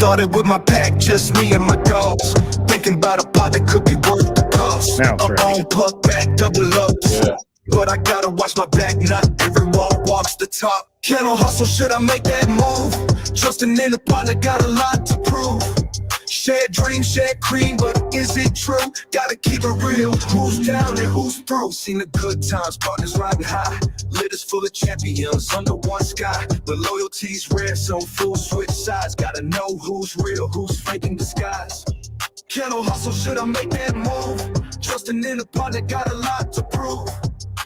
started with my pack, just me and my dogs. Thinking about a pot that could be worth the cost. On puck back, double ups. Yeah. But I gotta watch my back, not everyone walks the talk. Kennel hustle, should I make that move? Trusting in a partner, got a lot to prove. Shared dreams, shared cream, but is it true? Gotta keep it real, who's down and who's through? Seen the good times, partners riding high. Litters full of champions under one sky. But loyalty's rare, so fools switch sides. Gotta know who's real, who's faking disguise. Kennel hustle, should I make that move? Trusting in a partner, got a lot to prove.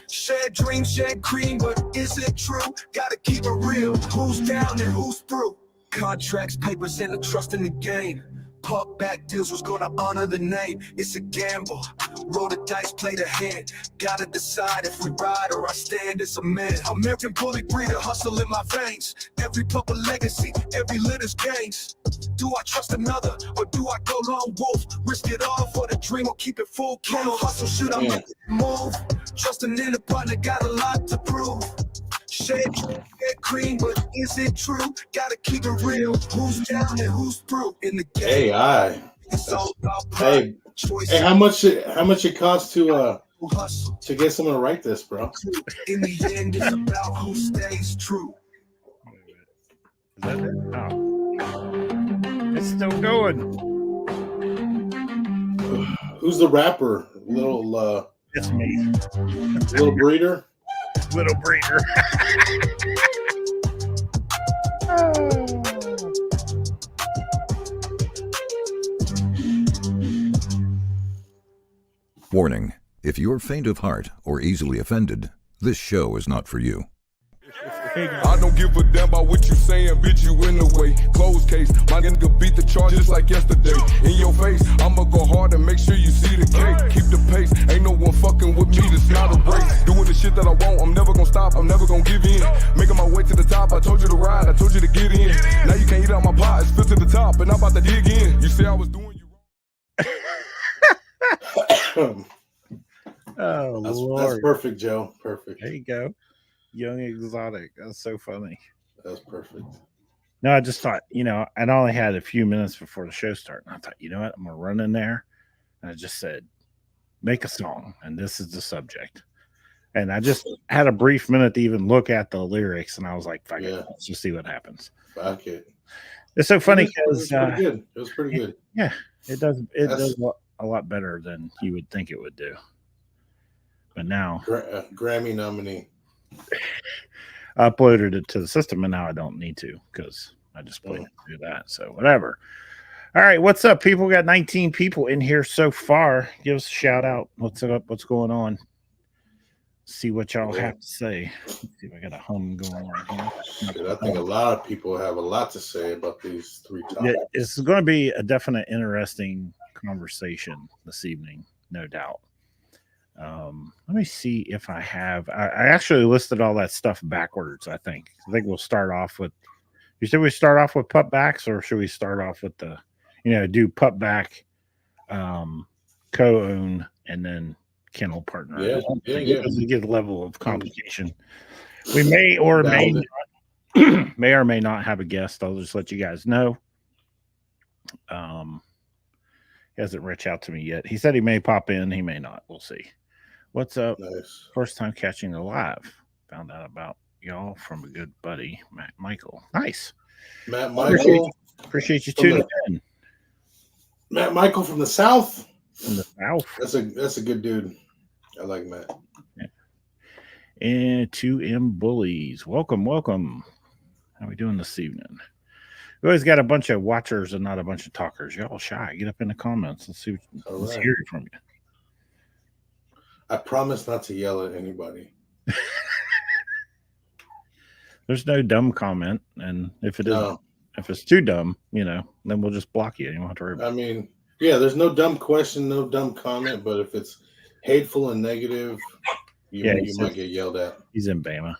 Shared dreams, shared cream, but is it true? Gotta keep it real, who's down and who's through? Contracts, papers, and a trust in the game. Pupback deals was gonna honor the name. It's a gamble. Roll the dice, play the hand. Gotta decide if we ride or I stand as a man. American bully breeder, hustle in my veins. Every pup a legacy, every litter's gains. Do I trust another or do I go lone wolf? Risk it all for the dream or keep it full. Kennel hustle, should I make it move? Trusting in a partner, got a lot to prove. Shared cream, but is it true? Gotta keep it real. Who's down and who's through in the game? It's all about pride. Hey, how much it costs to get someone to write this, bro? In the end, it's about who stays true. Is that it? Oh. It's still going. Who's the rapper? It's me. Little breeder. Little breeder. Warning: if you're faint of heart or easily offended, this show is not for you. I don't give a damn about what you saying, bitch, you in the way. Closed case, my nigga beat the charge just like yesterday. In your face, I'ma go hard and make sure you see the cake. Keep the pace, ain't no one fucking with me, this not a race. Doing the shit that I want, I'm never gonna stop, I'm never gonna give in. Making my way to the top, I told you to ride, I told you to get in. Now you can't eat out my pot, it's filled to the top, and I'm about to dig in. You say I was doing you wrong. Lord. That's perfect, Joe. Perfect. There you go. Young exotic. That's so funny. That's perfect. No, I just thought, I'd only had a few minutes before the show started. And I thought, you know what? I'm going to run in there. And I just said, make a song. And this is the subject. And I just had a brief minute to even look at the lyrics. And I was like, fuck it. Let's just see what happens. Fuck it. It's so funny because it was pretty good. Yeah, it does. It does a lot better than you would think it would do. But now, Grammy nominee. I uploaded it to the system, and now I don't need to because I just played it through that. So whatever. All right, what's up, people? We got 19 people in here so far. Give us a shout out. What's up? What's going on? See what y'all have to say. Let's see if I got a hum going on here. Shit, I think a lot of people have a lot to say about these three topics. It's going to be a definite interesting conversation this evening, no doubt. Let me see if I have. I actually listed all that stuff backwards. I think we'll start off with. You said we start off with pupbacks, or should we start off with the, do pupback, co-own, and then kennel partner? Yeah. To get a level of complication. We may or may not have a guest. I'll just let you guys know. He hasn't reached out to me yet. He said he may pop in. He may not. We'll see. What's up? Nice. First time catching a live. Found out about y'all from a good buddy, Matt Michael. Nice. Matt Michael. Appreciate you tuning in. Matt Michael from the South. From the South. That's a good dude. I like Matt. Yeah. And 2M Bullies. Welcome. How we doing this evening? We always got a bunch of watchers and not a bunch of talkers. Y'all shy. Get up in the comments. Let's see. Let's hear it from you. I promise not to yell at anybody. There's no dumb comment, and if it's too dumb, then we'll just block you. You don't have to worry about it. I mean, there's no dumb question, no dumb comment, but if it's hateful and negative, you might get yelled at. He's in Bama.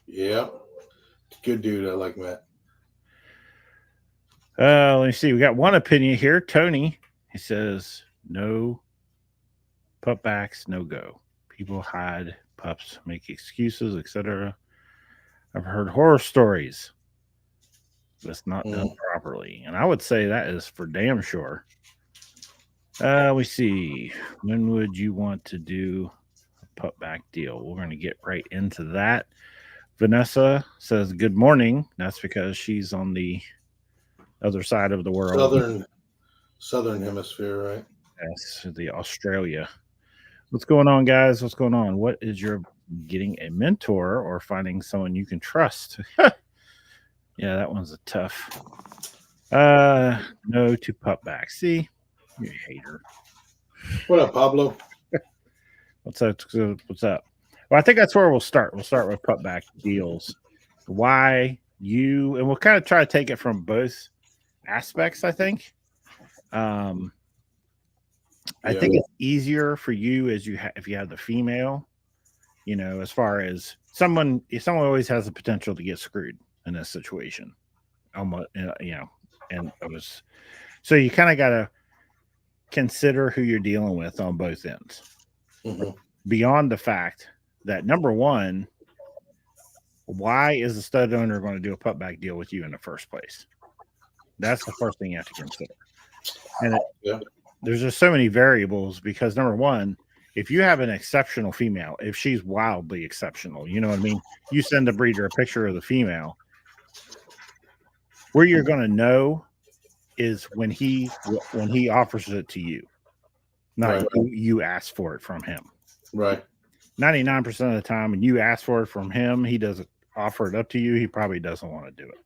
Yeah. Good dude. I like Matt. Let me see. We got one opinion here. Tony, he says, no pupbacks, no go. People hide pups, make excuses, etc. I've heard horror stories. That's not done properly. And I would say that is for damn sure. We see. When would you want to do a pupback deal? We're going to get right into that. Vanessa says, good morning. That's because she's on the other side of the world. Southern hemisphere, right? Yes, the Australia. What's going on, guys? What's going on? What is your getting a mentor or finding someone you can trust? Yeah, that one's a tough. No to pupback. See, you hater. What up, Pablo? What's up? What's up? Well, I think that's where we'll start. We'll start with pupback deals. Why you, and we'll kind of try to take it from both aspects, I think. I think it's easier for you as if you have the female, you know, as far as someone always has the potential to get screwed in this situation. Almost, you know, and it was, so you kind of got to consider who you're dealing with on both ends. Mm-hmm. Beyond the fact that, number one, why is the stud owner going to do a pupback deal with you in the first place? That's the first thing you have to consider. And there's just so many variables because, number one, if you have an exceptional female, if she's wildly exceptional, you know what I mean? You send the breeder a picture of the female, where you're going to know is when he offers it to you, not you ask for it from him. Right. 99% of the time when you ask for it from him, he doesn't offer it up to you. He probably doesn't want to do it.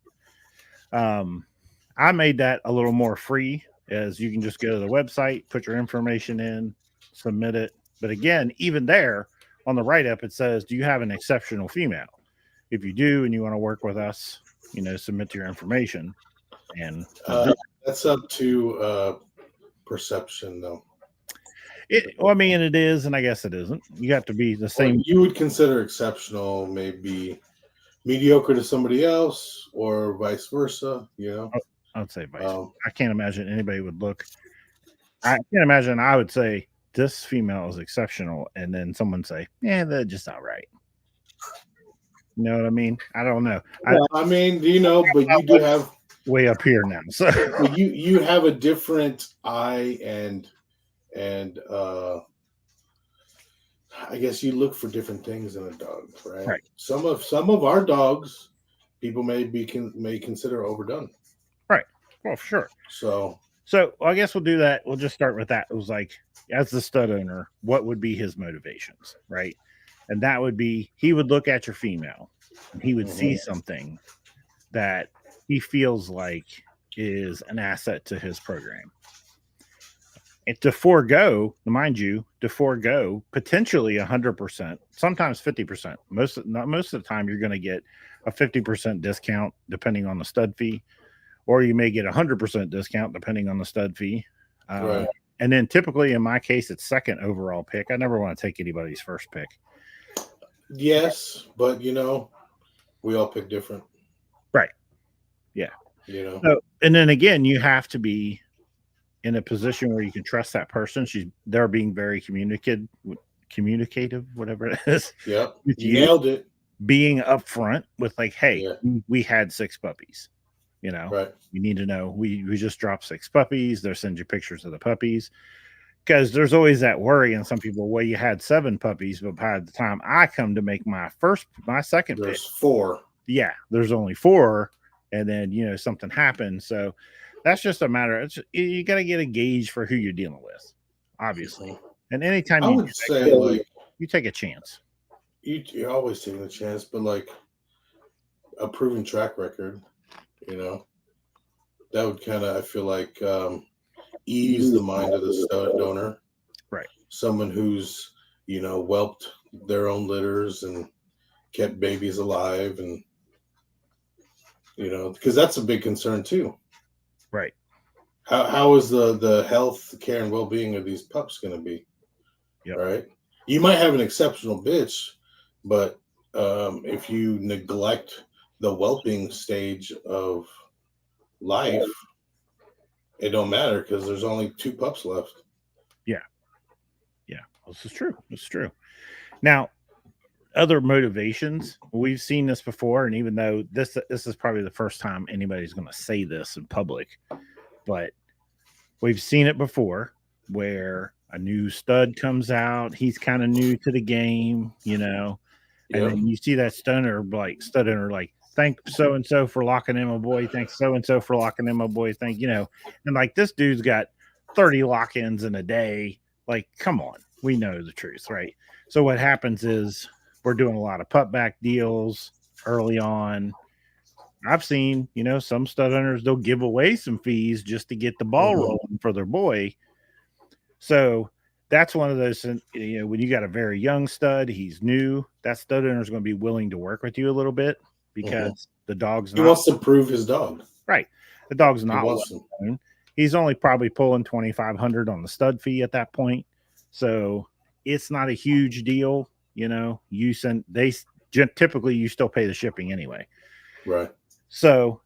I made that a little more free, as you can just go to the website, put your information in, submit it. But again, even there on the write-up, it says, do you have an exceptional female? If you do, and you want to work with us, you know, submit your information. And that's up to perception, though. Well, I mean, it is, and I guess it isn't. You have to be the same. Well, you would consider exceptional, maybe mediocre to somebody else, or vice versa. You know, I would say vice versa. I can't imagine anybody would look. I can't imagine I would say this female is exceptional, and then someone say, "Yeah, they're just all right." You know what I mean? I don't know. I mean, you know, but you do have way up here now, so you have a different eye and I guess you look for different things in a dog, right? Right. Some of our dogs, people may consider overdone. Right. Well, for sure. So I guess we'll do that. We'll just start with that. It was like, as the stud owner, what would be his motivations, right? And that would be, he would look at your female and he would see something that he feels like is an asset to his program. And to forego potentially 100%, sometimes 50%. Most of the time, you're going to get a 50% discount depending on the stud fee, or you may get 100% discount depending on the stud fee. Right. And then typically, in my case, it's second overall pick. I never want to take anybody's first pick. Yes, but you know, we all pick different. Right. Yeah. You know. So, and then again, you have to be in a position where you can trust that person. They're being very communicative, whatever it is. Yeah. You nailed it. Being upfront with like, hey, we had 6 puppies. You know, right. You need to know we just dropped 6 puppies. They'll send you pictures of the puppies. Because there's always that worry, and some people, well, you had 7 puppies, but by the time I come to make my second there's pick, 4. Yeah, there's only 4, and then you know something happens. So that's just a matter. You got to get a gauge for who you're dealing with, obviously. And anytime I would say, like, you take a chance. You're always taking a chance, but like a proven track record, you know, that would kind of, I feel like, ease the mind of the stud owner. Right. Someone who's, you know, whelped their own litters and kept babies alive, and you know, because that's a big concern too. Right. How is the health, care, and well-being of these pups going to be? Yep. Right. You might have an exceptional bitch, but if you neglect the whelping stage of life, it don't matter because there's only 2 pups left. Yeah. Yeah. This is true. Now, other motivations. We've seen this before, and even though this is probably the first time anybody's going to say this in public, but we've seen it before where a new stud comes out. He's kind of new to the game, you know, and then you see that stud owner like, thank so and so for locking in my boy. Thanks so and so for locking in my boy. Thank you know, and like this dude's got 30 lock-ins in a day. Like, come on, we know the truth, right? So what happens is we're doing a lot of pupback deals early on. I've seen, you know, some stud owners, they'll give away some fees just to get the ball rolling for their boy. So that's one of those, you know, when you got a very young stud, he's new, that stud owner is going to be willing to work with you a little bit because the dog's he wants to prove his dog. Right. The dog's not well known. He's only probably pulling $2,500 on the stud fee at that point. So it's not a huge deal. You know, typically you still pay the shipping anyway. Right. So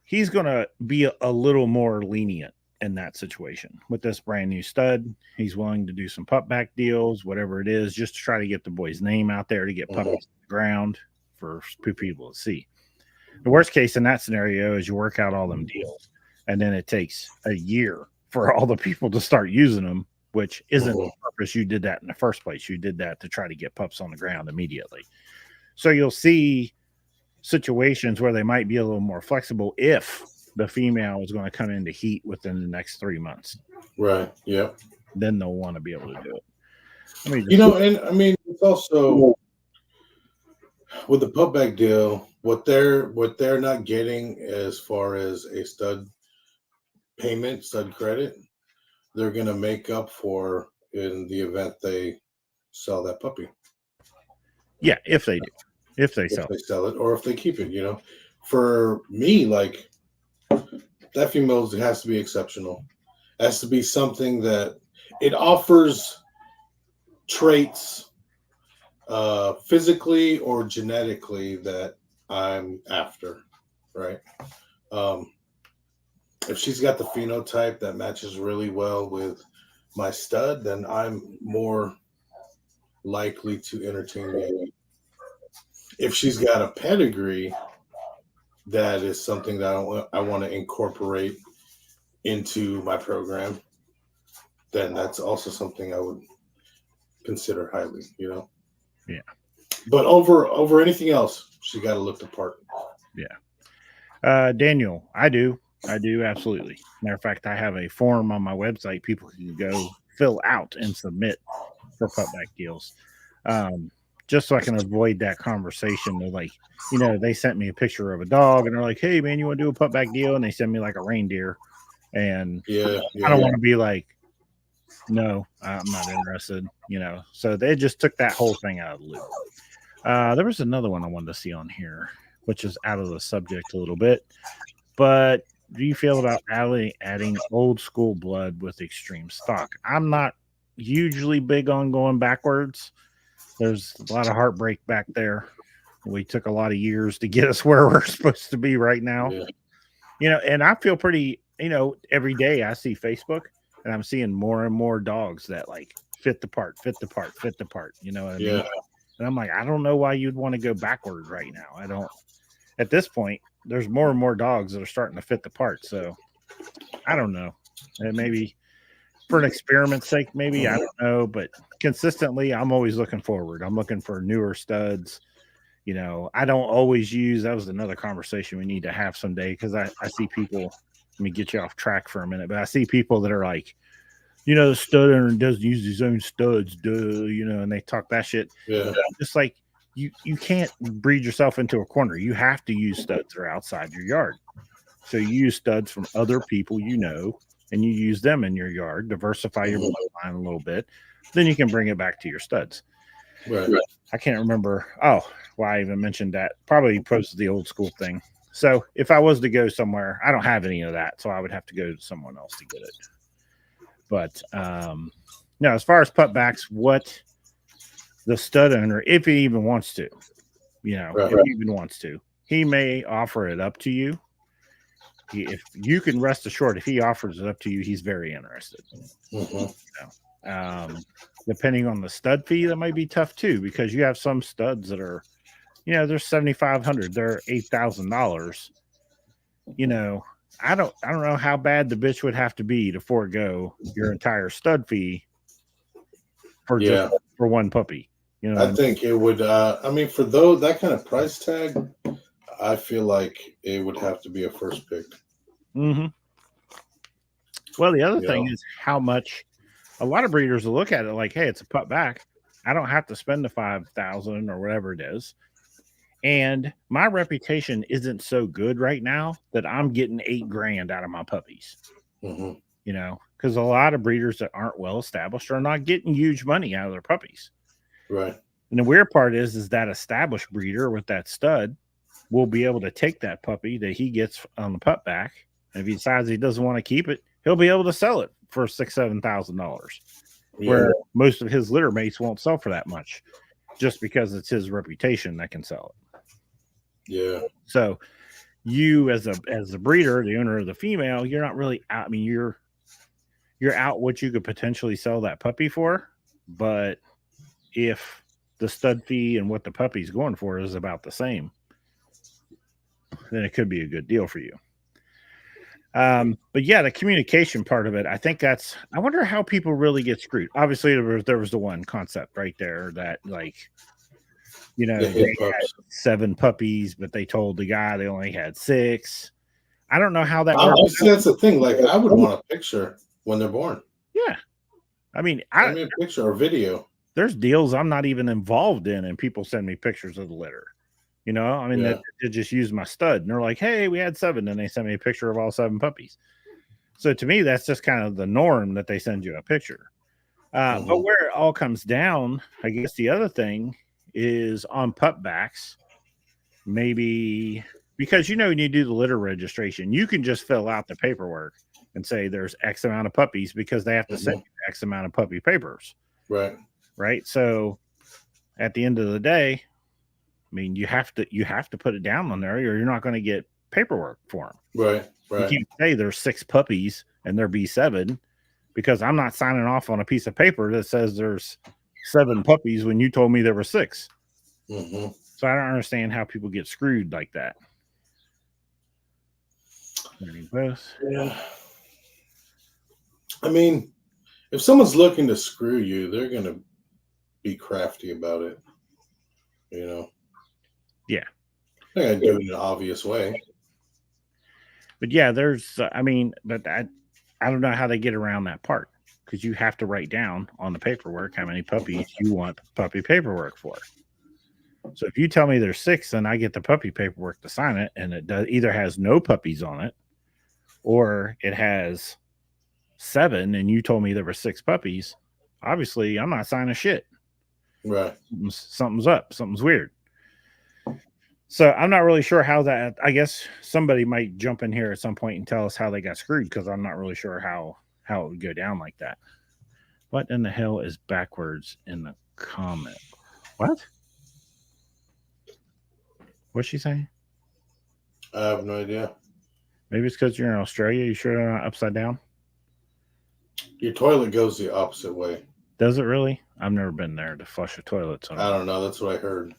he's going to be a little more lenient in that situation with this brand new stud. He's willing to do some pupback deals, whatever it is, just to try to get the boy's name out there to get puppies on the ground for people to see. The worst case in that scenario is you work out all them deals, and then it takes a year for all the people to start using them, which isn't the purpose. You did that in the first place. You did that to try to get pups on the ground immediately. So you'll see situations where they might be a little more flexible if the female is going to come into heat within the next 3 months. Right. Yeah. Then they'll want to be able to do it. And I mean, it's also with the pupback deal, what they're not getting as far as a stud payment, stud credit, they're going to make up for in the event they sell that puppy. Yeah, if they do. If they sell it, or if they keep it, you know. For me, like, that female has to be exceptional. It has to be something that it offers traits physically or genetically that I'm after, right? If she's got the phenotype that matches really well with my stud, then I'm more likely to entertain it. If she's got a pedigree, that is something that I want to incorporate into my program, then that's also something I would consider highly, you know? Yeah. But over anything else, she got to look the part. Yeah. Daniel, I do absolutely. Matter of fact, I have a form on my website people can go fill out and submit for pupback deals. Just so I can avoid that conversation. They're like, you know, they sent me a picture of a dog and they're like, hey man, you want to do a pupback deal? And they send me like a reindeer. And I don't want to be like, no, I'm not interested, you know? So they just took that whole thing out of the loop. There was another one I wanted to see on here, which is out of the subject a little bit, but do you feel about adding old school blood with extreme stock? I'm not hugely big on going backwards. There's a lot of heartbreak back there. We took a lot of years to get us where we're supposed to be right now. Yeah. You know, and I feel pretty, you know, every day I see Facebook and I'm seeing more and more dogs that like fit the part. You know what I mean? And I'm like, I don't know why you'd want to go backwards right now. I don't, at this point, there's more and more dogs that are starting to fit the part. So I don't know. And maybe for an experiment's sake, maybe, I don't know, but consistently, I'm always looking forward. I'm looking for newer studs. You know, I don't always use, that was another conversation we need to have someday, because I see people, let me get you off track for a minute, but I see people that are like, you know, the stud owner doesn't use his own studs, duh, you know, and they talk that shit. Yeah. Just like, you can't breed yourself into a corner. You have to use studs that are outside your yard. So you use studs from other people, you know, and you use them in your yard, diversify your bloodline a little bit. Then you can bring it back to your studs. Right. I can't remember. Oh, why I even mentioned that. Probably posted the old school thing. So if I was to go somewhere, I don't have any of that. So I would have to go to someone else to get it. But no, as far as pupbacks, what the stud owner, if he even wants to, you know, if he even wants to, he may offer it up to you. If you can rest assured, if he offers it up to you, he's very interested. You know? Depending on the stud fee, that might be tough too, because you have some studs that are, they're $7,500, they're $8,000. I don't know how bad the bitch would have to be to forego your entire stud fee for just for one puppy. I think it would. For that kind of price tag, I feel like it would have to be a first pick. Mm-hmm. Well, the other thing is how much. A lot of breeders will look at it like, hey, it's a pupback. I don't have to spend the $5,000 or whatever it is. And my reputation isn't so good right now that I'm getting $8,000 out of my puppies. Mm-hmm. Because a lot of breeders that aren't well established are not getting huge money out of their puppies. Right. And the weird part is that established breeder with that stud will be able to take that puppy that he gets on the pupback. And if he decides he doesn't want to keep it, he'll be able to sell it for $6,000-$7,000, where most of his litter mates won't sell for that much, just because it's his reputation that can sell it. Yeah. So you, as a breeder, the owner of the female, you're not really out. I mean, you're out what you could potentially sell that puppy for, but if the stud fee and what the puppy's going for is about the same, then it could be a good deal for you. But yeah, the communication part of it, I think I wonder how people really get screwed. Obviously there was the one concept right there that they had 7 puppies, but they told the guy they only had 6. I don't know how that works. That's the thing. Like, I would want a picture when they're born. Yeah. I mean, send me a picture or video. There's deals I'm not even involved in, and people send me pictures of the litter. They just use my stud, and they're like, hey, we had 7, and they send me a picture of all 7 puppies. So to me, that's just kind of the norm that they send you a picture. But where it all comes down, I guess the other thing is on pupbacks, maybe because when you do the litter registration, you can just fill out the paperwork and say there's X amount of puppies because they have to send you X amount of puppy papers. Right. So at the end of the day, I mean, you have to put it down on there, or you're not going to get paperwork for them. Right. You can't say there's 6 puppies and there be 7, because I'm not signing off on a piece of paper that says there's 7 puppies when you told me there were 6. Mm-hmm. So I don't understand how people get screwed like that. Yeah. I mean, if someone's looking to screw you, they're going to be crafty about it. Yeah. They're going to do it in an obvious way. But yeah, but I don't know how they get around that part, because you have to write down on the paperwork how many puppies you want puppy paperwork for. So if you tell me there's 6, then I get the puppy paperwork to sign it, and it either has no puppies on it, or it has 7, and you told me there were 6 puppies. Obviously, I'm not signing shit. Right. Something's up. Something's weird. So I'm not really sure how that. I guess somebody might jump in here at some point and tell us how they got screwed, because I'm not really sure how it would go down like that. What in the hell is backwards in the comment? What? What's she saying? I have no idea. Maybe it's because you're in Australia. You sure they're not upside down? Your toilet goes the opposite way. Does it really? I've never been there to flush a toilet. So I don't know. That's what I heard.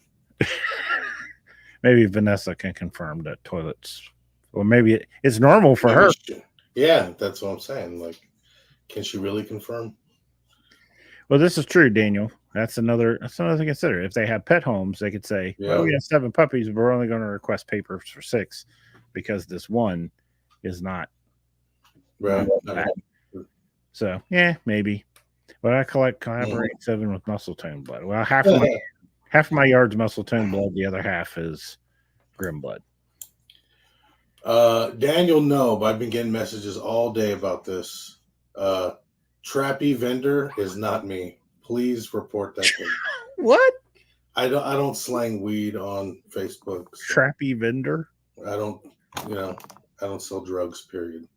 Maybe Vanessa can confirm that toilets, or maybe it's normal for her. Yeah, that's what I'm saying. Like, can she really confirm? Well, this is true, Daniel. That's another thing to consider. If they have pet homes, they could say, well, we have 7 puppies, but we're only going to request papers for 6 because this one is not. Right. So, yeah, maybe. But I collaborate 7 with muscle tone blood. Well, half of my yard's muscle tone blood. The other half is grim blood. Daniel, no, but I've been getting messages all day about this. Trappy vendor is not me. Please report that thing. What? I don't slang weed on Facebook. So trappy vendor? I don't sell drugs, period.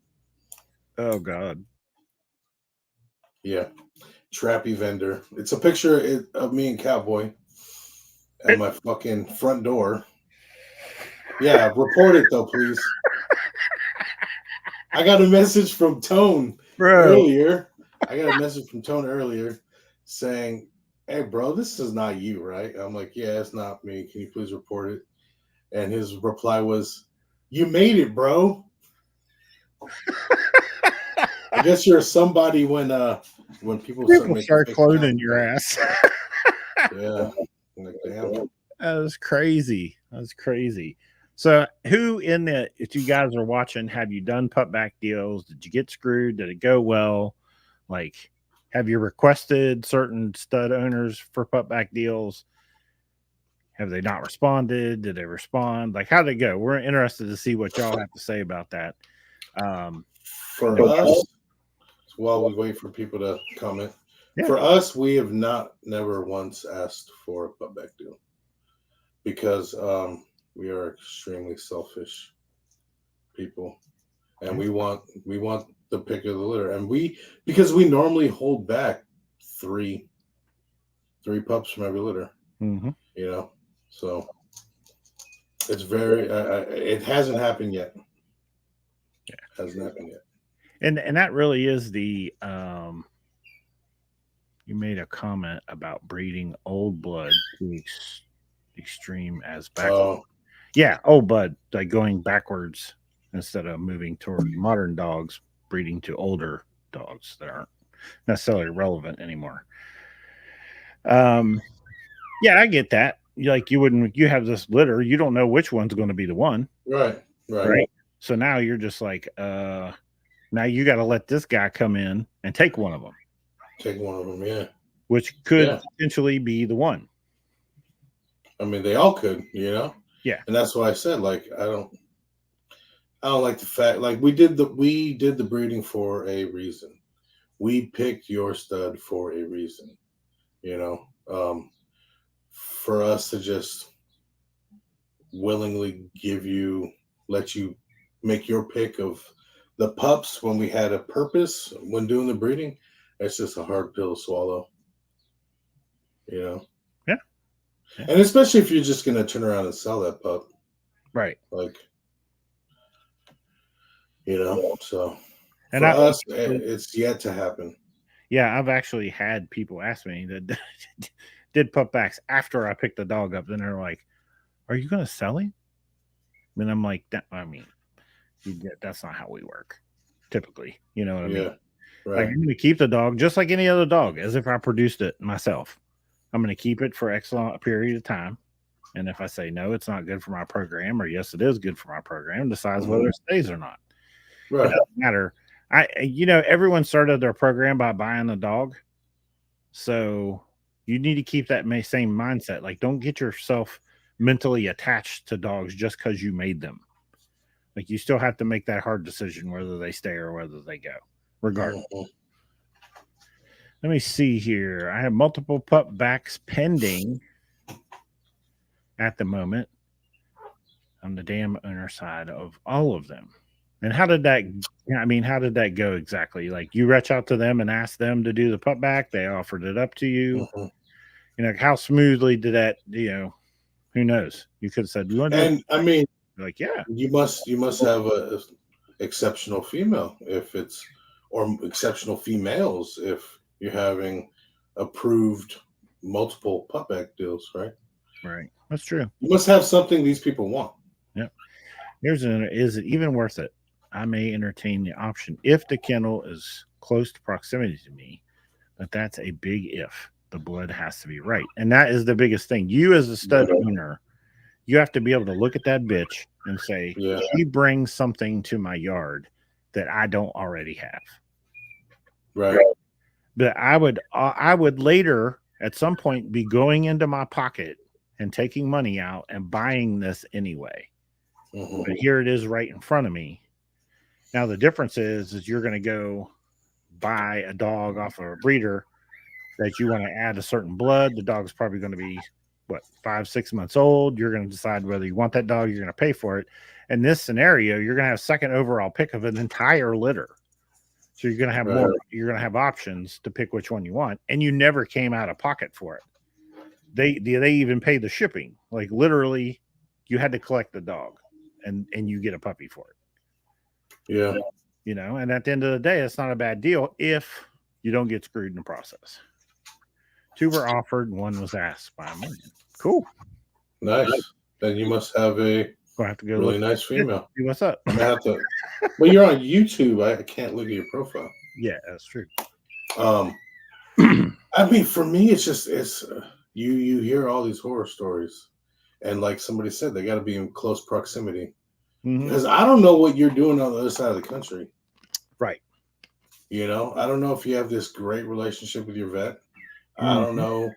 Oh God. Yeah. Trappy vendor. It's a picture of me and Cowboy at my fucking front door. Yeah, report it though, please. I got a message from Tone earlier. I got a message from Tone earlier saying, "Hey, bro, this is not you, right?" I'm like, "Yeah, it's not me. Can you please report it?" And his reply was, "You made it, bro." I guess you're somebody when people start cloning your ass. Yeah. Like, damn. That was crazy. That's crazy. So, who in the, if you guys are watching, have you done putback deals? Did you get screwed? Did it go well? Like, have you requested certain stud owners for putback deals? Have they not responded? Did they respond? Like, how'd it go? We're interested to see what y'all have to say about that. For us, while we wait for people to comment, for us, we have never once asked for a putback deal because we are extremely selfish people, and we want the pick of the litter, and because we normally hold back three pups from every litter, you know, so it's very it hasn't happened yet. Yeah, hasn't happened yet. And that really is the you made a comment about breeding old blood to extreme as backward. Yeah, old blood, like going backwards instead of moving toward modern dogs, breeding to older dogs that aren't necessarily relevant anymore. Yeah, I get that. Like you have this litter, you don't know which one's going to be the one. Right. So now you're just like, now you got to let this guy come in and take one of them. Yeah. Which could potentially be the one. I mean, they all could, you know? Yeah. And that's why I said, like, I don't like the fact, like, we did the breeding for a reason. We picked your stud for a reason, you know? For us to just willingly let you make your pick of the pups when we had a purpose when doing the breeding, it's just a hard pill to swallow, you know? Yeah. And especially if you're just going to turn around and sell that pup. Right. Like, you know, so and for us, it's yet to happen. Yeah, I've actually had people ask me that did pupbacks after I picked the dog up. Then they're like, "Are you going to sell him?" And I'm like, that's not how we work typically. You know what I mean? Right. Like, I'm going to keep the dog just like any other dog, as if I produced it myself. I'm going to keep it for X long period of time. And if I say, no, it's not good for my program, or yes, it is good for my program, decides whether it stays or not. Right. It doesn't matter. Everyone started their program by buying a dog. So you need to keep that same mindset. Like, don't get yourself mentally attached to dogs just because you made them. Like, you still have to make that hard decision whether they stay or whether they go, regardless. Let me see here. I have multiple pupbacks pending at the moment on the dam owner side of all of them. And how did that go exactly? Like, you reach out to them and ask them to do the pupback, they offered it up to you. You know, how smoothly did that, who knows? You could have said, "You want to?" And I mean, like, yeah, you must have a exceptional female or exceptional females if you're having approved multiple pupback deals, right? Right. That's true. You must have something these people want. Yep. Is it even worth it? I may entertain the option if the kennel is close to proximity to me, but that's a big if. The blood has to be right. And that is the biggest thing. You as a stud owner, you have to be able to look at that bitch and say, she brings something to my yard that I don't already have. Right. But I would later at some point be going into my pocket and taking money out and buying this anyway. But here it is right in front of me. Now the difference is you're going to go buy a dog off of a breeder that you want to add a certain blood. The dog's probably going to be 5-6 months old. You're going to decide whether you want that dog. You're going to pay for it. In this scenario, you're going to have second overall pick of an entire litter. So you're going to have more. You're going to have options to pick which one you want, and you never came out of pocket for it. They even pay the shipping. Like, literally, you had to collect the dog, and you get a puppy for it. Yeah. And at the end of the day, it's not a bad deal if you don't get screwed in the process. 2 were offered, 1 was asked by a man. Cool. Nice. Then you must have a Gonna have to go really look nice female. see what's up. I'm gonna have to. Well, you're on YouTube. I can't look at your profile. Yeah, that's true. I mean, for me, it's you hear all these horror stories, and like somebody said, they got to be in close proximity because I don't know what you're doing on the other side of the country. Right. You know, I don't know if you have this great relationship with your vet. I don't know,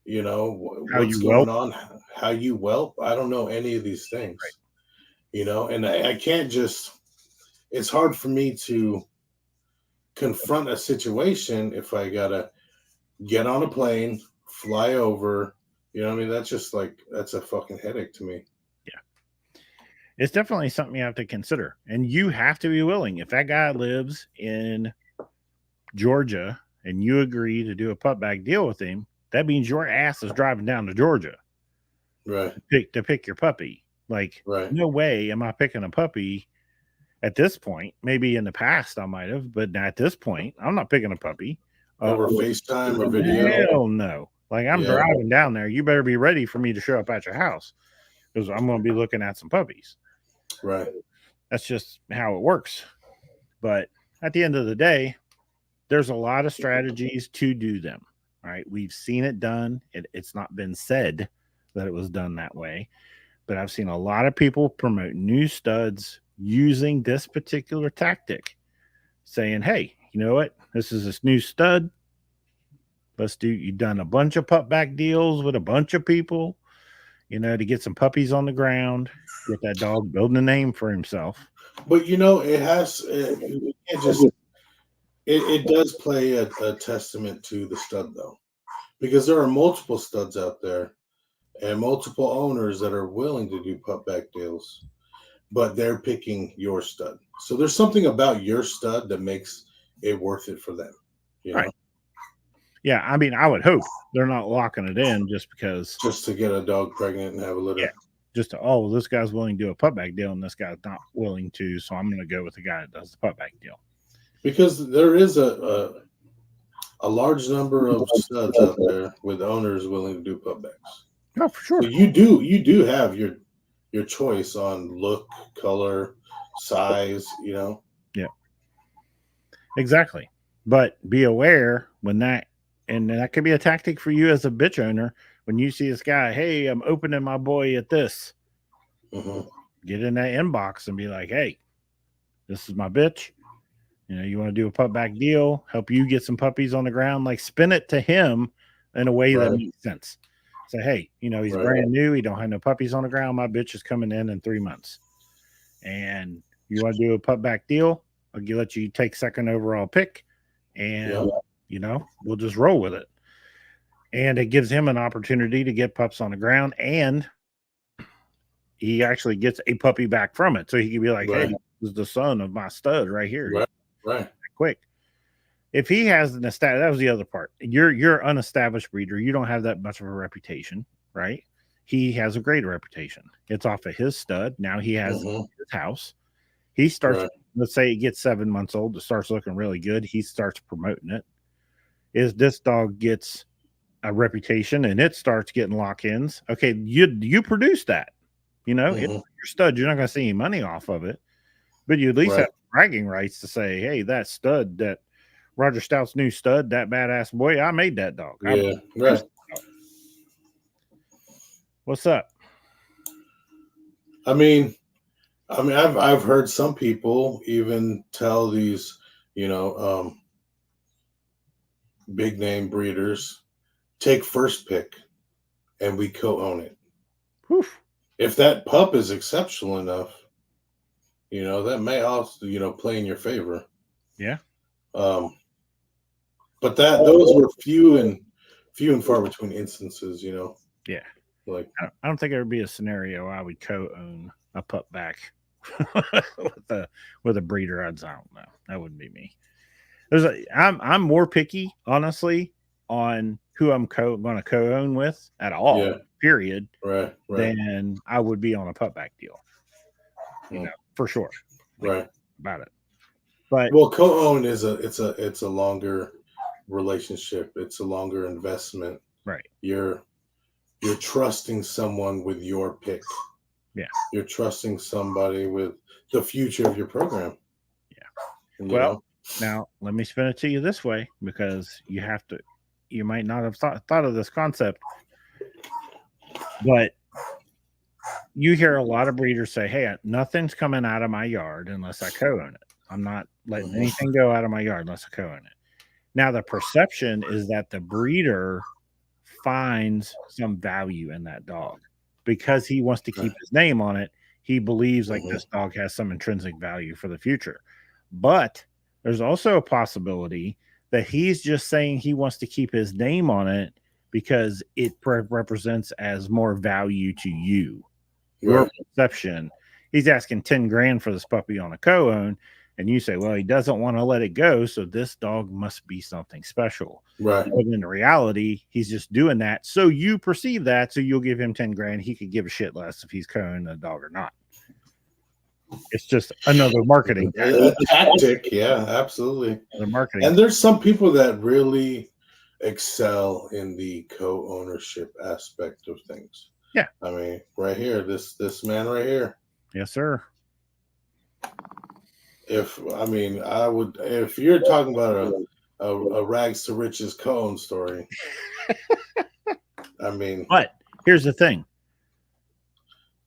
you know, what's going on, how you whelp. I don't know any of these things. Right. You know, and I can't just. It's hard for me to confront a situation if I gotta get on a plane, fly over. You know what I mean? That's just that's a fucking headache to me. Yeah. It's definitely something you have to consider. And you have to be willing. If that guy lives in Georgia and you agree to do a pupback deal with him, that means your ass is driving down to Georgia. Right. To pick your puppy. Like, no way am I picking a puppy at this point. Maybe in the past I might have, but at this point, I'm not picking a puppy. Over FaceTime or video? Hell no. Like, I'm driving down there. You better be ready for me to show up at your house because I'm going to be looking at some puppies. Right. That's just how it works. But at the end of the day, there's a lot of strategies to do them. All right. We've seen it done. It's not been said that it was done that way, but I've seen a lot of people promote new studs using this particular tactic, saying, hey, you know what? This is this new stud. You've done a bunch of pupback deals with a bunch of people, you know, to get some puppies on the ground, get that dog building a name for himself. But, you know, it does play a testament to the stud, though, because there are multiple studs out there and multiple owners that are willing to do pupback deals, but they're picking your stud. So there's something about your stud that makes it worth it for them. You know? Right. Yeah. I mean, I would hope they're not locking it in just to get a dog pregnant and have a litter. Yeah. This guy's willing to do a pupback deal and this guy's not willing to. So I'm going to go with the guy that does the pupback deal. Because there is a large number of studs out there with owners willing to do pupbacks. Oh, for sure. So you do have your choice on look, color, size, you know. Yeah. Exactly. But be aware when that could be a tactic for you as a bitch owner. When you see this guy, hey, I'm opening my boy at this. Get in that inbox and be like, hey, this is my bitch. You know, you want to do a pupback deal, help you get some puppies on the ground, like spin it to him in a way that makes sense. Say, hey, you know, he's brand new. He don't have no puppies on the ground. My bitch is coming in 3 months. And you want to do a pupback deal? I'll let you take second overall pick. And, you know, we'll just roll with it. And it gives him an opportunity to get pups on the ground. And he actually gets a puppy back from it. So he can be like, hey, this is the son of my stud right here. Right. Quick. If he has an established, that was the other part. You're unestablished breeder. You don't have that much of a reputation, right? He has a great reputation. It's off of his stud. Now he has his house. He starts, let's say he gets 7 months old. It starts looking really good. He starts promoting it. This dog gets a reputation and it starts getting lock-ins. Okay, you produce that. You know, it's your stud. You're not going to see any money off of it, but you at least have bragging rights to say, hey, that stud, that Roger Stout's new stud, that badass boy, I made that dog. What's up? I mean, I've heard some people even tell these, you know, big name breeders, take first pick and we co-own it. Oof. If that pup is exceptional enough, you know, that may also, you know, play in your favor. Yeah. But those were few and far between instances, you know. Yeah. Like I don't think there would be a scenario I would co-own a pup back with a breeder. I don't know. That wouldn't be me. I'm more picky, honestly, on who I'm going to co-own with at all. Period. Right. Than I would be on a pup back deal. You know, for sure. About it. But co-own is it's a longer relationship. It's a longer investment. Right. You're trusting someone with your pick. Yeah. You're trusting somebody with the future of your program. Yeah. Well, now let me spin it to you this way, because you might not have thought of this concept, but you hear a lot of breeders say, hey, nothing's coming out of my yard unless I co-own it. I'm not letting anything go out of my yard unless I co-own it. Now, the perception is that the breeder finds some value in that dog because he wants to keep his name on it. He believes like this dog has some intrinsic value for the future. But there's also a possibility that he's just saying he wants to keep his name on it because it represents as more value to you. Your perception. He's asking 10 grand for this puppy on a co-own, and you say, well, he doesn't want to let it go, so this dog must be something special. Right. But in reality, he's just doing that. So you perceive that, so you'll give him 10 grand. He could give a shit less if he's co-owning the dog or not. It's just another marketing tactic. Yeah, absolutely. The marketing. And there's some people that really excel in the co-ownership aspect of things. Yeah. I mean, right here, this man right here. Yes, sir. If you're talking about a rags to riches co-own story, I mean, but here's the thing.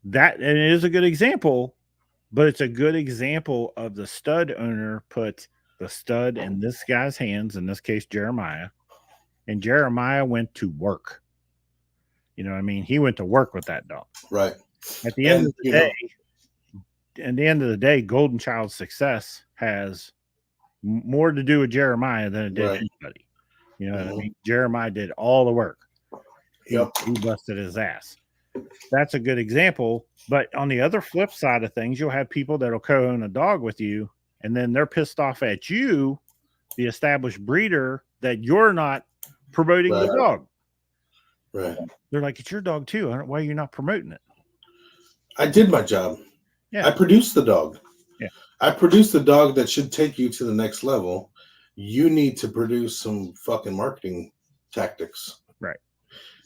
That and it is a good example, but it's a good example of the stud owner put the stud in this guy's hands, in this case, Jeremiah, and Jeremiah went to work. You know what I mean? He went to work with that dog. Right. At the end of the day, Golden Child's success has more to do with Jeremiah than it did anybody. You know what I mean? Jeremiah did all the work. Yep. He busted his ass. That's a good example. But on the other flip side of things, you'll have people that'll co-own a dog with you, and then they're pissed off at you, the established breeder, that you're not promoting the dog. Right. They're like, it's your dog too. Why are you not promoting it? I did my job. Yeah. I produced the dog. Yeah. I produced the dog that should take you to the next level. You need to produce some fucking marketing tactics. Right.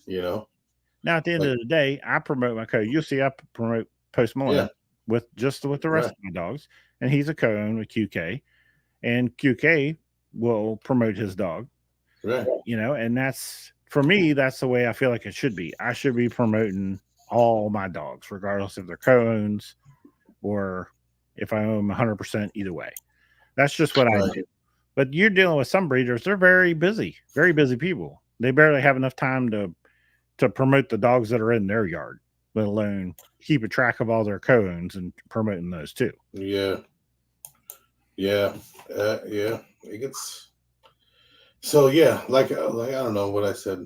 You know? Now, at the end of the day, I promote my co. You'll see I promote Post Malone with the rest of my dogs. And he's a co-own with QK. And QK will promote his dog. Right. You know, and that's, for me, that's the way I feel like it should be. I should be promoting all my dogs, regardless if they're co-owns or if I own them 100% either way. That's just what I do. But you're dealing with some breeders, they're very busy people. They barely have enough time to promote the dogs that are in their yard, let alone keep a track of all their co-owns and promoting those too. Yeah. Yeah. It gets... So yeah, like I don't know what I said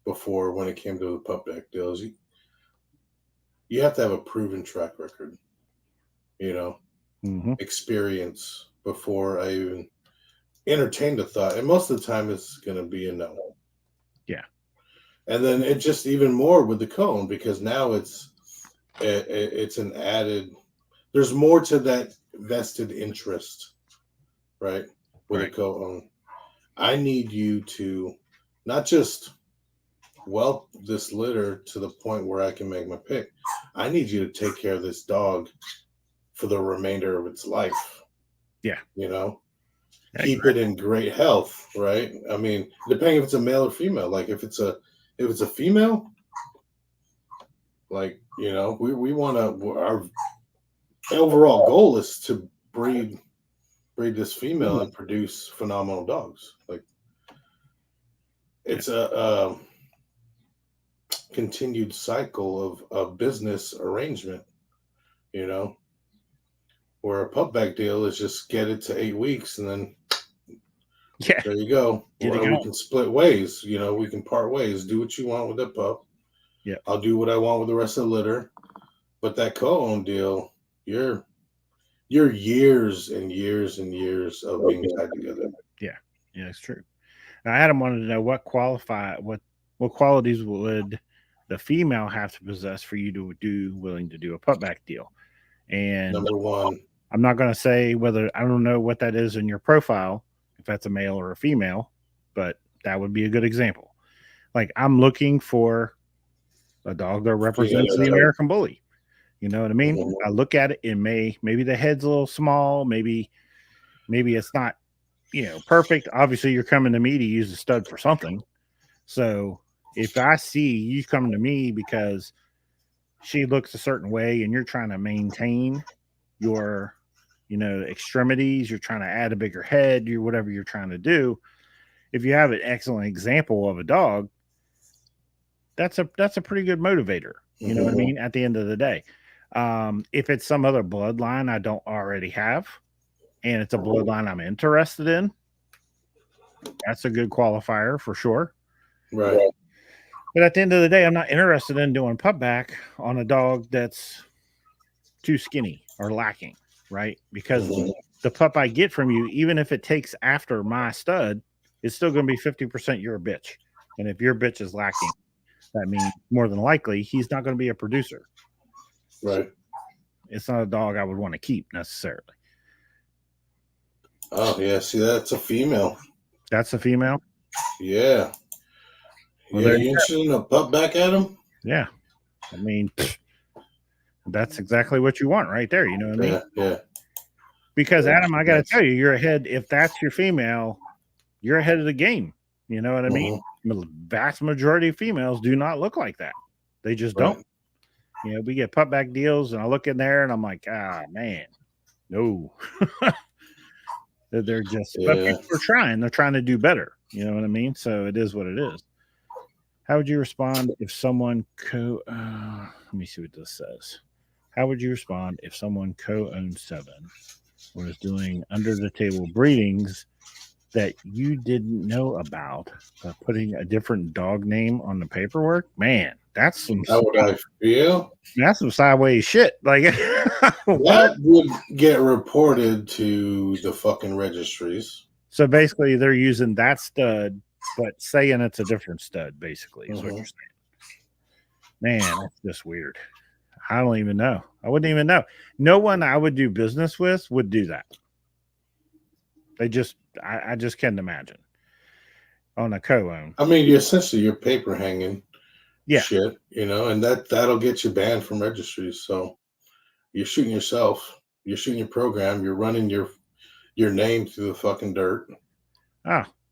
before when it came to the pupback deals. You have to have a proven track record, you know, experience before I even entertained a thought. And most of the time, it's going to be a no. Yeah. And then it just even more with the co-own, because now it's an added. There's more to that vested interest, right? With a co-own. I need you to not just whelp this litter to the point where I can make my pick. I need you to take care of this dog for the remainder of its life. Yeah. You know, keep it in great health, right? I mean, depending if it's a male or female. Like if it's a female, like, you know, we want to, our overall goal is to breed this female and produce phenomenal dogs. Like it's a continued cycle of business arrangement, you know, where a pupback deal is just get it to 8 weeks and then there you go. We can split ways, you know, we can part ways, do what you want with that pup. Yeah. I'll do what I want with the rest of the litter. But that co-own deal, you're years and years and years of being tied together. Yeah, it's true. Now, Adam wanted to know what qualities would the female have to possess for you to do willing to do a pupback deal. And number one, I'm not going to say whether, I don't know what that is in your profile, if that's a male or a female, but that would be a good example. Like I'm looking for a dog that represents the American Bully. You know what I mean? I look at it and maybe the head's a little small, maybe it's not, perfect. Obviously, you're coming to me to use a stud for something. So if I see you coming to me because she looks a certain way and you're trying to maintain your, extremities, you're trying to add a bigger head, whatever you're trying to do. If you have an excellent example of a dog, that's a pretty good motivator. You know what I mean? At the end of the day. If it's some other bloodline I don't already have, and it's a bloodline I'm interested in, that's a good qualifier for sure. Right. But at the end of the day, I'm not interested in doing pupback on a dog that's too skinny or lacking, right? Because the pup I get from you, even if it takes after my stud, it's still going to be 50% your bitch. And if your bitch is lacking, that means more than likely he's not going to be a producer. Right. It's not a dog I would want to keep necessarily. Oh, yeah. See, that's a female. That's a female? Yeah. Well, Yeah, you interested in a pup back at him? Yeah. I mean, that's exactly what you want right there. You know what I mean? Yeah. Because, Adam, I got to tell you, you're ahead. If that's your female, you're ahead of the game. You know what I mean? The vast majority of females do not look like that. They just don't. We get pupback deals, and I look in there, and I'm like, man, no. They're just, but people are trying. They're trying to do better. You know what I mean? So it is what it is. How would you respond if someone let me see what this says. How would you respond if someone co-owned 7 or is doing under the table breedings that you didn't know about, but putting a different dog name on the paperwork? Man, that's some. How would I feel? That's some sideways shit. Like that would get reported to the fucking registries. So basically, they're using that stud, but saying it's a different stud. Basically, is what you're saying. Man, that's just weird. I don't even know. I wouldn't even know. No one I would do business with would do that. They just, I just can't imagine on a co-own. I mean, essentially, you're paper hanging. Yeah. Shit, and that'll get you banned from registries. So you're shooting yourself. You're shooting your program. You're running your name through the fucking dirt.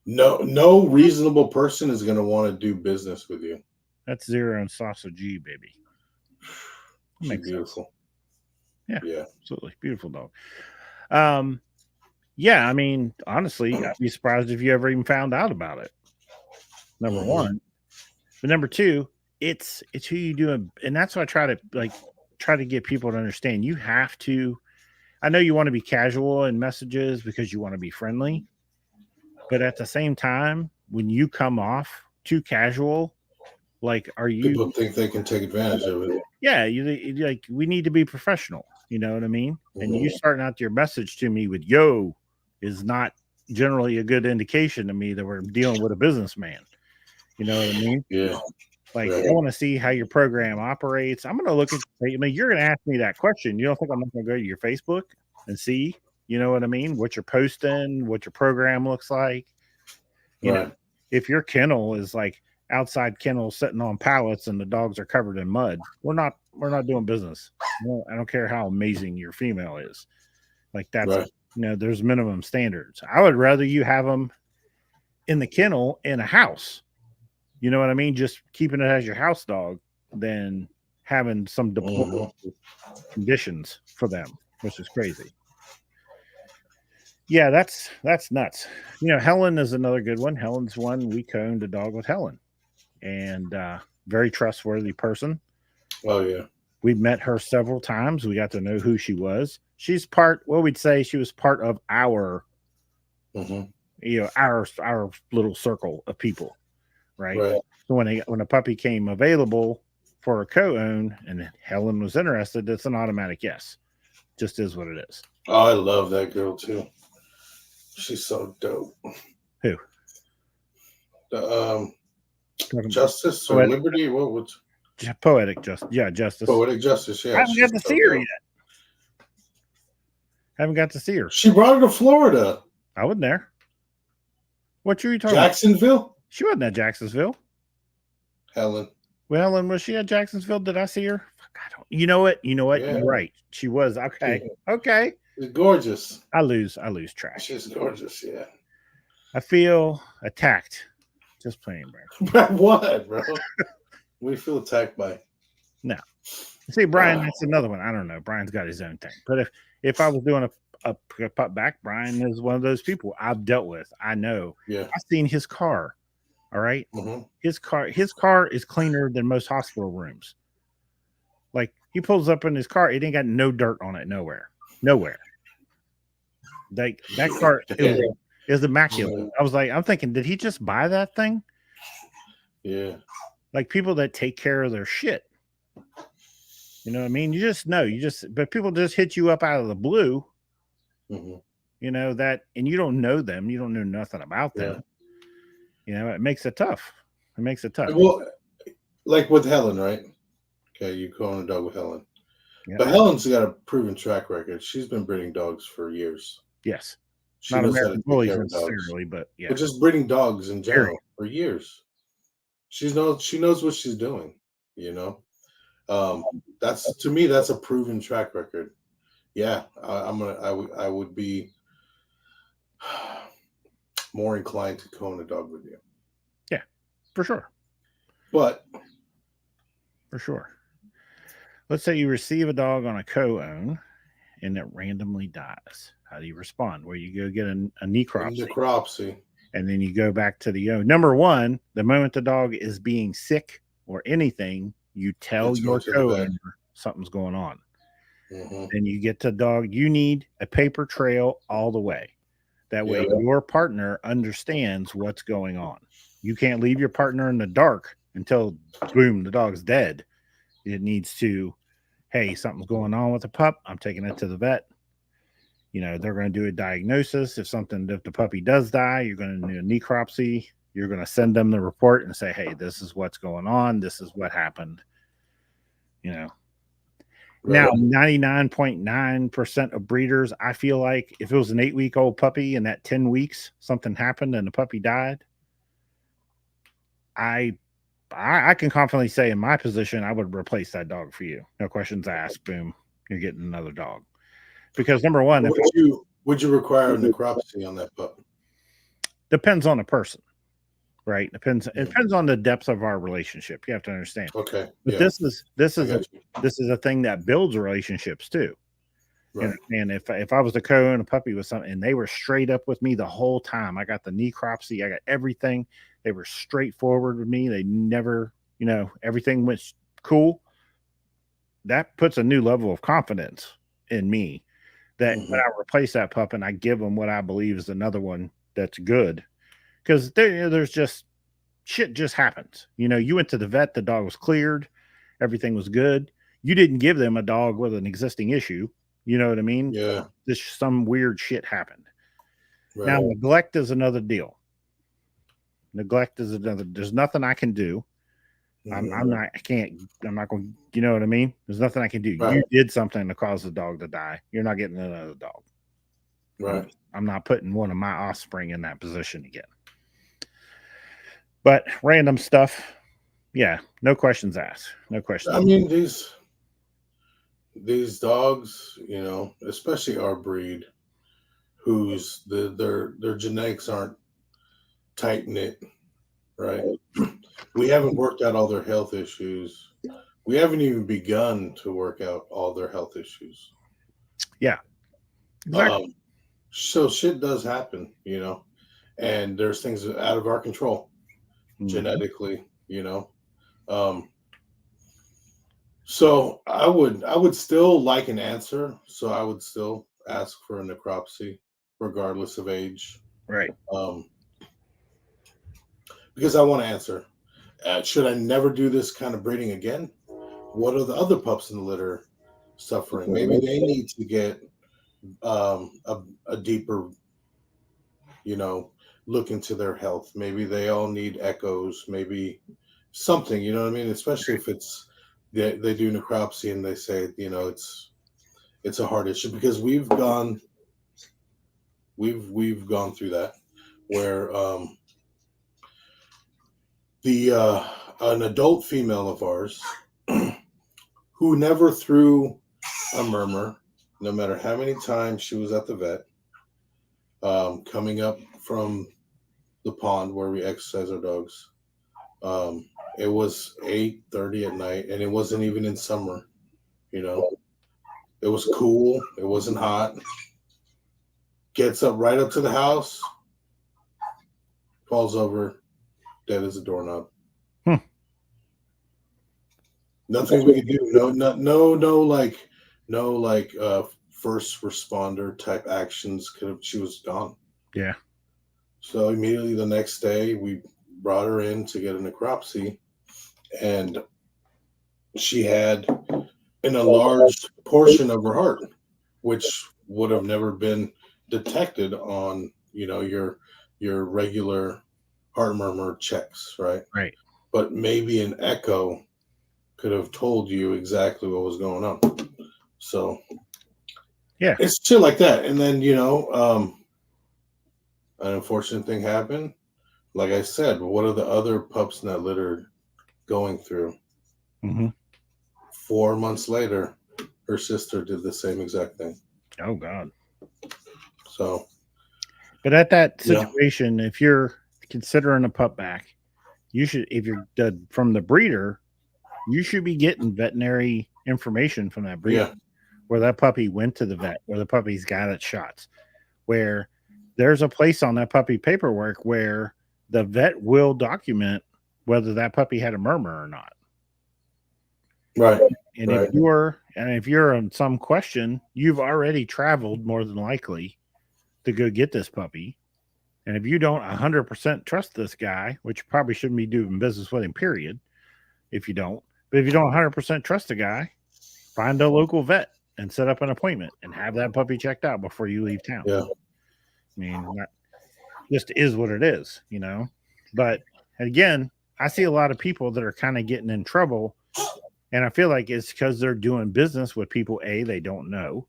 No reasonable person is going to want to do business with you. That's Zero and Sausage G, baby. Makes beautiful. Sense. Yeah, absolutely beautiful dog. Yeah, I mean, honestly, I'd be surprised if you ever even found out about it. Number one, but number two, it's who you do, and that's why I try to get people to understand. You have to. I know you want to be casual in messages because you want to be friendly, but at the same time, when you come off too casual, like, are you? People think they can take advantage of it. Yeah, you like, we need to be professional. You know what I mean? And you starting out your message to me with "yo" is not generally a good indication to me that we're dealing with a businessman. You know what I mean? Yeah. Like, I want to see how your program operates. I'm going to look at, I mean, you're going to ask me that question. You don't think I'm not going to go to your Facebook and see, you know what I mean? What you're posting, what your program looks like. You know, if your kennel is like outside kennel sitting on pallets and the dogs are covered in mud, we're not doing business. I don't care how amazing your female is. Like, that's, there's minimum standards. I would rather you have them in the kennel in a house. You know what I mean? Just keeping it as your house dog than having some deplorable conditions for them, which is crazy. Yeah, that's nuts. Helen is another good one. Helen's one. We co-owned a dog with Helen, and very trustworthy person. Oh yeah, we've met her several times. We got to know who she was. She's we'd say she was part of our, our little circle of people. Right. So when a puppy came available for a co-own and Helen was interested, it's an automatic yes. Just is what it is. Oh, I love that girl too. She's so dope. Who? Justice or Liberty? What was Poetic Justice? Yeah, Justice. Poetic Justice. Yeah. I haven't got to see her yet. Haven't got to see her. She brought her to Florida. I wasn't there. What you talking about? Jacksonville? She wasn't at Jacksonville. Helen. Well, and was she at Jacksonville? Did I see her? Fuck, I don't. You know what? Yeah. You're right. She was. Okay. Yeah. Okay. She's gorgeous. I lose track. She's gorgeous. Yeah. I feel attacked. Just playing, bro. What, bro? We feel attacked by. No. See, Brian, that's another one. I don't know. Brian's got his own thing. But if I was doing a pupback, Brian is one of those people I've dealt with. I know. Yeah. I've seen his car. All right. Mm-hmm. His car is cleaner than most hospital rooms. Like, he pulls up in his car, it ain't got no dirt on it nowhere. Like, that car is immaculate. I was like, I'm thinking, did he just buy that thing? Yeah. Like, people that take care of their shit. You know what I mean? You just know, but people just hit you up out of the blue. Mm-hmm. You know that, and you don't know them. You don't know nothing about them. Yeah. You know, it makes it tough. Well, like with Helen, right? Okay, you go on a dog with Helen. Yeah. But Helen's got a proven track record. She's been breeding dogs for years. Yes. She Not knows American bullies necessarily, but yeah. But just breeding dogs in general for years. She knows what she's doing, you know. That's, to me, that's a proven track record. Yeah, I would be more inclined to co-own a dog with you. Yeah, for sure. But for sure. Let's say you receive a dog on a co-own and it randomly dies. How do you respond? Where you go get a necropsy. And then you go back to the own. Number one, the moment the dog is being sick or anything, you tell your co-owner something's going on. Mm-hmm. Then you get the dog. You need a paper trail all the way. That way your partner understands what's going on. You can't leave your partner in the dark until, boom, the dog's dead. It needs to, hey, something's going on with the pup. I'm taking it to the vet. You know, they're going to do a diagnosis. If the puppy does die, you're going to do a necropsy. You're going to send them the report and say, hey, this is what's going on. This is what happened. You know. Now, 99.9% of breeders, I feel like if it was an 8-week-old puppy and that 10 weeks something happened and the puppy died, I can confidently say in my position, I would replace that dog for you. No questions asked. Boom, you're getting another dog. Because number one, would you require a necropsy on that pup? Depends on the person, right? It depends on the depth of our relationship. You have to understand. Okay, but this is a thing that builds relationships too. Right. And if I was to co-own a puppy with something and they were straight up with me the whole time, I got the necropsy, I got everything. They were straightforward with me. They never, you know, everything went cool. That puts a new level of confidence in me. That when I replace that pup and I give them what I believe is another one that's good, because there's just shit just happens. You know, you went to the vet, the dog was cleared, everything was good. You didn't give them a dog with an existing issue. You know what I mean? Yeah. Just some weird shit happened. Right. Now, neglect is another deal. There's nothing I can do. I'm not going to, you know what I mean? There's nothing I can do. Right. You did something to cause the dog to die. You're not getting another dog. Right. I'm not putting one of my offspring in that position again. But random stuff. Yeah. No questions asked. No questions. I mean, these dogs, you know, especially our breed, whose their genetics aren't tight knit, right? We haven't worked out all their health issues. We haven't even begun to work out all their health issues. Yeah. Exactly. So shit does happen, you know, and there's things out of our control genetically, you know. So I would still like an answer. So I would still ask for a necropsy regardless of age. Right. Because I want to answer. Should I never do this kind of breeding again? What are the other pups in the litter suffering? Maybe they need to get a deeper, you know, look into their health. Maybe they all need echoes, maybe something, you know what I mean? Especially if it's they do necropsy and they say, you know, it's a hard issue, because we've gone through that. where an adult female of ours who never threw a murmur, no matter how many times she was at the vet, coming up from the pond where we exercise our dogs. It was 8:30 at night, and it wasn't even in summer. You know, it was cool. It wasn't hot. Gets up right up to the house, falls over, dead as a doorknob. Nothing we could do. No, first responder type actions. She was gone. Yeah. So immediately the next day, we brought her in to get a necropsy, and she had an enlarged portion of her heart, which would have never been detected on, your regular heart murmur checks, right? Right. But maybe an echo could have told you exactly what was going on. So yeah, it's shit like that. And then, an unfortunate thing happened. Like I said, what are the other pups in that litter going through? Mm-hmm. 4 months later, her sister did the same exact thing. Oh God. So, but at that situation, if you're considering a pup back, you should, if you're from the breeder, you should be getting veterinary information from that breeder, where that puppy went to the vet, where the puppy's got its shots, where there's a place on that puppy paperwork where the vet will document whether that puppy had a murmur or not. Right. And if you're on some question, you've already traveled more than likely to go get this puppy. And if you don't 100% trust this guy, which you probably shouldn't be doing business with him, period, if you don't. But if you don't 100% trust the guy, find a local vet and set up an appointment and have that puppy checked out before you leave town. Yeah. I mean, that just is what it is, But again, I see a lot of people that are kind of getting in trouble. And I feel like it's because they're doing business with people, they don't know.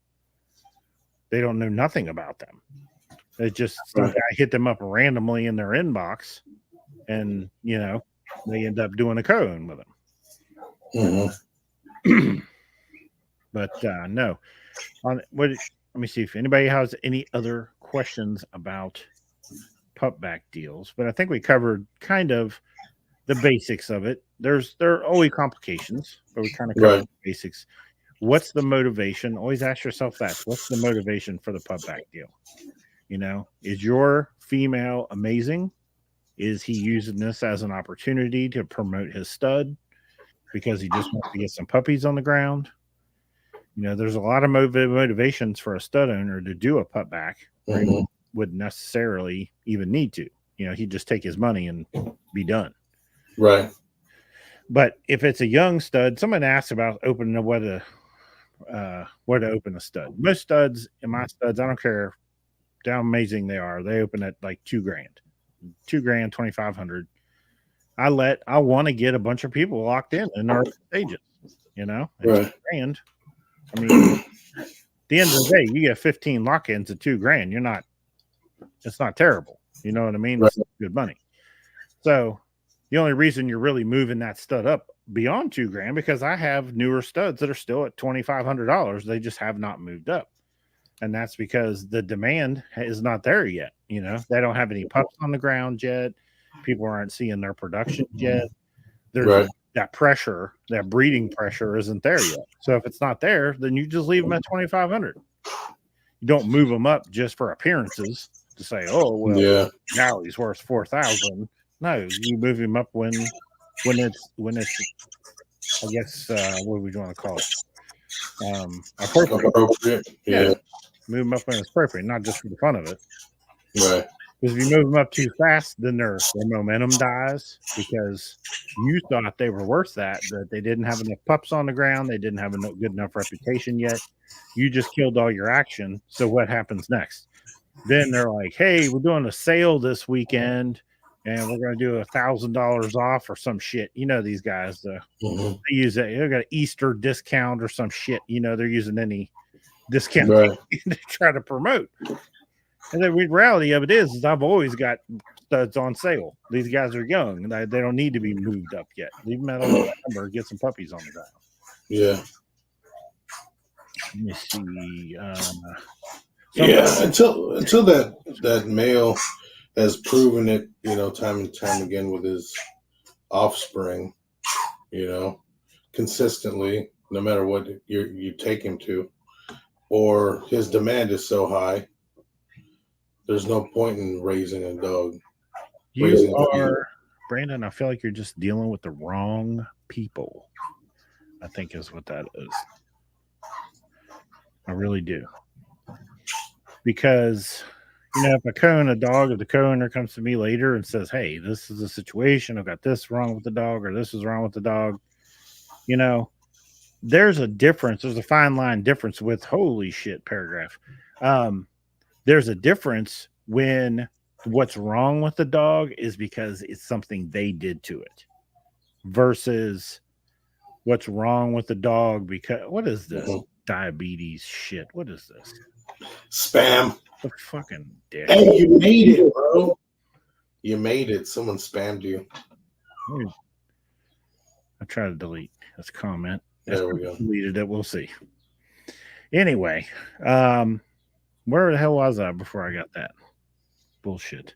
They don't know nothing about them. It just some guy hit them up randomly in their inbox, and they end up doing a cone with them. Mm-hmm. But no. Let me see if anybody has any other questions about pup back deals. But I think we covered kind of the basics of it. There are always complications, but we kind of covered the basics. What's the motivation? Always ask yourself that. What's the motivation for the pup back deal? Is your female amazing? Is he using this as an opportunity to promote his stud because he just wants to get some puppies on the ground? There's a lot of motivations for a stud owner to do a pup back where he wouldn't necessarily even need to. He'd just take his money and be done. Right. But if it's a young stud, someone asked about opening where to open a stud. Most studs, in my studs, I don't care how amazing they are, they open at like $2,000, $2,250. I want to get a bunch of people locked in our stages, Right. $2,000. I mean, at the end of the day, you get 15 lock-ins at $2,000. It's not terrible. You know what I mean? Right. It's good money. So the only reason you're really moving that stud up beyond $2,000, because I have newer studs that are still at $2,500. They just have not moved up. And that's because the demand is not there yet. They don't have any pups on the ground yet. People aren't seeing their production yet. There's that pressure, that breeding pressure isn't there yet. So if it's not there, then you just leave them at $2,500. You don't move them up just for appearances to say, now he's worth $4,000. No, you move him up when it's I guess what would you want to call it? Appropriate. Yeah. Move them up when it's appropriate, not just for the fun of it. Right. Because if you move them up too fast, then their momentum dies because you thought they were worth that they didn't have enough pups on the ground. They didn't have a good enough reputation yet. You just killed all your action. So what happens next? Then they're like, hey, we're doing a sale this weekend and we're going to do $1,000 off or some shit. These guys, they use it. They got an Easter discount or some shit. They're using any discount to try to promote. And the reality of it is I've always got studs on sale. These guys are young. They don't need to be moved up yet. Leave them at a low number. Get some puppies on the ground. Yeah. Let me see. Yeah, until that male has proven it, time and time again with his offspring, consistently, no matter what you take him to, or his demand is so high, there's no point in raising a dog. Brandon, I feel like you're just dealing with the wrong people. I think is what that is. I really do. Because, if I co-own a dog, if the co-owner comes to me later and says, hey, this is a situation, I've got this wrong with the dog, or this is wrong with the dog, there's a difference. There's a fine line difference with holy shit paragraph. There's a difference when what's wrong with the dog is because it's something they did to it versus what's wrong with the dog because what is this? Diabetes shit. What is this? Spam. The fucking dick. Hey, you made it, bro. You made it. Someone spammed you. I try to delete this comment. There we go. Deleted it. We'll see. Anyway, where the hell was I before I got that bullshit?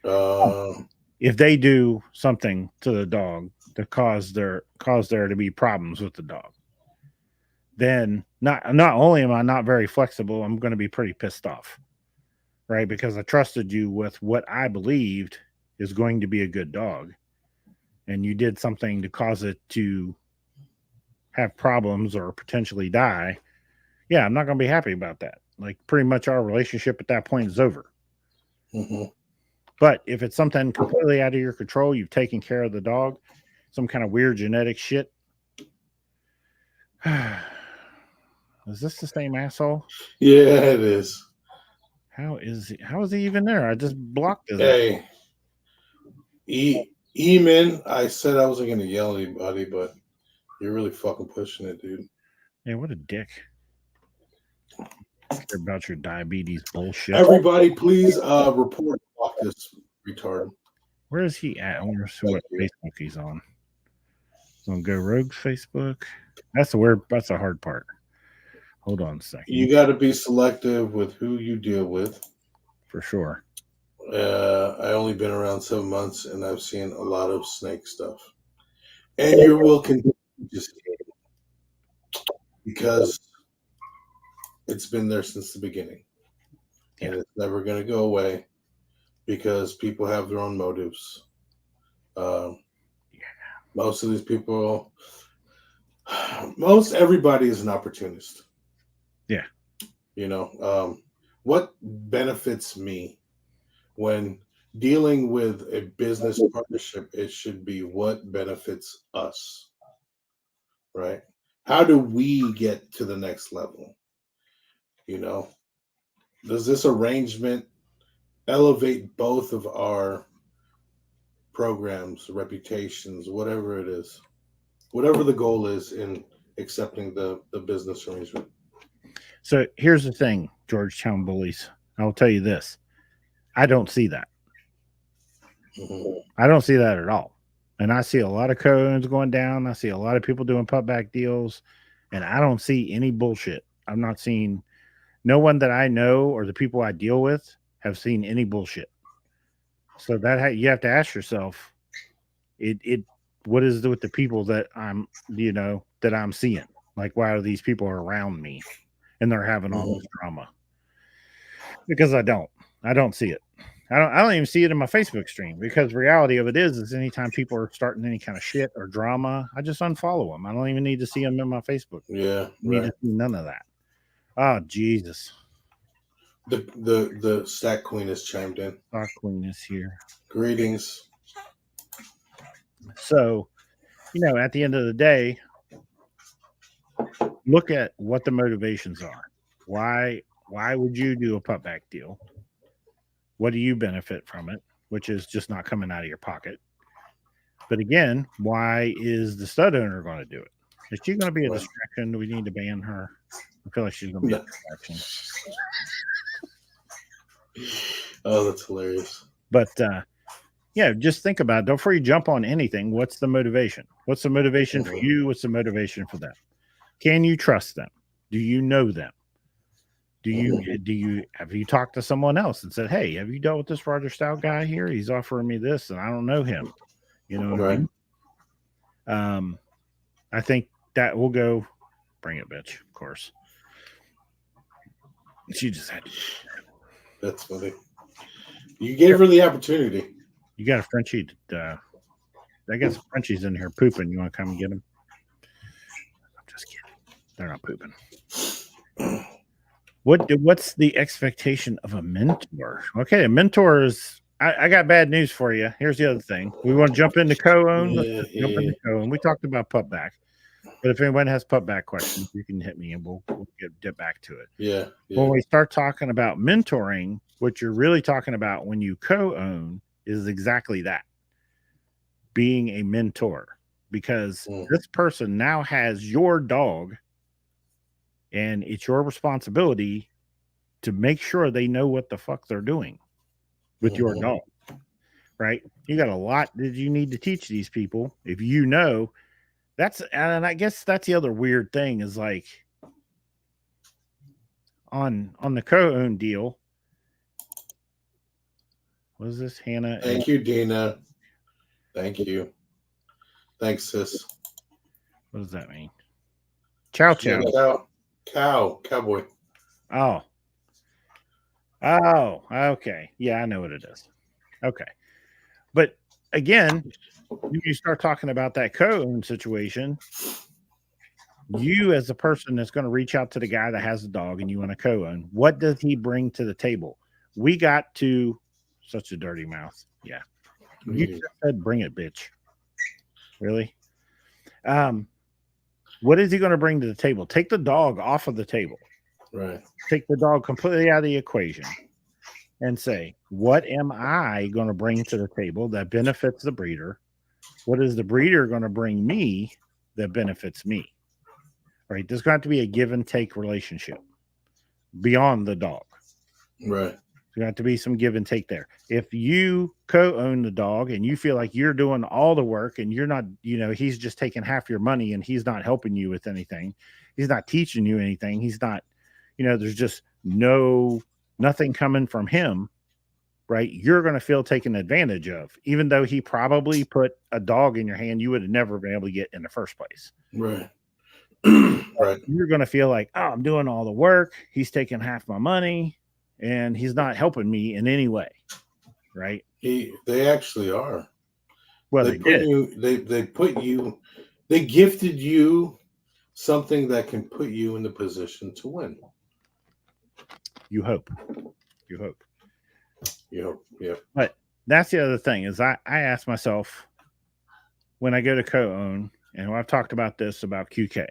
If they do something to the dog to cause there to be problems with the dog, then not only am I not very flexible, I'm going to be pretty pissed off, right? Because I trusted you with what I believed is going to be a good dog, and you did something to cause it to have problems or potentially die. Yeah, I'm not going to be happy about that. Like, pretty much our relationship at that point is over. Mm-hmm. But if it's something completely out of your control, you've taken care of the dog, some kind of weird genetic shit. Is this the same asshole? Yeah, it is. How is he even there? I just blocked his. Hey, Eamon, I said I wasn't going to yell at anybody, but you're really fucking pushing it, dude. Yeah, what a dick. About your diabetes bullshit. Everybody, please report off this retard. Where is he at? I wonder what Facebook he's on. On Go Rogue's Facebook. That's the hard part. Hold on a second. You got to be selective with who you deal with. For sure. I only been around 7 months, and I've seen a lot of snake stuff. And you will continue to see it because it's been there since the beginning. Yeah. And it's never going to go away because people have their own motives. Most of these people, everybody is an opportunist. Yeah. What benefits me when dealing with a business partnership, it should be what benefits us, right? How do we get to the next level? Does this arrangement elevate both of our programs, reputations, whatever it is, whatever the goal is in accepting the business arrangement? So here's the thing, Georgetown bullies. I'll tell you this. I don't see that. Mm-hmm. I don't see that at all. And I see a lot of codes going down. I see a lot of people doing pupback deals, and I don't see any bullshit. I'm not seeing no one that I know or the people I deal with have seen any bullshit. So that you have to ask yourself, what is it with the people that I'm seeing? Like, why are these people around me and they're having all this drama? Because I don't see it. I don't even see it in my Facebook stream, because reality of it is anytime people are starting any kind of shit or drama, I just unfollow them. I don't even need to see them in my Facebook. Yeah. Need to see none of that. Oh, Jesus. The Stack Queen has chimed in. Stack Queen is here. Greetings. So, at the end of the day, look at what the motivations are. Why would you do a pupback deal? What do you benefit from it? Which is just not coming out of your pocket. But again, why is the stud owner going to do it? Is she going to be a distraction? Do we need to ban her? I feel like she's going to be a distraction. Oh, that's hilarious. But yeah, just think about it. Before you jump on anything, what's the motivation? What's the motivation for you? What's the motivation for them? Can you trust them? Do you know them? Have you talked to someone else and said, hey, have you dealt with this Roger Stout guy here? He's offering me this and I don't know him. You know what I mean? I think that will go. Bring it, bitch, of course. She just had to. That's funny. You gave her the opportunity. You got a Frenchie. I guess Frenchie's in here pooping. You want to come and get him? I'm just kidding. They're not pooping. What's the expectation of a mentor? Okay, a mentor is. I got bad news for you. Here's the other thing. We want to jump into co-own. Jump into co-own. We talked about pupback, but if anyone has pupback questions, you can hit me and we'll get back to it. Yeah. When we start talking about mentoring, what you're really talking about when you co-own is exactly that, being a mentor, because this person now has your dog and it's your responsibility to make sure they know what the fuck they're doing with your dog, right? You got a lot that you need to teach these people. If you know, and I guess that's the other weird thing is like on the co-own deal. What is this, Hannah? Thank you, Dina. Thank you. Thanks, sis. What does that mean? Chow chow. Cowboy. Oh, okay. Yeah, I know what it is. Okay. But again, when you start talking about that co-own situation, you as a person that's going to reach out to the guy that has a dog and you want to co-own, what does he bring to the table? We got to such a dirty mouth. Yeah. You just said bring it, bitch. Really? What is he going to bring to the table? Take the dog off of the table. Right. Take the dog completely out of the equation and say, what am I going to bring to the table that benefits the breeder? What is the breeder going to bring me that benefits me? Right? There's got to be a give and take relationship beyond the dog. Right. There's got to be some give and take there. If you co-own the dog and you feel like you're doing all the work and you're not, he's just taking half your money and he's not helping you with anything. He's not teaching you anything. He's not, there's just nothing coming from him, right? You're going to feel taken advantage of, even though he probably put a dog in your hand you would have never been able to get in the first place. Right. Right. You're going to feel like, oh, I'm doing all the work. He's taking half my money and he's not helping me in any way. Right. They actually are. Well, they gifted you something that can put you in the position to win. You hope. Yeah. But that's the other thing is I ask myself when I go to co-own, and I've talked about this about QK.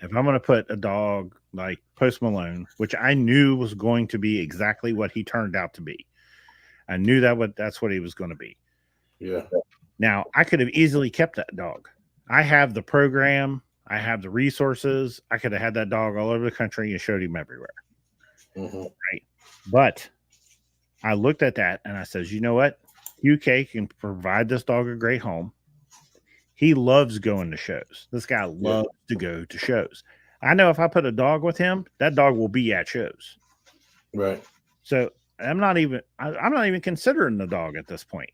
If I'm going to put a dog like Post Malone, which I knew was going to be exactly what he turned out to be, I knew that's what he was going to be. Yeah. Now I could have easily kept that dog. I have the program. I have the resources. I could have had that dog all over the country and showed him everywhere. Right. But I looked at that and I says, you know what? UK can provide this dog a great home. He loves going to shows. This guy loves to go to shows. I know if I put a dog with him, that dog will be at shows. Right. So I'm not even considering the dog at this point.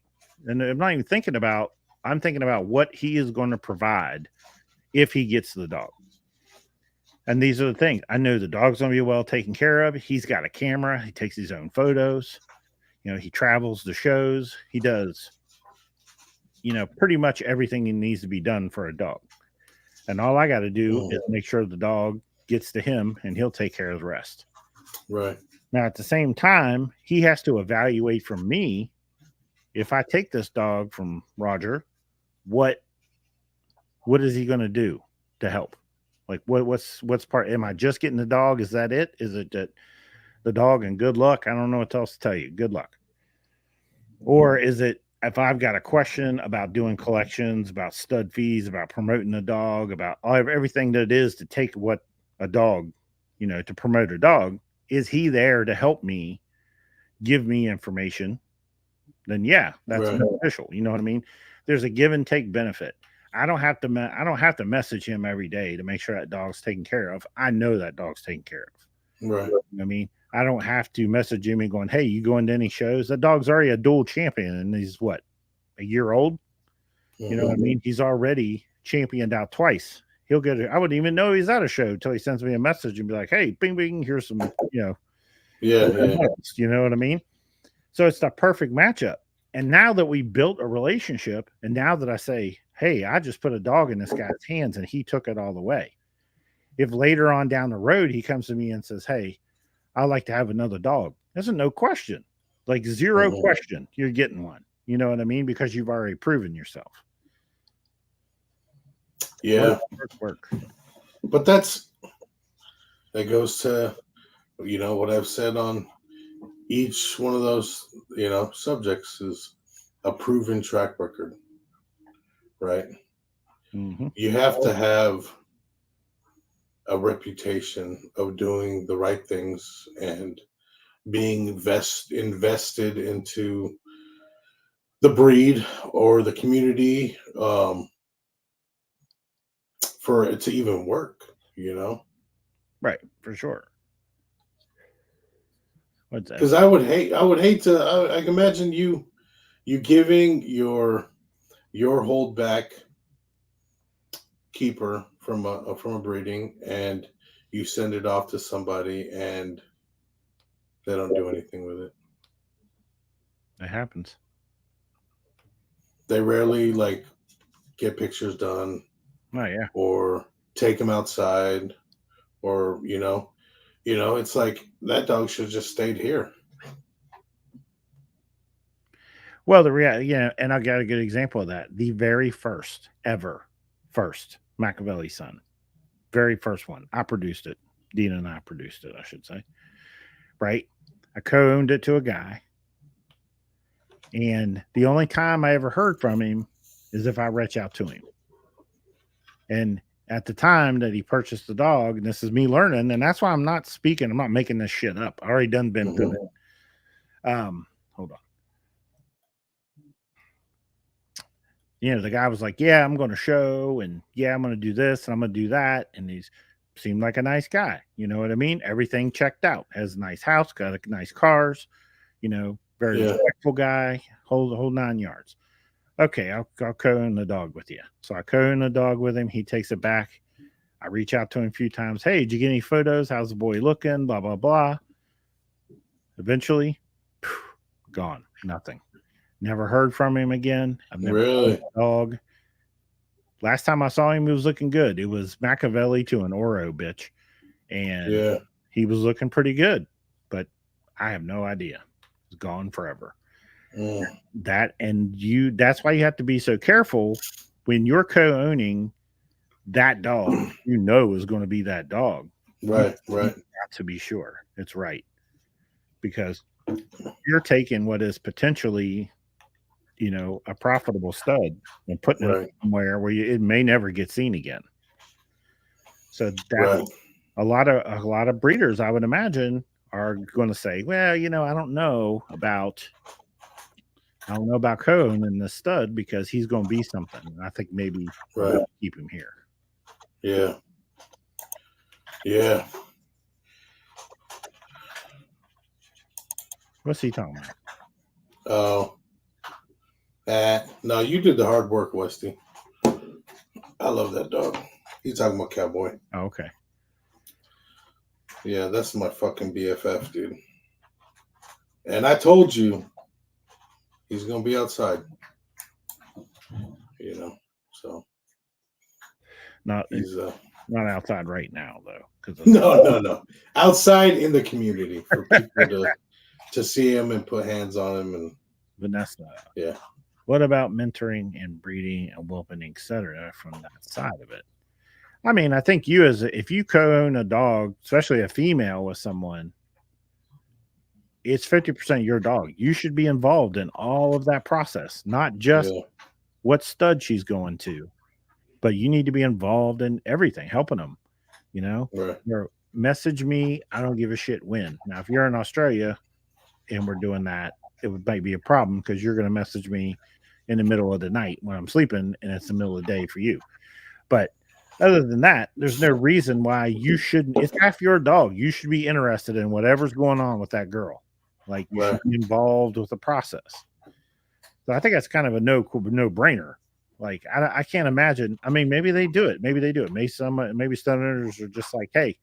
And I'm not even thinking about, I'm thinking about what he is going to provide if he gets the dog. And these are the things. I know the dog's going to be well taken care of. He's got a camera. He takes his own photos. He travels to shows. He does, pretty much everything he needs to be done for a dog. And all I got to do is make sure the dog gets to him and he'll take care of the rest. Right. Now, at the same time, he has to evaluate from me, if I take this dog from Roger, what is he going to do to help? Like what's part? Am I just getting the dog? Is that it? Is it that the dog and good luck? I don't know what else to tell you. Good luck. Or is it if I've got a question about doing collections, about stud fees, about promoting a dog, about everything that it is to take what a dog, to promote a dog, is he there to help me give me information, then yeah, that's beneficial. You know what I mean? There's a give and take benefit. I don't have to message him every day to make sure that dog's taken care of. I know that dog's taken care of. Right. You know what I mean? I don't have to message him and going, hey, you going to any shows? That dog's already a dual champion, and he's what, a year old? You know what I mean? He's already championed out twice. He'll get it. I wouldn't even know he's at a show until he sends me a message and be like, hey, bing, bing, here's some, Yeah. You know what I mean? So it's the perfect matchup. And now that we built a relationship, and now that I say, hey, I just put a dog in this guy's hands and he took it all the way. If later on down the road he comes to me and says, hey, I'd like to have another dog, there's no question, like zero question, you're getting one. You know what I mean? Because you've already proven yourself. Yeah. Work. But that goes to, what I've said on each one of those, subjects is a proven track record, right? Mm-hmm. You have to have a reputation of doing the right things and being invested into the breed or the community for it to even work, Right, for sure. What's that? Because I would hate to. I can imagine you giving your holdback keeper from a breeding, and you send it off to somebody, and they don't do anything with it. It happens. They rarely get pictures done. Oh yeah. Or take them outside, or it's like that dog should have just stayed here. Well, and I got a good example of that. The very first Machiavelli son, very first one. I produced it. Dina and I produced it, I should say. Right? I co-owned it to a guy. And the only time I ever heard from him is if I reach out to him. And at the time that he purchased the dog, and this is me learning, and that's why I'm not making this shit up. I already been through it. Hold on. The guy was like, yeah, I'm going to show, and yeah, I'm going to do this, and I'm going to do that. And he seemed like a nice guy. You know what I mean? Everything checked out. Has a nice house, got nice cars, very respectful guy, whole 9 yards. Okay, I'll co-own the dog with you. So I co-own the dog with him. He takes it back. I reach out to him a few times. Hey, did you get any photos? How's the boy looking? Blah, blah, blah. Eventually, gone. Nothing. Never heard from him again. I've never really seen the dog. Last time I saw him, he was looking good. It was Machiavelli to an Oro bitch. And he was looking pretty good. But I have no idea. It's gone forever. That's why you have to be so careful when you're co-owning that dog. Is going to be that dog, right. Got to be sure it's right, because you're taking what is potentially, a profitable stud and putting it somewhere where it may never get seen again. So that a lot of breeders, I would imagine, are going to say, well, I don't know about co-owning and the stud because he's going to be something. And I think maybe we'll keep him here. Yeah. What's he talking about? Oh, no, you did the hard work, Westy. I love that dog. He's talking about Cowboy. Oh, okay. Yeah, that's my fucking BFF, dude. And I told you he's going to be outside. So. He's not outside right now, though. No. Outside in the community for people to see him and put hands on him. And Vanessa. Yeah. What about mentoring and breeding and whooping, etc. from that side of it? I mean, I think if you co-own a dog, especially a female with someone, it's 50% your dog. You should be involved in all of that process, not just what stud she's going to, but you need to be involved in everything, helping them, Right. Message me. I don't give a shit when. Now, if you're in Australia, and we're doing that, it might be a problem because you're going to message me in the middle of the night when I'm sleeping, and it's the middle of the day for you. But other than that, there's no reason why you shouldn't. It's half your dog. You should be interested in whatever's going on with that girl. Like, you should be involved with the process. So I think that's kind of a no brainer. Like, I can't imagine. I mean, maybe they do it. Maybe maybe stoners are just like, hey,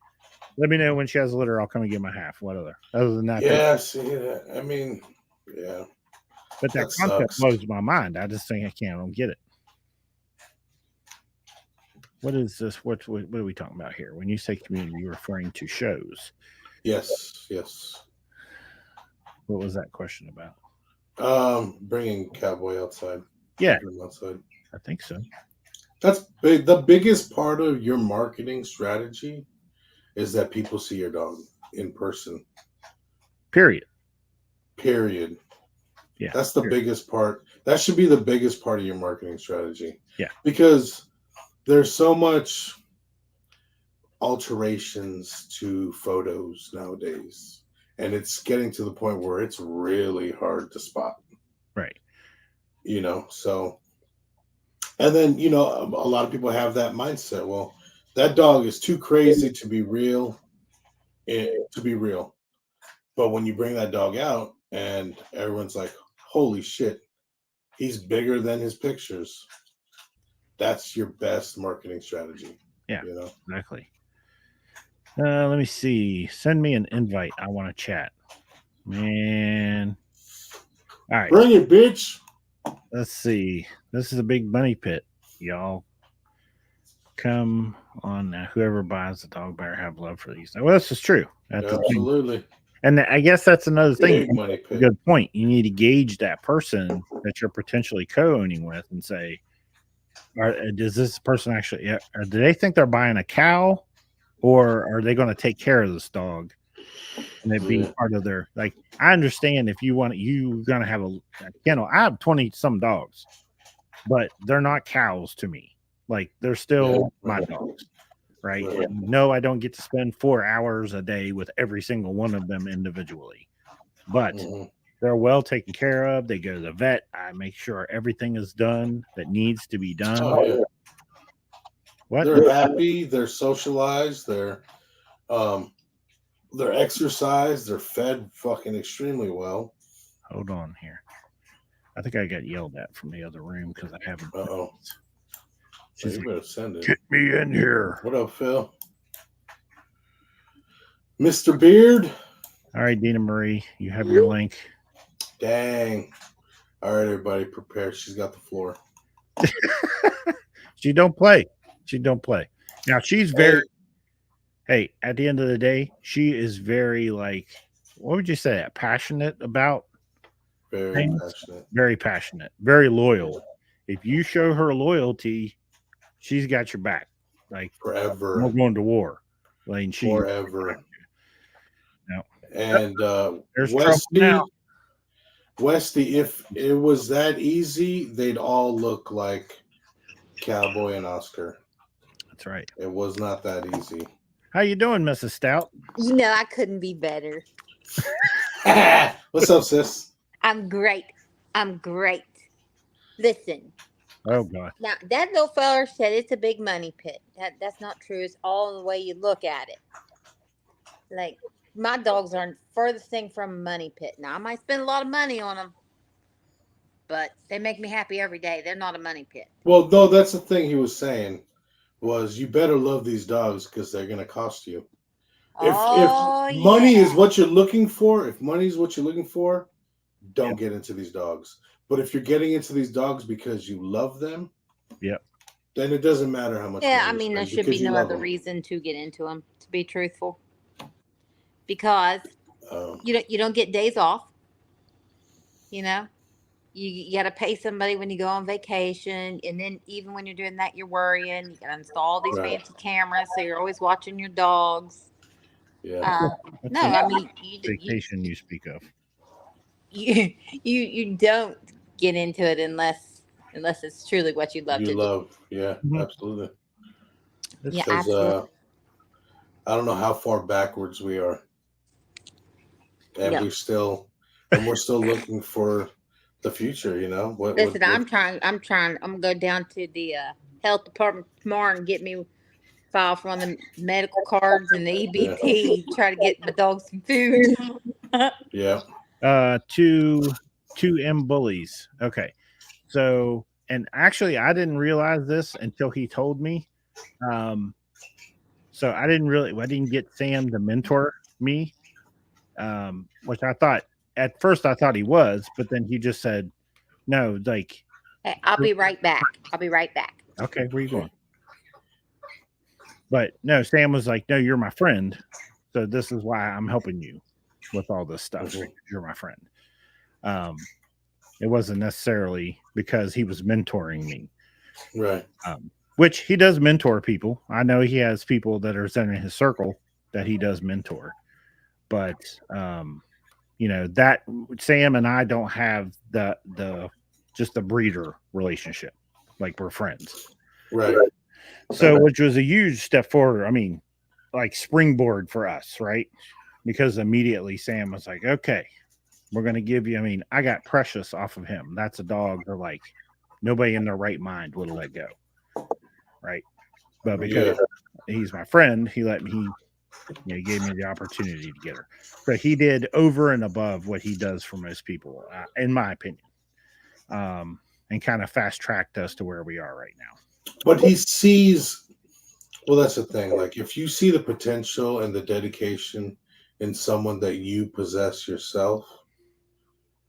let me know when she has a litter. I'll come and get my half. What other than that? Yeah, I mean, yeah. But that concept blows my mind. I just think I don't get it. What is this? What are we talking about here? When you say community, you're referring to shows. Yes. What was that question about? Bringing Cowboy outside. Yeah, outside. I think so. That's big. The biggest part of your marketing strategy is that people see your dog in person. Period. Yeah, that's the biggest part. That should be the biggest part of your marketing strategy. Yeah, because there's so much alterations to photos nowadays, and it's getting to the point where it's really hard to spot. Right. So, and then, a lot of people have that mindset. Well, that dog is too crazy to be real, But when you bring that dog out and everyone's like, holy shit, he's bigger than his pictures. That's your best marketing strategy. Yeah, exactly. Let me see. Send me an invite. I want to chat. Man. All right. Bring it, bitch. Let's see. This is a big money pit, y'all. Come on now. Whoever buys the dog better have love for these. Well, this is true. That's absolutely. And I guess that's another thing. Money pit. Good point. You need to gauge that person that you're potentially co-owning with and say, does this person actually, or do they think they're buying a cow, or are they going to take care of this dog and it being part of their, like, I understand if you're going to have a kennel. I have 20 some dogs, but they're not cows to me. Like, they're still my dogs. Right. And no, I don't get to spend 4 hours a day with every single one of them individually, but they're well taken care of. They go to the vet. I make sure everything is done that needs to be done. Oh, yeah. What? They're happy. They're socialized. They're exercised. They're fed fucking extremely well. Hold on here. I think I got yelled at from the other room because I haven't. She's like, send it. Get me in here. What up, Phil? Mr. Beard. All right, Dina Marie, you have your link. Dang. All right, everybody, prepare. She's got the floor. She don't play. Now, she's very, hey, at the end of the day, she is very, like, what would you say, passionate about? Very passionate, very loyal. If you show her loyalty, she's got your back. Like, forever. We're going to war. Like, forever. No. And there's trouble now. Westy, if it was that easy, they'd all look like Cowboy and Oscar. That's right. It was not that easy. How you doing, Mrs. Stout? I couldn't be better. What's up, sis? I'm great. Listen. Oh, God. Now, that little fella said it's a big money pit. That's not true. It's all the way you look at it. Like, my dogs are furthest thing from a money pit. Now, I might spend a lot of money on them, but they make me happy every day. They're not a money pit. Well, no, that's the thing he was saying was you better love these dogs because they're going to cost you. If money is what you're looking for, don't get into these dogs. But if you're getting into these dogs because you love them, then it doesn't matter how much. Yeah, I mean, there should be no other reason to get into them, to be truthful. Because you don't get days off. You got to pay somebody when you go on vacation, and then even when you're doing that, you're worrying. You got to install these fancy cameras, so you're always watching your dogs. Yeah. No, I mean, vacation you speak of. You don't get into it unless it's truly what you love to do. Yeah, absolutely. Yeah, absolutely. I don't know how far backwards we are. And and we're still looking for the future. You know, Listen, I'm gonna go down to the health department tomorrow and get me file for one of the medical cards and the EBT. Try to get my dog some food. Yeah. Two M bullies. Okay. So, and actually, I didn't realize this until he told me. So I didn't get Sam to mentor me, which I thought at first I thought he was, but then he just said, no, like, Hey, I'll be right back. Okay, where you going? But no, Sam was like, no, you're my friend. So this is why I'm helping you with all this stuff. Mhm. You're my friend. It wasn't necessarily because he was mentoring me. Right. Which he does mentor people. I know he has people that are in his circle that he does mentor. But you know, that Sam and I don't have the just a breeder relationship. Like we're friends. Right. So which was a huge step forward. I mean, like springboard for us, right? Because immediately Sam was like, okay, we're gonna give you. I mean, I got Precious off of him. That's a dog that like nobody in their right mind would let go. Right. But because he's my friend, he let me, he gave me the opportunity to get her. But he did over and above what he does for most people, in my opinion, and kind of fast tracked us to where we are right now. But he sees, well, that's the thing. Like, if you see the potential and the dedication in someone that you possess yourself,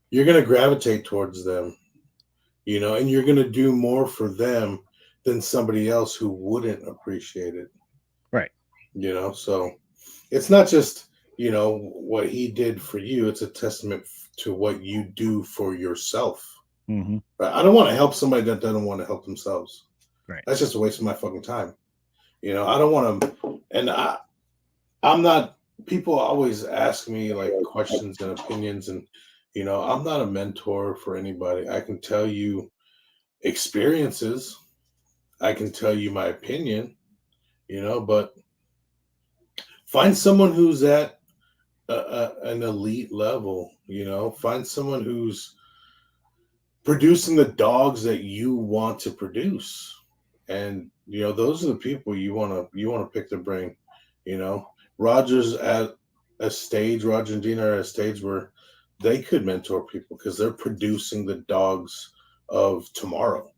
you're going to gravitate towards them, you know, and you're going to do more for them than somebody else who wouldn't appreciate it. Right. You know, so it's not just, you know, what he did for you. It's a testament to what you do for yourself. Mm-hmm. Right? I don't want to help somebody that doesn't want to help themselves. Right. That's just a waste of my fucking time. You know, I don't want to, and I'm not, people always ask me like questions and opinions, and, you know, I'm not a mentor for anybody. I can tell you experiences. I can tell you my opinion, you know, but find someone who's at an elite level, you know, find someone who's producing the dogs that you want to produce. And, you know, those are the people you want to pick their brain, you know. Roger's at a stage, Roger and Dina are at a stage where they could mentor people because they're producing the dogs of tomorrow.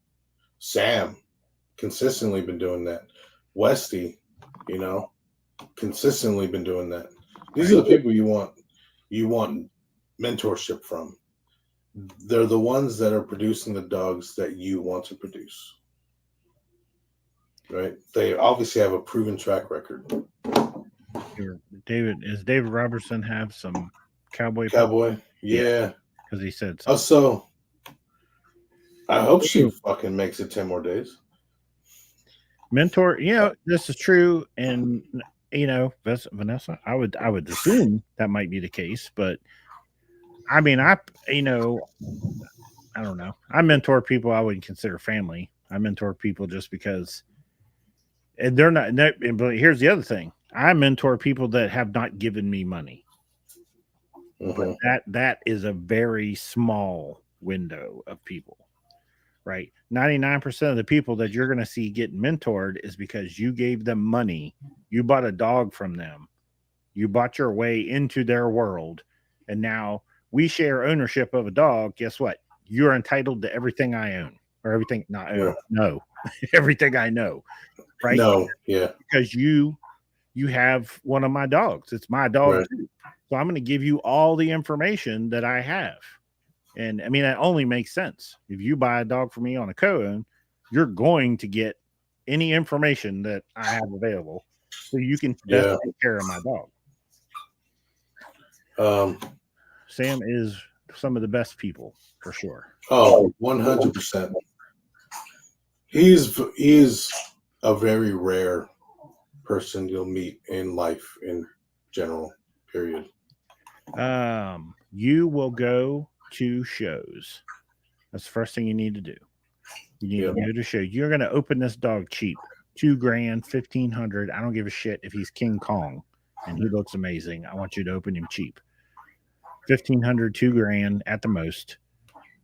Sam, consistently been doing that. Westy, you know, consistently been doing that. These are the people you want mentorship from. They're the ones that are producing the dogs that you want to produce. Right? They obviously have a proven track record. David Robertson have some cowboy? Yeah. Because he said so. So I hope she fucking makes it 10 more days. Mentor, you know, this is true, and you know, Vanessa, I would assume that might be the case, but I mean, I don't know. I mentor people I would consider family. I mentor people just because, and they're not. But here's the other thing: I mentor people that have not given me money. Mm-hmm. But that is a very small window of people. Right. 99% of the people that you're going to see getting mentored is because you gave them money. You bought a dog from them. You bought your way into their world. And now we share ownership of a dog. Guess what? You're entitled to everything I own, or everything not own. No, everything I know. Right. No. Yeah. Because you have one of my dogs. It's my dog. Right. Too. So I'm going to give you all the information that I have. And I mean, that only makes sense. If you buy a dog for me on a co-own, you're going to get any information that I have available so you can best take care of my dog. Sam is some of the best people for sure. Oh, 100%. He is a very rare person you'll meet in life in general, period. You will go to shows. That's the first thing you need to do. You need to go to shows. You're going to open this dog cheap. $2,000, $1,500. I don't give a shit if he's King Kong and he looks amazing. I want you to open him cheap. $1,500, $2,000 at the most.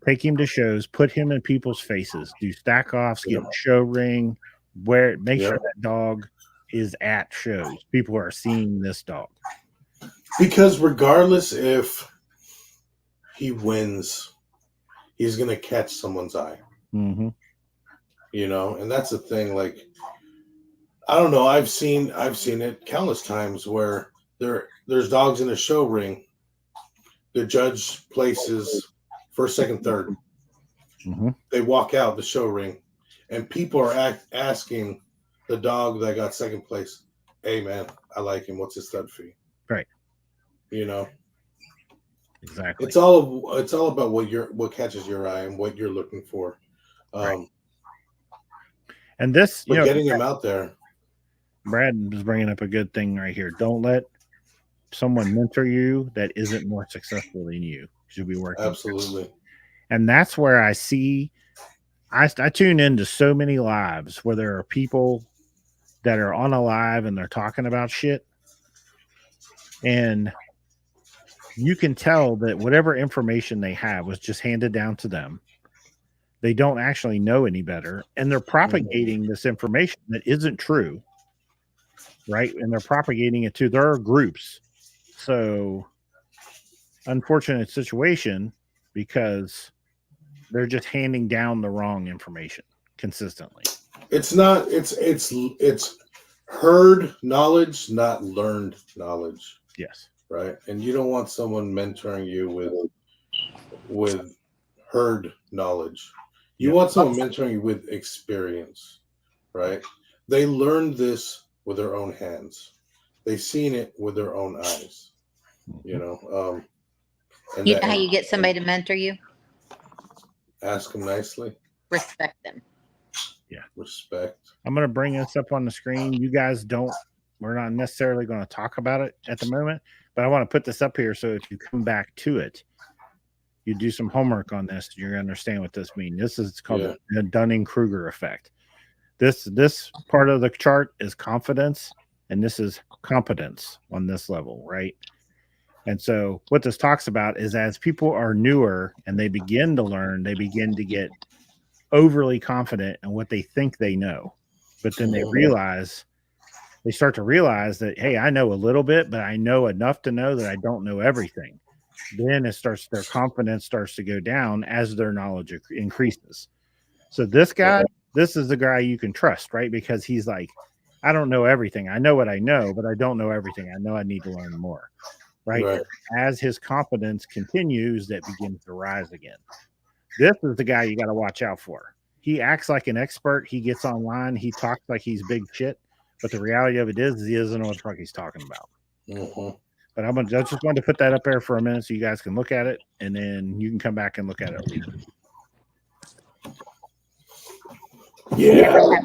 Take him to shows, put him in people's faces, do stack offs, get a show ring, make sure that dog is at shows. People are seeing this dog. Because regardless if he wins, he's going to catch someone's eye. Mm-hmm. You know, and that's the thing. Like, I don't know. I've seen it countless times where there's dogs in a show ring. The judge places first, second, third. Mm-hmm. They walk out the show ring, and people are asking the dog that got second place, "Hey man, I like him. What's his stud fee?" Right. You know. Exactly. It's all about what catches your eye and what you're looking for. Right. And this, but getting him out there. Brad is bringing up a good thing right here. Don't let someone mentor you that isn't more successful than you. Should be working. Absolutely. And that's where I tune into so many lives where there are people that are on a live and they're talking about shit. And you can tell that whatever information they have was just handed down to them. They don't actually know any better. And they're propagating this information that isn't true. Right. And they're propagating it to their groups. So unfortunate situation because they're just handing down the wrong information consistently. It's heard knowledge, not learned knowledge. Yes. Right. And you don't want someone mentoring you with heard knowledge. You want someone mentoring you with experience. Right. They learned this with their own hands. They've seen it with their own eyes. You know. And you know how you get somebody to mentor you? Ask them nicely. Respect them. Yeah. Respect. I'm going to bring this up on the screen. You guys we're not necessarily going to talk about it at the moment, but I want to put this up here so if you come back to it, you do some homework on this, you're going to understand what this means. This is called the Dunning-Kruger effect. This part of the chart is confidence, and this is competence on this level, right? And so what this talks about is as people are newer and they begin to learn, they begin to get overly confident in what they think they know. But then they start to realize that, hey, I know a little bit, but I know enough to know that I don't know everything. Then their confidence starts to go down as their knowledge increases. So this guy, this is the guy you can trust, right? Because he's like, I don't know everything. I know what I know, but I don't know everything. I know I need to learn more. Right. As his confidence continues, that begins to rise again. This is the guy you got to watch out for. He acts like an expert. He gets online. He talks like he's big shit. But the reality of it is he doesn't know what the fuck he's talking about. Mm-hmm. But I just wanted to put that up there for a minute so you guys can look at it. And then you can come back and look at it later. Yeah.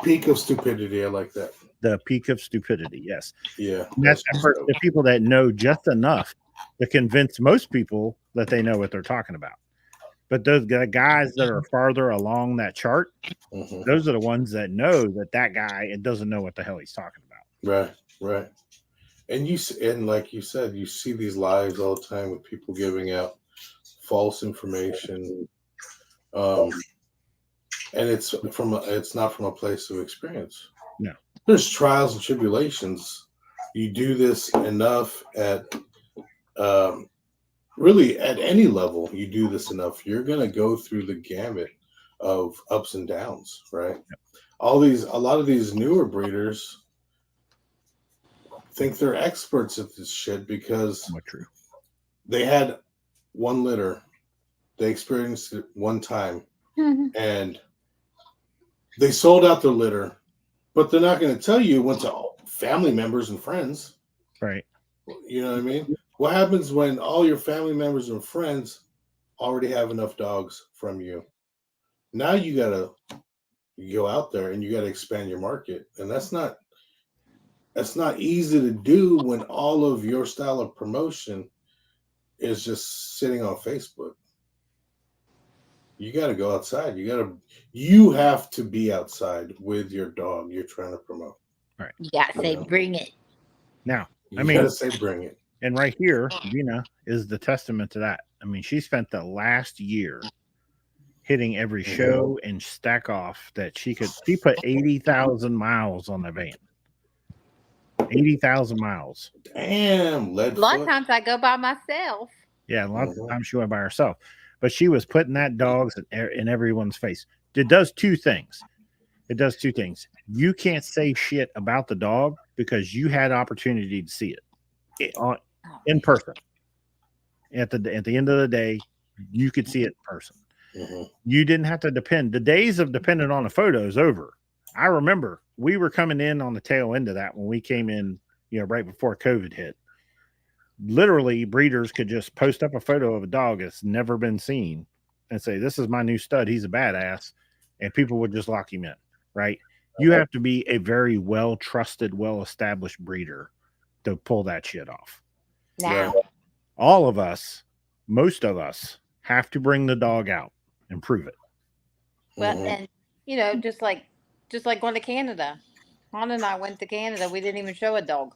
Peak of stupidity. I like that. The peak of stupidity. Yes. Yeah. And that's for the people that know just enough to convince most people that they know what they're talking about. But those guys that are farther along that chart, those are the ones that know that guy doesn't know what the hell he's talking about. Right. And like you said, you see these lives all the time with people giving out false information. And it's not from a place of experience. No. There's trials and tribulations. You do this enough at really at any level, you do this enough, you're going to go through the gamut of ups and downs, right? Yep. A lot of these newer breeders think they're experts at this shit because they had one litter, they experienced it one time, and they sold out their litter, but they're not going to tell you it went to family members and friends. Right. You know what I mean? What happens when all your family members and friends already have enough dogs from you? Now you got to go out there and you got to expand your market. And that's not easy to do when all of your style of promotion is just sitting on Facebook. You got to go outside. You have to be outside with your dog you're trying to promote. All right. You got to say, bring it. Now, You got to say, bring it. And right here, Vina is the testament to that. I mean, she spent the last year hitting every show and stack off that she could. She put 80,000 miles on the van. 80,000 miles. Damn, A lot of times I go by myself. Yeah, a lot of times she went by herself. But she was putting that dogs in everyone's face. It does two things. You can't say shit about the dog because you had opportunity to see it in person. At the end of the day, you could see it in person. You didn't have to depend. The days of depending on a photo is over. I remember we were coming in on the tail end of that when we came in, right before COVID hit. Literally, breeders could just post up a photo of a dog that's never been seen and say, "This is my new stud. He's a badass," and people would just lock him in. Right? You have to be a very well trusted, well established breeder to pull that shit off. Now, all of us, most of us, have to bring the dog out and prove it. Well, and just like going to Canada. Han and I went to Canada. We didn't even show a dog.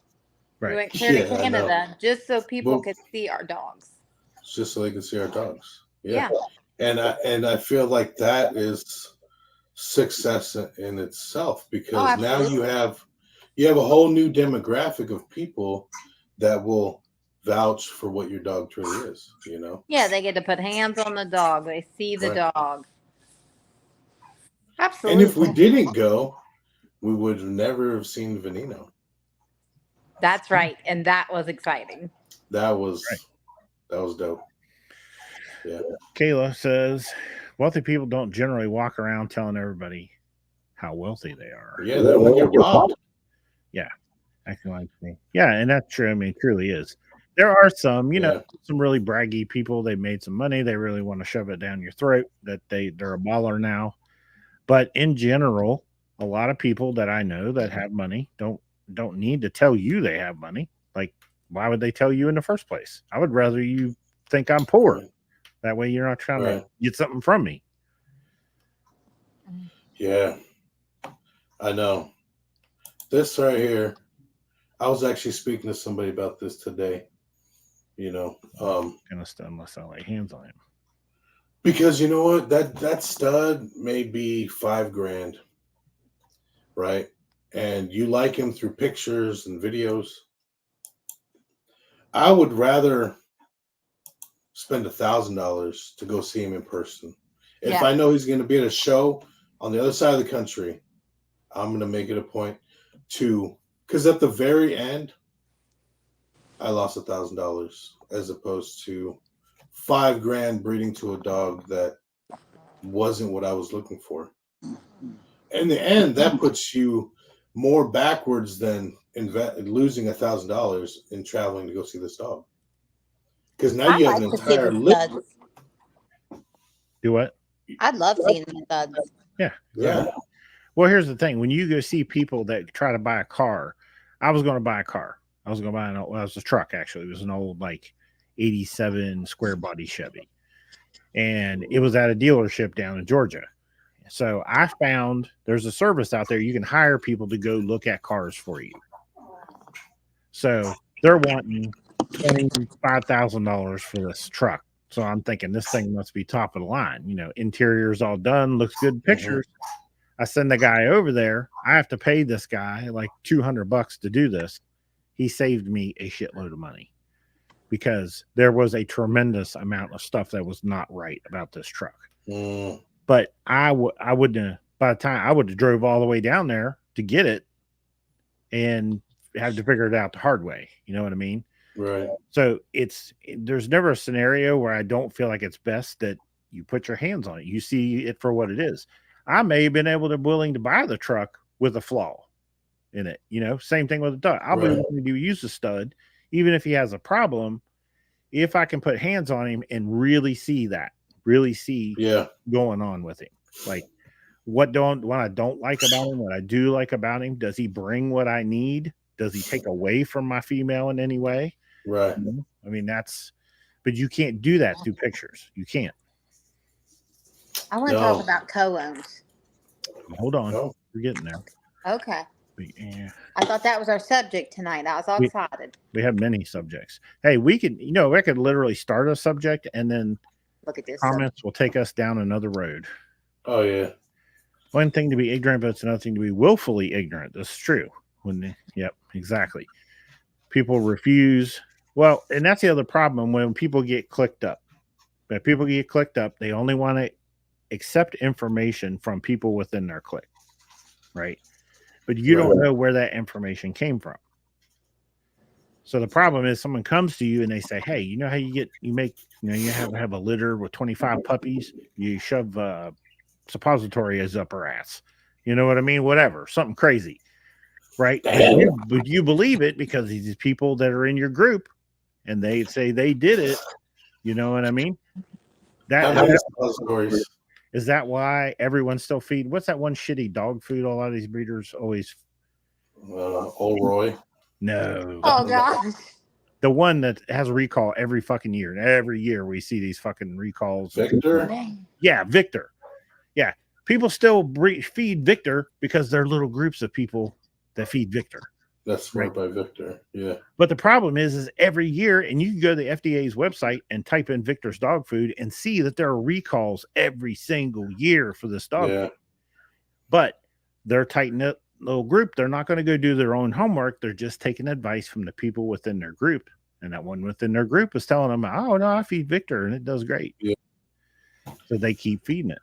Right. We went clear to Canada just so people could see our dogs. Just so they can see our dogs. Yeah. And I feel like that is success in itself, because now you have a whole new demographic of people that will vouch for what your dog truly is. Yeah, they get to put hands on the dog. They see the dog. Absolutely. And if we didn't go, we would never have seen Veneno. That's right, and that was exciting. That was dope. Yeah. Kayla says, wealthy people don't generally walk around telling everybody how wealthy they are. Yeah, they don't get robbed. Yeah, acting like me. Yeah, and that's true. I mean, it truly is. There are some, some really braggy people. They made some money. They really want to shove it down your throat that they're a baller now. But in general, a lot of people that I know that have money don't need to tell you they have money. Like, why would they tell you in the first place? I would rather you think I'm poor. That way you're not trying to get something from me. Yeah, I know. This right here, I was actually speaking to somebody about this today. Unless I lay hands on him. Because you know what? That stud may be $5,000, right? And you like him through pictures and videos. I would rather spend $1,000 to go see him in person. If I know he's going to be at a show on the other side of the country, I'm going to make it a point to, because at the very end, I lost $1,000 as opposed to $5,000 breeding to a dog that wasn't what I was looking for. In the end, that puts you more backwards than losing $1,000 in traveling to go see this dog. Because now you have an entire list. Do what? I'd love seeing the studs. Yeah. Yeah. Well, here's the thing. When you go see people that try to buy a car, I was going to buy a car. I was going to buy it was a truck, actually. It was an old, 87 square body Chevy. And it was at a dealership down in Georgia. So I found there's a service out there. You can hire people to go look at cars for you. So they're wanting $25,000 for this truck. So I'm thinking this thing must be top of the line. Interior's all done, looks good in pictures. I send the guy over there. I have to pay this guy like $200 to do this. He saved me a shitload of money because there was a tremendous amount of stuff that was not right about this truck. But I wouldn't have, by the time I would have drove all the way down there to get it and had to figure it out the hard way. You know what I mean? Right. So there's never a scenario where I don't feel like it's best that you put your hands on it. You see it for what it is. I may have been willing to buy the truck with a flaw in it. Same thing with the dog. I'll be willing to use the stud, even if he has a problem, if I can put hands on him and really see going on with him. Like what I don't like about him, what I do like about him. Does he bring what I need? Does he take away from my female in any way? Right. I mean, but you can't do that through pictures. You can't. I want to talk about co-owns. Hold on. We're getting there. Okay. Yeah. I thought that was our subject tonight. I was all excited. We have many subjects. Hey, we could, I could literally start a subject and then look at this. Comments will take us down another road. Oh yeah. One thing to be ignorant, but it's another thing to be willfully ignorant. That's true. Yep, exactly. People refuse. Well, and that's the other problem when people get clicked up. When people get clicked up, they only want to accept information from people within their clique, right? But you don't know where that information came from. So the problem is someone comes to you and they say, hey, you know how you have a litter with 25 puppies, you shove suppository as up her ass. You know what I mean? Whatever, something crazy, right? But you believe it because these people that are in your group and they say they did it. You know what I mean? Is that why everyone's still feeding? What's that one shitty dog food a lot of these breeders always? Old Roy. No. Oh gosh. The one that has a recall every fucking year. And every year we see these fucking recalls. Victor? Yeah, Victor. Yeah. People still feed Victor because they're little groups of people that feed Victor. That's right by Victor. Yeah. But the problem is every year, and you can go to the FDA's website and type in Victor's dog food and see that there are recalls every single year for this dog food. But they're tighten up little group. They're not going to go do their own homework. They're just taking advice from the people within their group. And that one within their group is telling them, oh, no, I feed Victor and it does great. Yeah. So they keep feeding it.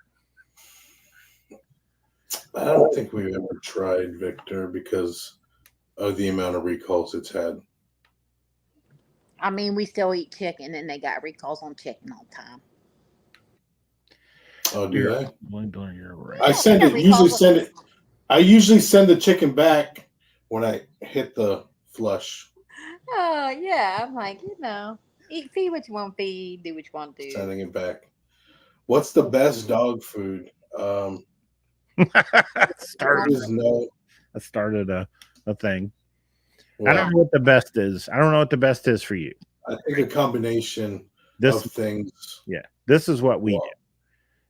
I don't think we've ever tried Victor because of the amount of recalls it's had. I mean, we still eat chicken and they got recalls on chicken all the time. Oh, do they? You're right. I usually send the chicken back when I hit the flush. Oh, yeah. I'm like, feed what you want to feed, do what you want to do. Sending it back. What's the best dog food? That started a thing. Well, I don't know what the best is. I don't know what the best is for you. I think a combination of things. Yeah. This is what we do.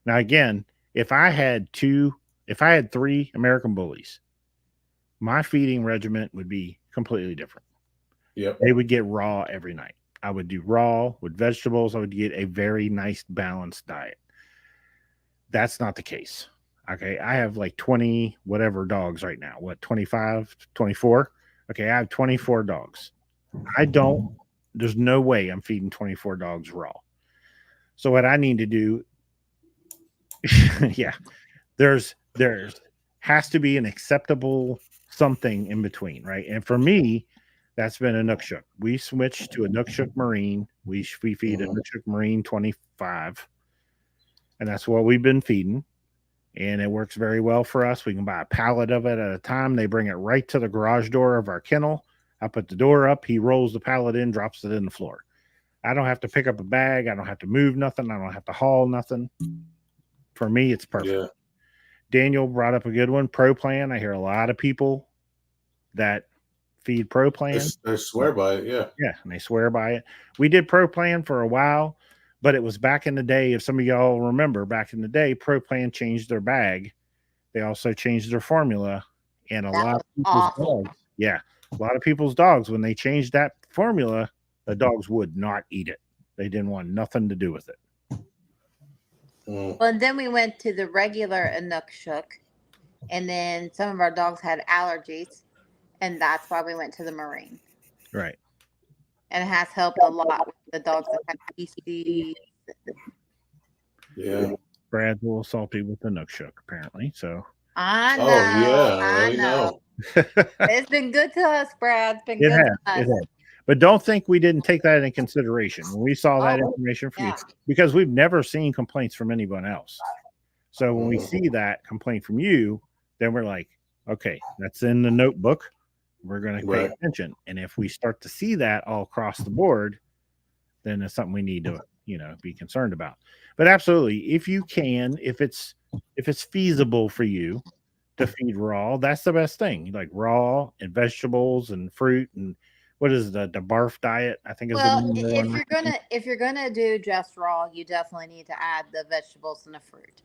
Now, again, if I had 3 American bullies, my feeding regimen would be completely different. Yep. They would get raw every night. I would do raw with vegetables. I would get a very nice balanced diet. That's not the case. Okay. I have like 20 whatever dogs right now. What, 25, 24? Okay. I have 24 dogs. There's no way I'm feeding 24 dogs raw. So what I need to do, there's has to be an acceptable something in between, right? And for me, that's been a Nookshook. We switched to a Nookshook Marine. We feed a Nookshook Marine 25, and that's what we've been feeding. And it works very well for us. We can buy a pallet of it at a time. They bring it right to the garage door of our kennel. I put the door up. He rolls the pallet in, drops it in the floor. I don't have to pick up a bag. I don't have to move nothing. I don't have to haul nothing. For me, it's perfect. Yeah. Daniel brought up a good one. Pro Plan. I hear a lot of people that feed Pro Plan. They swear by it. Yeah. Yeah. And they swear by it. We did Pro Plan for a while, but it was back in the day. If some of y'all remember back in the day, Pro Plan changed their bag. They also changed their formula, and a lot of people's dogs. Yeah. A lot of people's dogs, when they changed that formula, the dogs would not eat it. They didn't want nothing to do with it. Well, and then we went to the regular Nookshook, and then some of our dogs had allergies, and that's why we went to the Marine. Right. And it has helped a lot with the dogs that have PCD. Yeah. Brad's a little salty with the Nookshook, apparently. So. I know. Oh yeah, I know. It's been good to us, Brad. It's been good to us. It has. But don't think we didn't take that into consideration when we saw that information from you, because we've never seen complaints from anyone else. So when we see that complaint from you, then we're like, okay, that's in the notebook. We're going to pay attention. And if we start to see that all across the board, then it's something we need to, be concerned about. But absolutely, if you can, if it's feasible for you to feed raw, that's the best thing. Like raw and vegetables and fruit and what is the barf diet? I think is if you're gonna do just raw, you definitely need to add the vegetables and the fruit.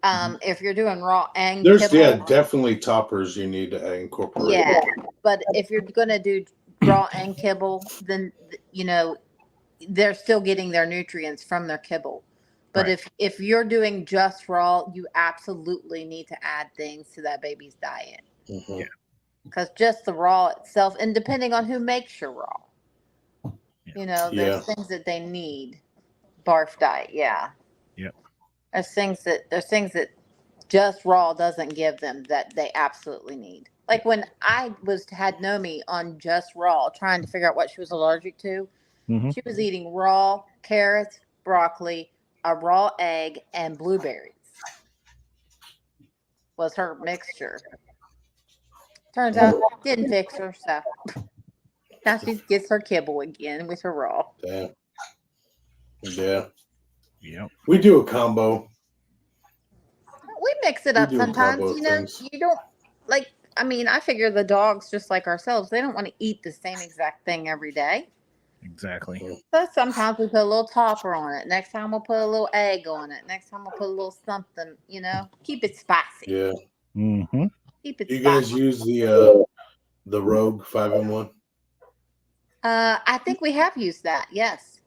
If you're doing raw and There's kibble, definitely toppers you need to incorporate. yeah. But if you're gonna do raw and kibble, then they're still getting their nutrients from their kibble. But Right. if you're doing just raw, you absolutely need to add things to that baby's diet. Mm-hmm. Because just the raw itself, and depending on who makes your raw, there's things that they need. Barf diet, yeah. Yep. There's things that just raw doesn't give them that they absolutely need. Like when I had Nomi on just raw, trying to figure out what she was allergic to, she was eating raw carrots, broccoli, a raw egg, and blueberries. Was her mixture. Turns out didn't fix her, so now she gets her kibble again with her raw. Damn. Yeah. Yep. We do a combo. We mix it up sometimes. You don't like. I mean, I figure the dogs, just like ourselves, they don't want to eat the same exact thing every day. Exactly. So sometimes we put a little topper on it. Next time we'll put a little egg on it. Next time we'll put a little something. Keep it spicy. Yeah. Mm-hmm. Keep it. You spicy. guys use the Rogue 5-in-1? I think we have used that. Yes.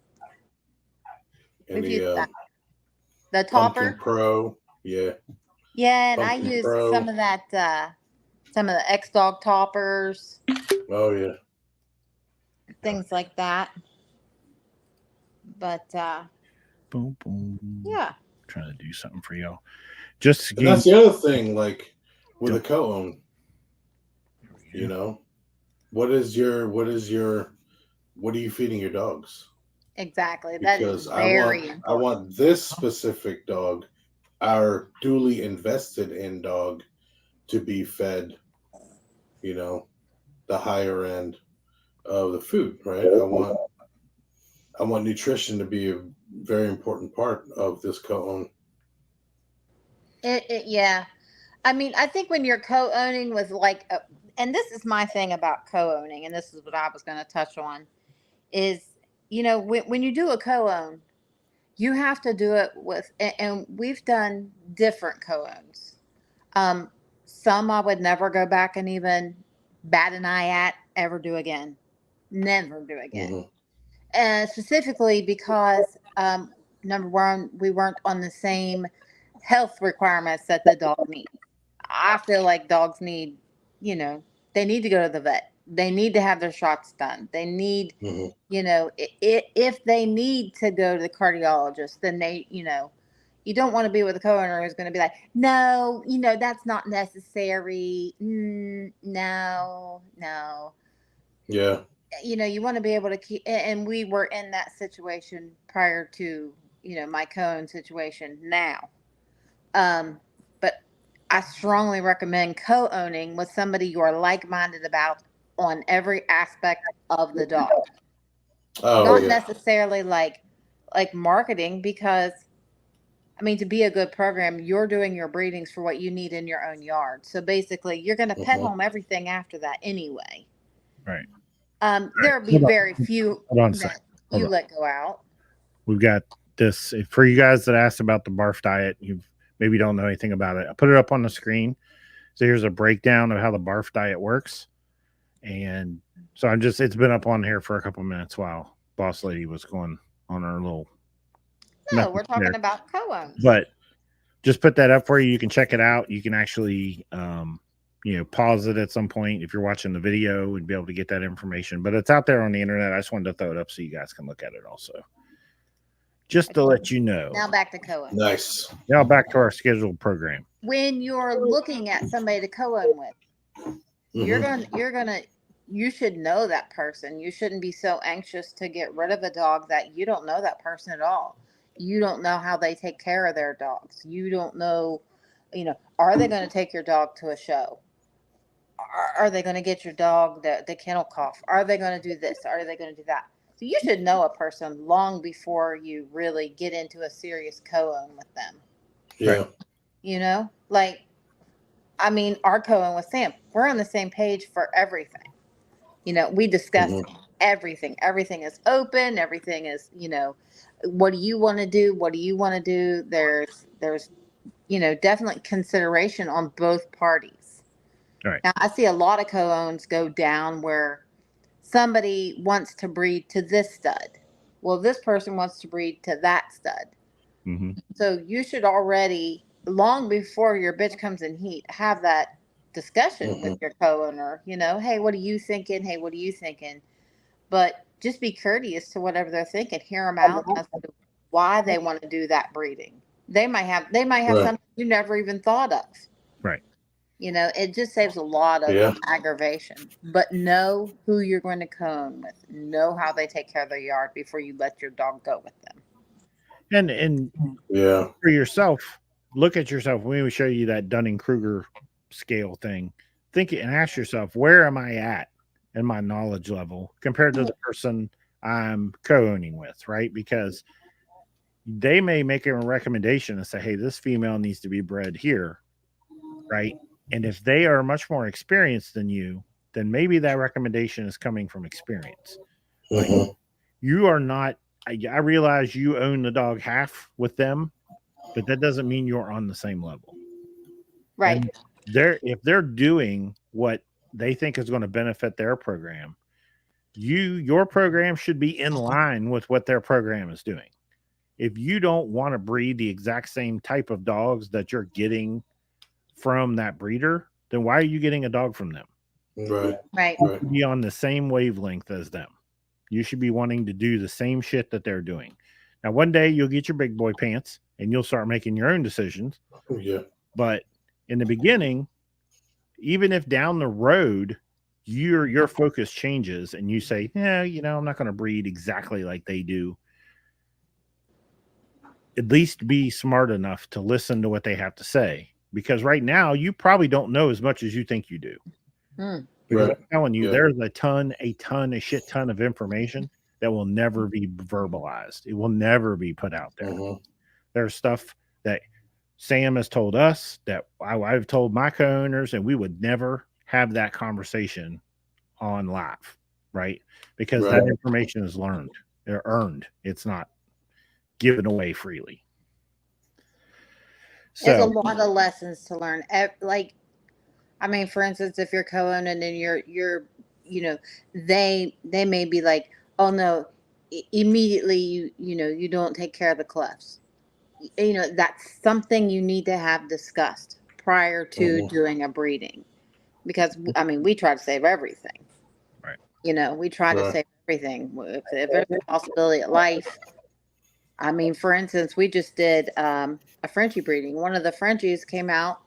And We've used that. The Pumpkin topper. Pro. Yeah. Yeah, and Pumpkin I used Pro. some of that. Some of the X-Dog toppers. Oh yeah. Things like that. But Boom, boom. yeah. Trying to do something for y'all. Just And that's the other thing, like with a co-own. What are you feeding your dogs? Exactly. That Because is very important. I want this specific dog, our duly invested in dog, to be fed, the higher end of the food, right? I want nutrition to be a very important part of this co-own. Yeah. I mean, I think when you're co-owning with and this is my thing about co-owning, and this is what I was going to touch on, is, when you do a co-own, you have to do it with, and we've done different co-owns. Some I would never go back and even bat an eye at, ever do again. Never do again. Mm-hmm. And specifically because, number one, we weren't on the same health requirements that the dog needs. I feel like dogs need, they need to go to the vet. They need to have their shots done. They need, if they need to go to the cardiologist, then they, you don't want to be with a co-owner who's going to be like, no, that's not necessary. No. Yeah. You want to be able to keep, and we were in that situation prior to, my co-own situation now. But I strongly recommend co-owning with somebody you are like-minded about on every aspect of the dog. Not necessarily like marketing, because to be a good program, you're doing your breedings for what you need in your own yard. So basically you're going to pet home everything after that anyway. Right. There'll be very few that you let go out. We've got this for you guys that asked about the barf diet. You maybe don't know anything about it. I put it up on the screen. So here's a breakdown of how the barf diet works. And so it's been up on here for a couple minutes while Boss Lady was going on her little. No, we're talking about co-owns. But just put that up for you. You can check it out. You can actually, pause it at some point if you're watching the video and be able to get that information. But it's out there on the internet. I just wanted to throw it up so you guys can look at it also. Just to let you know. Now back to co-own. Nice. Now back to our scheduled program. When you're looking at somebody to co-own with, you should know that person. You shouldn't be so anxious to get rid of a dog that you don't know that person at all. You don't know how they take care of their dogs. You don't know, are they going to take your dog to a show? Are they going to get your dog the kennel cough? Are they going to do this? Are they going to do that? So you should know a person long before you really get into a serious co-own with them. Yeah. Our co-own with Sam, we're on the same page for everything. We discuss everything. Everything is open. Everything is, what do you want to do? What do you want to do? There's definitely consideration on both parties. All right. Now, I see a lot of co-owns go down where somebody wants to breed to this stud. Well, this person wants to breed to that stud. Mm-hmm. So you should already, long before your bitch comes in heat, have that discussion with your co-owner. Hey, what are you thinking? Hey, what are you thinking? But just be courteous to whatever they're thinking. Hear them out as to why they want to do that breeding. They might have something you never even thought of. Right. It just saves a lot of aggravation. But know who you're going to co-own with. Know how they take care of their yard before you let your dog go with them. And for yourself, look at yourself. When we show you that Dunning-Kruger scale thing, think and ask yourself, where am I at in my knowledge level compared to the person I'm co-owning with, right? Because they may make a recommendation and say, hey, this female needs to be bred here, right? And if they are much more experienced than you, then maybe that recommendation is coming from experience. Like, you are not, I realize you own the dog half with them, but that doesn't mean you're on the same level. Right. And if they're doing what they think is going to benefit their program, your program should be in line with what their program is doing. If you don't want to breed the exact same type of dogs that you're getting from that breeder, then why are you getting a dog from them? Right. You should be on the same wavelength as them. You should be wanting to do the same shit that they're doing. Now, one day you'll get your big boy pants and you'll start making your own decisions. But in the beginning, even if down the road your focus changes and you say, yeah, I'm not going to breed exactly like they do, at least be smart enough to listen to what they have to say. Because right now you probably don't know as much as you think you do. Because I'm telling you, there's a shit ton of information that will never be verbalized. It will never be put out there. There's stuff that Sam has told us that I've told my co-owners, and we would never have that conversation on live, right? Because that information is learned or earned. It's not given away freely. There's a lot of lessons to learn. For instance, if you're co-owning and you're they may be like, oh no, immediately you don't take care of the clefts. That's something you need to have discussed prior to doing a breeding, because we try to save everything. Right. We try to save everything. If there's a possibility of life. For instance, we just did a Frenchie breeding. One of the Frenchies came out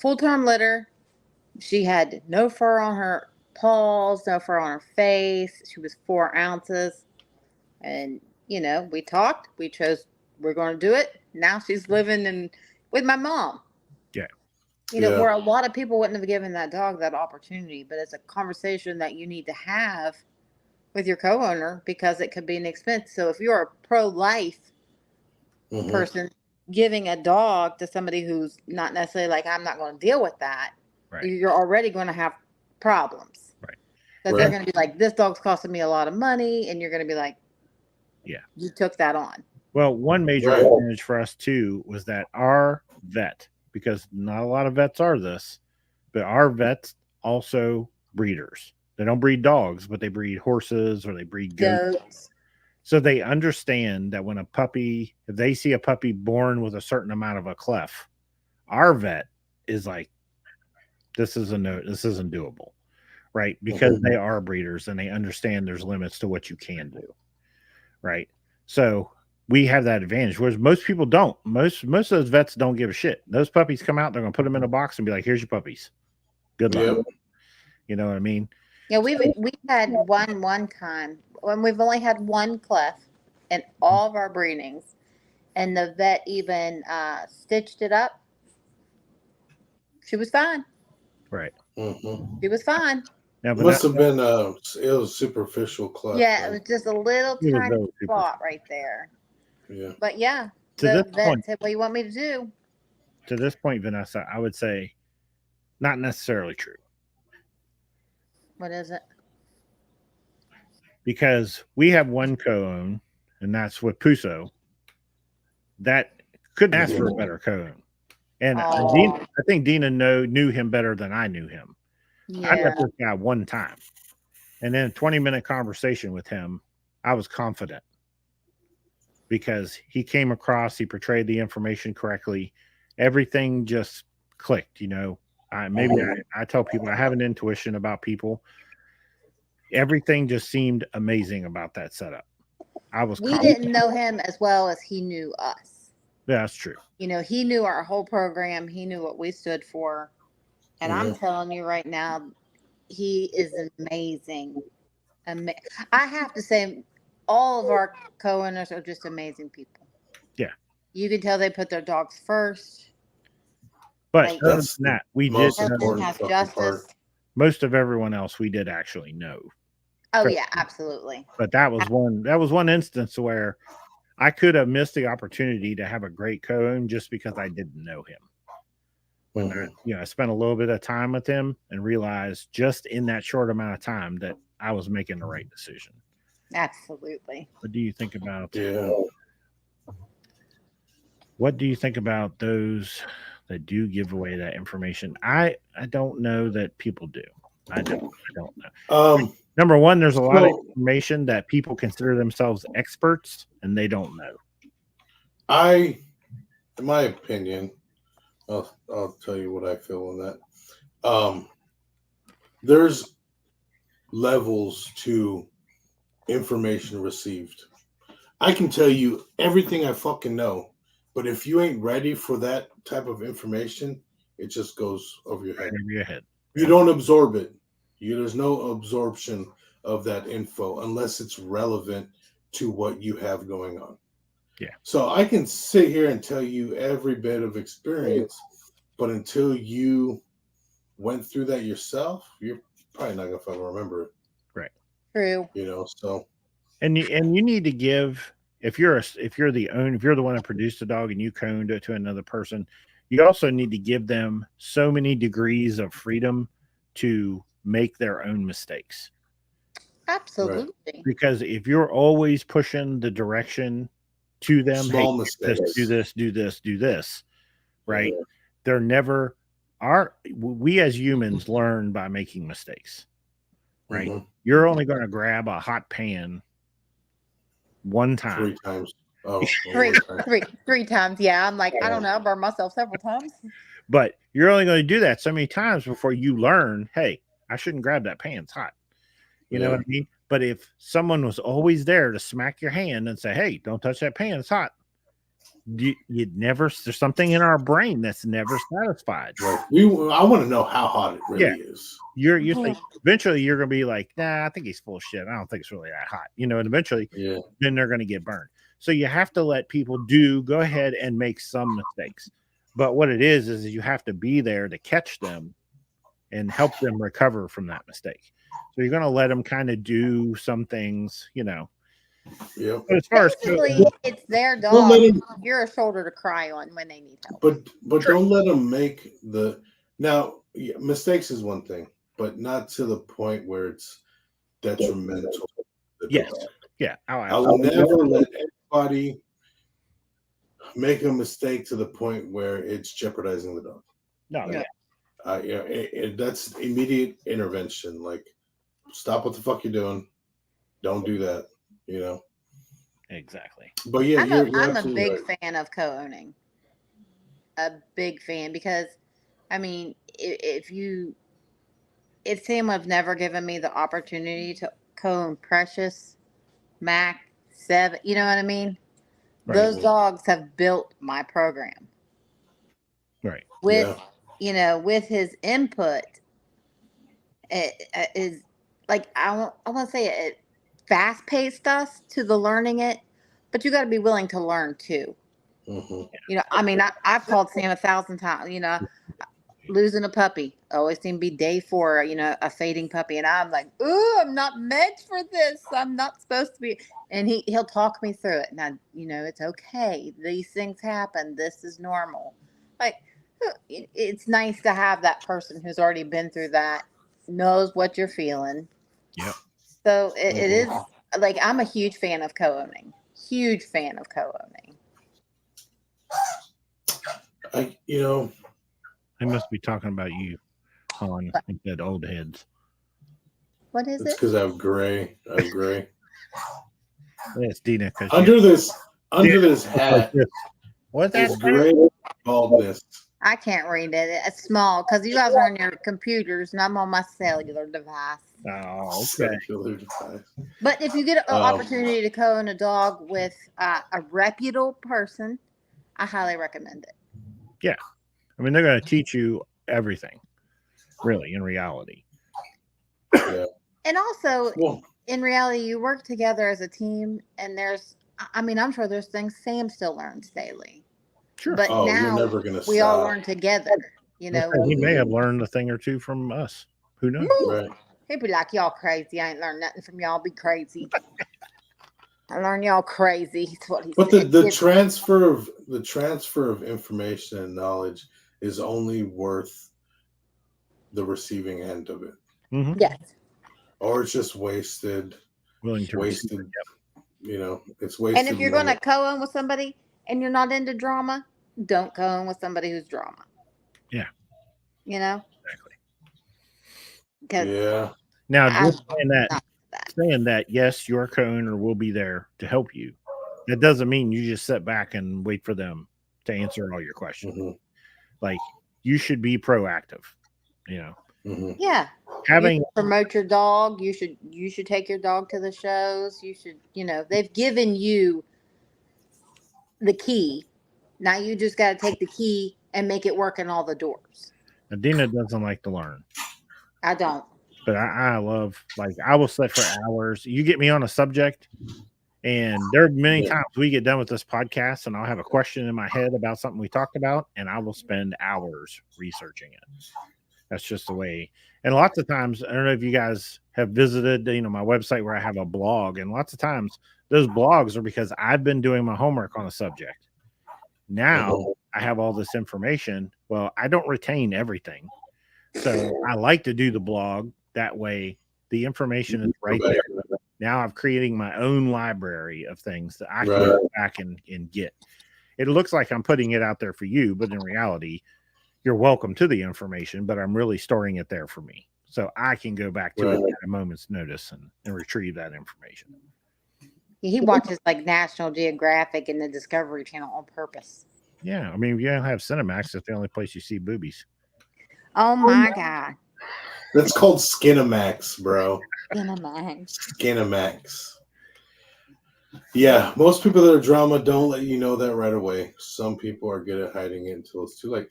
full-term litter. She had no fur on her paws, no fur on her face. She was 4 ounces. And, we talked. We chose we're going to do it. Now she's living with my mom. Yeah. Where a lot of people wouldn't have given that dog that opportunity. But it's a conversation that you need to have with your co-owner, because it could be an expense. So if you're a pro-life person giving a dog to somebody who's not necessarily like, I'm not going to deal with that, you're already going to have problems. Right. Because they're going to be like, this dog's costing me a lot of money. And you're going to be like, yeah, you took that on. Well, one major advantage for us too was that our vet, because not a lot of vets are this, but our vets also breeders. They don't breed dogs, but they breed horses or they breed goats. So they understand that when if they see a puppy born with a certain amount of a clef, our vet is like, this isn't doable, right? Because they are breeders and they understand there's limits to what you can do, right? So we have that advantage, whereas most people don't. Most of those vets don't give a shit. Those puppies come out, they're going to put them in a box and be like, here's your puppies. Good luck. You know what I mean? Yeah, we've had one time when we've only had one clef in all of our breedings, and the vet even stitched it up. She was fine. Right. She was fine. Yeah, it must have been it was superficial clef. Yeah, it was just a little tiny spot right there. Yeah. But yeah, to the this vet point, said, what do you want me to do? To this point, Vanessa, I would say not necessarily true. What is it? Because we have one co-own, and that's with Puso, that couldn't ask for a better co-own. And I think Dina knew him better than I knew him. Yeah. I met this guy one time, and then a 20-minute conversation with him, I was confident because he came across, he portrayed the information correctly. Everything just clicked, you know. I tell people I have an intuition about people. Everything just seemed amazing about that setup. We didn't know him as well as he knew us. Yeah, that's true. You know, he knew our whole program. He knew what we stood for. And I'm telling you right now, he is amazing. I have to say, all of our co-owners are just amazing people. Yeah. You can tell they put their dogs first. But Like, other than that, we did have justice. Most of everyone else we did actually know. Oh yeah, absolutely. But that was one instance where I could have missed the opportunity to have a great co-own just because I didn't know him. When I spent a little bit of time with him and realized just in that short amount of time that I was making the right decision. Absolutely. What do you think about? Yeah. What do you think about those that do give away that information? I don't know that people do. I don't know. Number one, there's a lot of information that people consider themselves experts and they don't know. In my opinion, I'll tell you what I feel on that. There's levels to information received. I can tell you everything I fucking know, but if you ain't ready for that type of information, it just goes over your head. Over your head. You don't absorb it. There's no absorption of that info unless it's relevant to what you have going on. Yeah. So I can sit here and tell you every bit of experience, but until you went through that yourself, you're probably not gonna fucking remember it. Right. True. You know, so and you need to give, if you're the one that produced the dog and you coned it to another person, you also need to give them so many degrees of freedom to make their own mistakes. Absolutely. Right. Because if you're always pushing the direction to them, small hey, mistakes. do this, right? Yeah. They're never we as humans learn by making mistakes, right? Mm-hmm. You're only going to grab a hot pan one time. 3 times. Oh, three times. Yeah. I'm like, I don't know. I burned myself several times. But you're only going to do that so many times before you learn, hey, I shouldn't grab that pan. It's hot. You know what I mean? But if someone was always there to smack your hand and say, hey, don't touch that pan, it's hot. You'd never, there's something in our brain that's never satisfied. Right. I want to know how hot it really is. You think eventually you're going to be like, nah, I think he's full of shit. I don't think it's really that hot. You know, and eventually then they're going to get burned. So you have to let people go ahead and make some mistakes. But what it is you have to be there to catch them and help them recover from that mistake. So you're going to let them kind of do some things, you know. Yeah. But as far as it's their dog, you're a shoulder to cry on when they need help. But don't let them make mistakes is one thing, but not to the point where it's detrimental. Yes. Yeah. I will never let anybody make a mistake to the point where it's jeopardizing the dog. No. Yeah. That's immediate intervention. Like, stop what the fuck you're doing. Don't do that. You know. Exactly. But yeah, I'm a big fan of co-owning. A big fan because, I mean, if Sam have never given me the opportunity to co-own Precious, Mac, 7, you know what I mean? Right. Those dogs have built my program. Right. With with his input, it is like I want to say it fast-paced us to the learning it, but you got to be willing to learn too. Mm-hmm. You know, I mean, I've called Sam 1,000 times. You know, losing a puppy always seemed to be day 4. You know, a fading puppy, and I'm like, ooh, I'm not meant for this. I'm not supposed to be. And he'll talk me through it. Now, you know, it's okay. These things happen. This is normal. Like, it's nice to have that person who's already been through that, knows what you're feeling. Yep. So it is like, I'm a huge fan of co-owning. Huge fan of co-owning. I must be talking about you, Han, like that old heads. What is It's it? because I have gray. That's Dina. Under this hat What's that? is gray baldness. I can't read it. It's small because you guys are on your computers and I'm on my cellular device. Oh, okay. Cellular device. But if you get an opportunity to co-own a dog with a reputable person, I highly recommend it. Yeah. I mean, they're going to teach you everything, really, in reality. Yeah. And also, Well, in reality, you work together as a team, and I'm sure there's things Sam still learns daily. Sure. But you're now never gonna we all stop. learn together, you know. He may have learned a thing or two from us. Who knows? Right. He'd be like, y'all crazy. I ain't learned nothing from y'all. Be crazy. I learned y'all crazy. That's what he But said. the transfer of information and knowledge is only worth the receiving end of it. Mm-hmm. Yes. Or it's just wasted. Willing to receive Wasted. it. You know, it's wasted. And if you're going to co-own with somebody and you're not into drama, don't co-own with somebody who's drama. Yeah. You know? Exactly. Yeah. Now, just saying that, yes, your co-owner will be there to help you. That doesn't mean you just sit back and wait for them to answer all your questions. Mm-hmm. Like, you should be proactive, you know. Mm-hmm. Yeah. Having you promote your dog. You should take your dog to the shows. You should, they've given you the key. Now you just got to take the key and make it work in all the doors. Adina doesn't like to learn. I don't. But I love, like, I will sit for hours. You get me on a subject, and there are many times we get done with this podcast, and I'll have a question in my head about something we talked about, and I will spend hours researching it. That's just the way. And lots of times, I don't know if you guys have visited, my website where I have a blog, and lots of times those blogs are because I've been doing my homework on a subject. Now I have all this information. Well, I don't retain everything. So I like to do the blog. That way the information is right there. Now I'm creating my own library of things that I can go back and get. It looks like I'm putting it out there for you, but in reality, you're welcome to the information, but I'm really storing it there for me. So I can go back to it at a moment's notice and retrieve that information. He watches like National Geographic and the Discovery Channel on purpose. Yeah. I mean, if you don't have Cinemax, that's the only place you see boobies. Oh my God. That's called Skinamax, bro. Skinamax. Yeah, most people that are drama don't let you know that right away. Some people are good at hiding it until it's too late.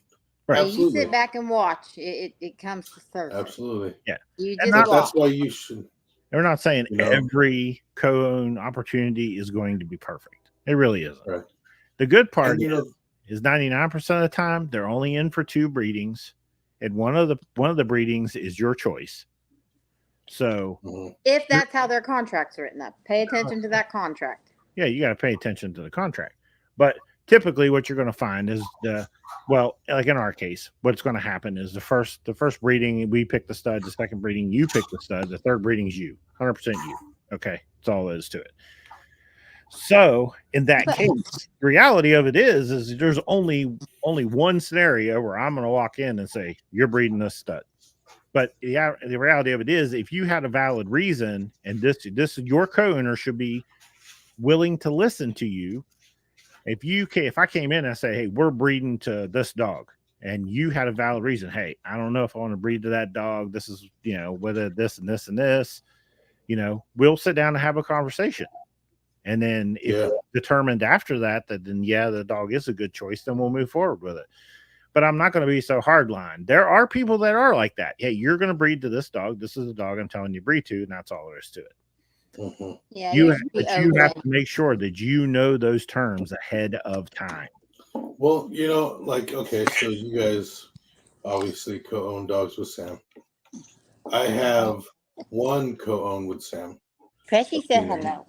Right. Hey, you sit back and watch. It comes to surface. Absolutely. Yeah. You just watch. That's why you should. We're not saying every co-own opportunity is going to be perfect. It really isn't. Right. The good part is 99% of the time they're only in for 2 breedings, and one of the breedings is your choice. So if that's how their contract's written up, pay attention to that contract. Yeah, you got to pay attention to the contract. But typically what you're going to find is like in our case, what's going to happen is the first breeding, we pick the stud, the second breeding, you pick the stud, the third breeding is you, 100% you. Okay. That's all there is to it. So in that case, the reality of it is there's only one scenario where I'm going to walk in and say, you're breeding this stud. But the reality of it is, if you had a valid reason, and this your co-owner should be willing to listen to you. If I came in and I say, hey, we're breeding to this dog, and you had a valid reason, hey, I don't know if I want to breed to that dog. This is, whether this and this and this, we'll sit down and have a conversation. And then if determined after that, then the dog is a good choice, then we'll move forward with it. But I'm not going to be so hardline. There are people that are like that. Hey, you're going to breed to this dog. This is the dog I'm telling you to breed to, and that's all there is to it. Mm-hmm. Yeah, you have to make sure that you know those terms ahead of time. Well, okay, so you guys obviously co-own dogs with Sam. I have one co-own with Sam. Pressy said hello.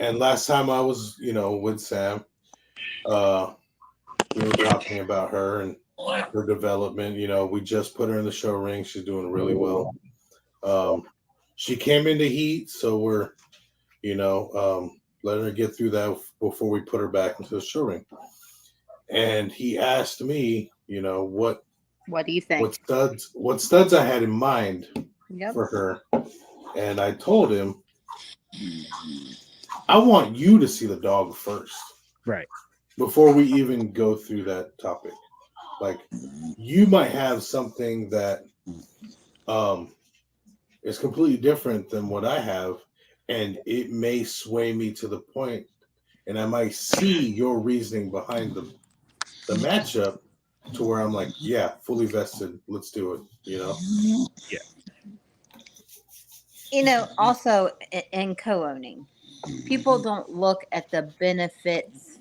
And last time I was, with Sam, we were talking about her and her development. We just put her in the show ring. She's doing really well. She came into heat, so we're, letting her get through that before we put her back into the show ring. And he asked me, what do you think? What studs I had in mind Yep. for her. And I told him, I want you to see the dog first. Right. Before we even go through that topic. Like, you might have something that is completely different than what I have, and it may sway me to the point, and I might see your reasoning behind the matchup to where I'm like, yeah, fully vested. Let's do it. Yeah. Also in co-owning, people don't look at the benefits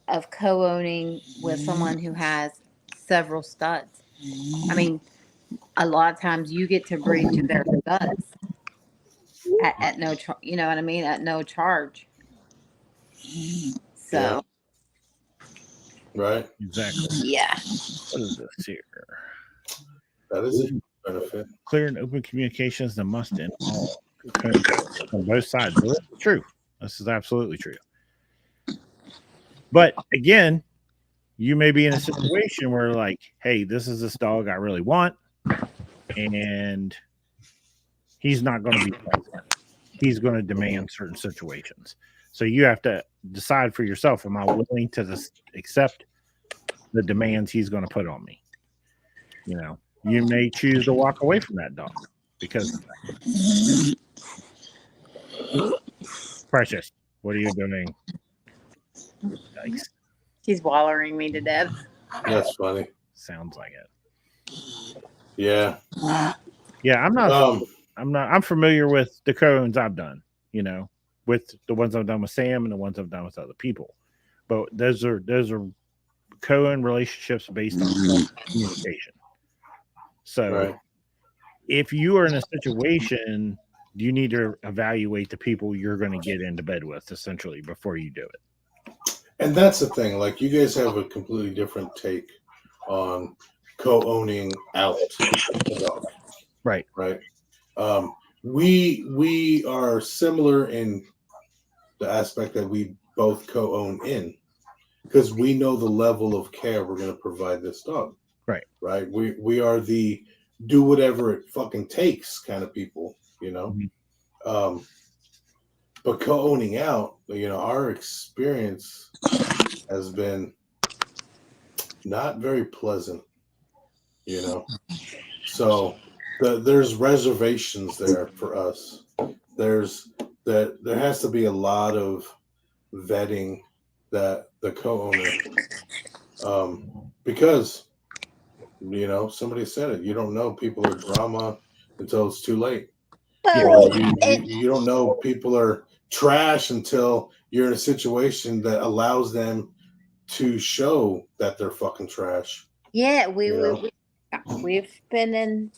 of co-owning with someone who has several studs. I mean, a lot of times you get to breed to their studs at no charge. You know what I mean? At no charge. So. Yeah. Right. Exactly. Yeah. What is this here? That is a benefit. Clear and open communication is a must in all on both sides. Well, this is true. This is absolutely true. But again, you may be in a situation where, like, hey, this is this dog I really want, and he's not going to be present. He's going to demand certain situations. So you have to decide for yourself, am I willing to accept the demands he's going to put on me? You may choose to walk away from that dog because Precious, what are you doing? Yikes. She's wallering me to death. That's funny. Sounds like it. Yeah. Yeah, I'm familiar with the co-owns I've done, with the ones I've done with Sam and the ones I've done with other people. But those are co-own relationships based on communication. So if you are in a situation, you need to evaluate the people you're going to get into bed with, essentially, before you do it. And that's the thing. Like, you guys have a completely different take on co-owning out the dog. Right. Right. We are similar in the aspect that we both co-own in, because we know the level of care we're going to provide this dog. Right. Right. We are the do whatever it fucking takes kind of people, Mm-hmm. But co-owning out, our experience has been not very pleasant, So there's reservations there for us. There has to be a lot of vetting that the co-owner, because somebody said it. You don't know people are drama until it's too late. You don't know people are trash until you're in a situation that allows them to show that they're fucking trash. Yeah, we've been in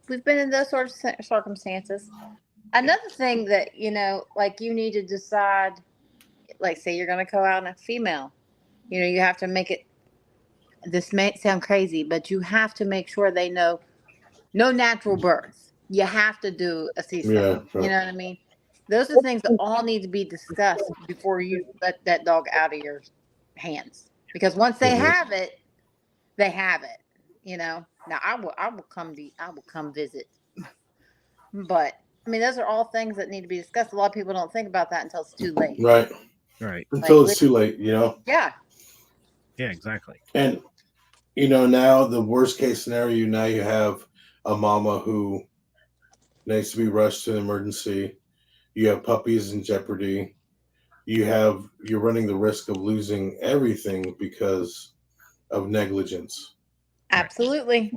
those sort of circumstances. Another thing that like, you need to decide, like, say you're going to go out on a female, you have to make it. This may sound crazy, but you have to make sure they know no natural birth. You have to do a C-section. Yeah, sure. You know what I mean? Those are things that all need to be discussed before you let that dog out of your hands. Because once they have it, they have it. Now I will come visit. But I mean, those are all things that need to be discussed. A lot of people don't think about that until it's too late. Right. Until it's too late, Yeah. Yeah, exactly. And now the worst case scenario, now you have a mama who needs to be rushed to an emergency. You have puppies in jeopardy. You're running the risk of losing everything because of negligence. Absolutely.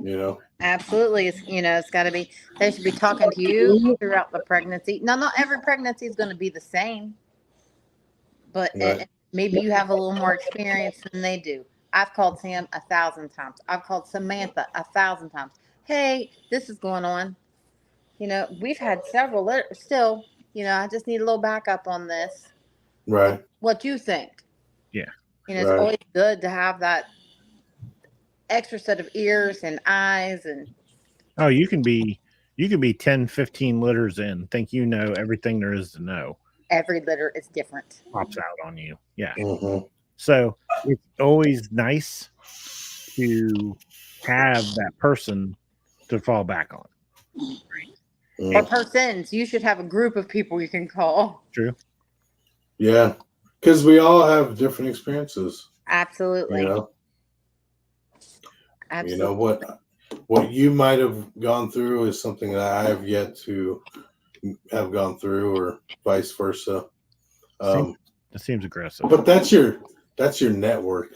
Absolutely. It's got to be, they should be talking to you throughout the pregnancy. Now, not every pregnancy is going to be the same, but maybe you have a little more experience than they do. I've called Sam 1,000 times. I've called Samantha 1,000 times. Hey, this is going on. We've had several letters still, I just need a little backup on this. Right. What do you think? Yeah. It's always good to have that extra set of ears and eyes. And you can be 10, 15 litters in, think everything there is to know. Every litter is different. Pops out on you. Yeah. Mm-hmm. So it's always nice to have that person to fall back on. Or persons. You should have a group of people you can call. True. Yeah, because we all have different experiences. Absolutely. You know, Absolutely. you know what you might have gone through is something that I have yet to have gone through, or vice versa. That seems aggressive. But that's your network.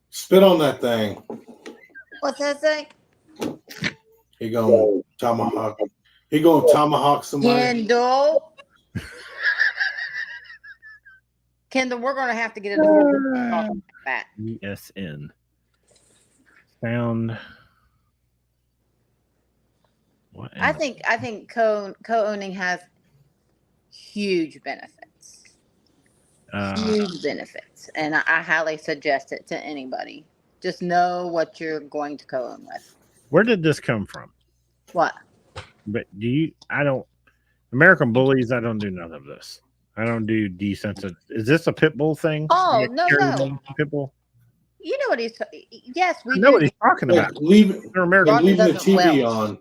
Spit on that thing. What's that say? He gonna tomahawk. He gonna tomahawk somebody. Kendall, we're gonna have to get a whole talk about that. ESN. Sound. What? I think co-owning has huge benefits. Huge benefits, and I highly suggest it to anybody. Just know what you're going to co-own with. Where did this come from? What? But American Bullies? I don't do none of this. I don't do desensitized. Is this a pit bull thing? Oh, no. Pit bull. You know what he's yes, we know do. what he's talking about. Leaving the doesn't TV well. on,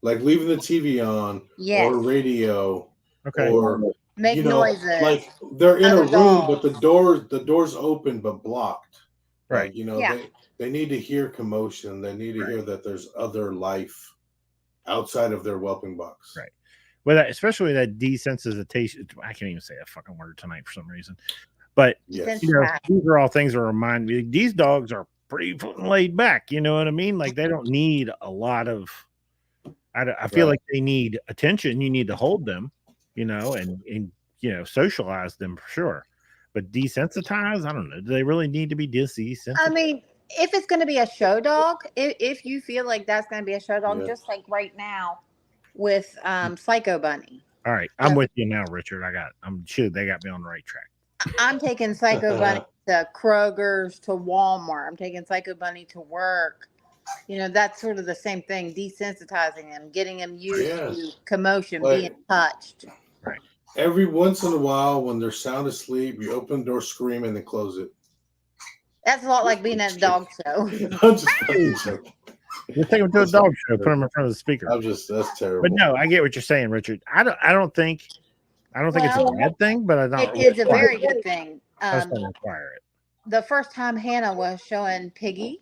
like leaving the TV on, Yes. or radio, Okay. or Make noises. like they're in a Other room, but dogs. the door's open but blocked. Right. Like, you know, Yeah. they need to hear commotion. They need to hear that there's other life outside of their whelping box. Right. Well, especially that desensitization. I can't even say that fucking word tonight for some reason. But Yes. these are all things that remind me. These dogs are pretty fucking laid back. You know what I mean? Like they don't need a lot of. I feel like they need attention. You need to hold them, you know, and socialize them for sure. But desensitize, I don't know. Do they really need to be desensitized? I mean, if it's going to be a show dog, if you feel like that's going to be a show dog, just like right now with Psycho Bunny. All right, I'm with you now, Richard. I'm sure they got me on the right track. I'm taking Psycho Bunny to Kroger's, to Walmart. I'm taking Psycho Bunny to work. You know, that's sort of the same thing. Desensitizing them, getting them used to commotion, being touched. Right. Every once in a while, when they're sound asleep, you open the door, scream, and then close it. That's a lot like being at a dog show. I'm just fucking joking. We'll take them to a dog show, put them in front of the speaker. That's terrible. But no, I get what you're saying, Richard. I don't think it's a bad thing, but I don't. It is a very good thing. I just don't require it. The first time Hannah was showing Piggy,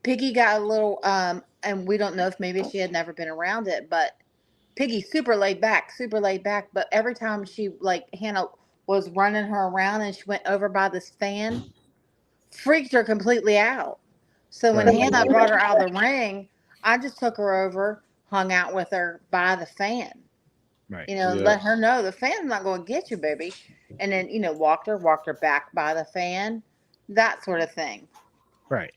Piggy got a little, and we don't know if maybe she had never been around it, but Piggy's super laid back. But every time Hannah was running her around and she went over by this fan, freaked her completely out. So when Hannah brought her out of the ring, I just took her over, hung out with her by the fan. Right. You know, let her know the fan's not going to get you, baby. And then, walked her back by the fan, that sort of thing. Right.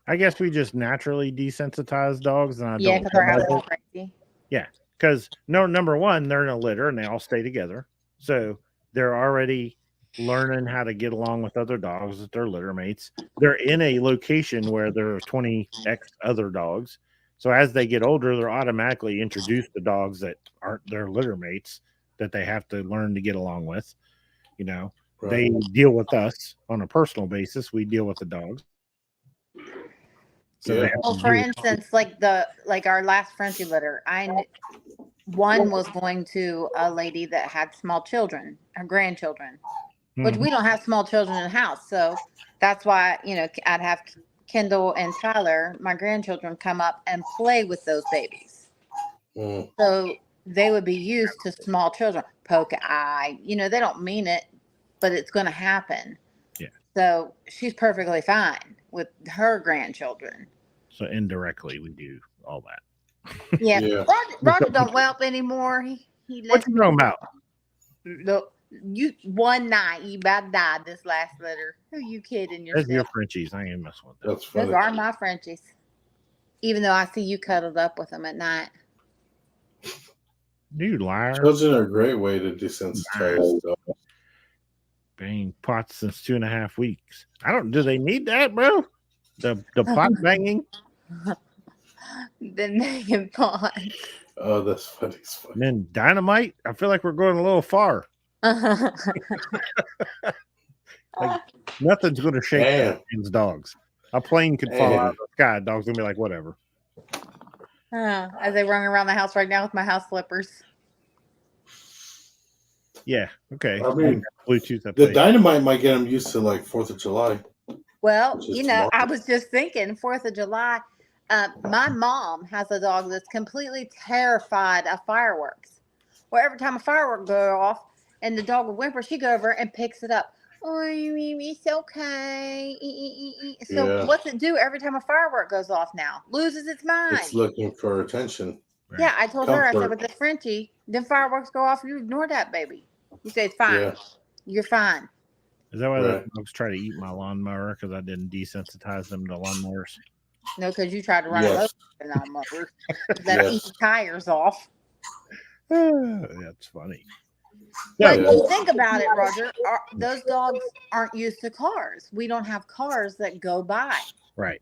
I guess we just naturally desensitize dogs, and because they're acting crazy. Yeah, because number one, they're in a litter and they all stay together, so they're already learning how to get along with other dogs with their litter mates. They're in a location where there are 20x other dogs, so as they get older, they're automatically introduced to dogs that aren't their litter mates that they have to learn to get along with. You know, they deal with us on a personal basis. We deal with the dogs. So well, for instance, like our last Frenchie litter, one was going to a lady that had small children, her grandchildren, which we don't have small children in the house. So that's why, I'd have Kendall and Tyler, my grandchildren, come up and play with those babies. So they would be used to small children. Poke eye, they don't mean it, but it's going to happen. Yeah. So she's perfectly fine with her grandchildren. So indirectly, we do all that. Yeah. Roger don't whelp anymore. He what you talking about? Look, one night you about died this last litter. Who you kidding yourself? That's your Frenchies. I ain't messing with that. That's funny. Those are my Frenchies. Even though I see you cuddled up with them at night. You liar. Children are a great way to desensitize dogs. Bang pots since 2.5 weeks. Do they need that, bro? The pot banging? The naked pot. Oh, that's funny. And then dynamite? I feel like we're going a little far. Like, nothing's going to shake Damn. those dogs. A plane could fall out of the sky. Dog's going to be like, whatever. As they run around the house right now with my house slippers. Yeah. Okay. I mean, Bluetooth up the there. dynamite might get them used to like 4th of July. Well, Which is you know, tomorrow. I was just thinking 4th of July. My mom has a dog that's completely terrified of fireworks. Well, every time a firework goes off and the dog will whimper, she go over and picks it up. Oh, it's okay. So Yeah. what's it do every time a firework goes off now? Loses its mind. It's looking for attention. Yeah, I told her, I said, Comfort. with the Frenchie, then fireworks go off, you ignore that, baby. You say, it's fine. Yeah. You're fine. Is that why the Right. dogs try to eat my lawnmower? Because I didn't desensitize them to lawnmowers. No, because you tried to run Yes. it over and over. That Yes. eat tires off. That's funny. But Yeah. you think about it, Roger, those dogs aren't used to cars. We don't have cars that go by. Right.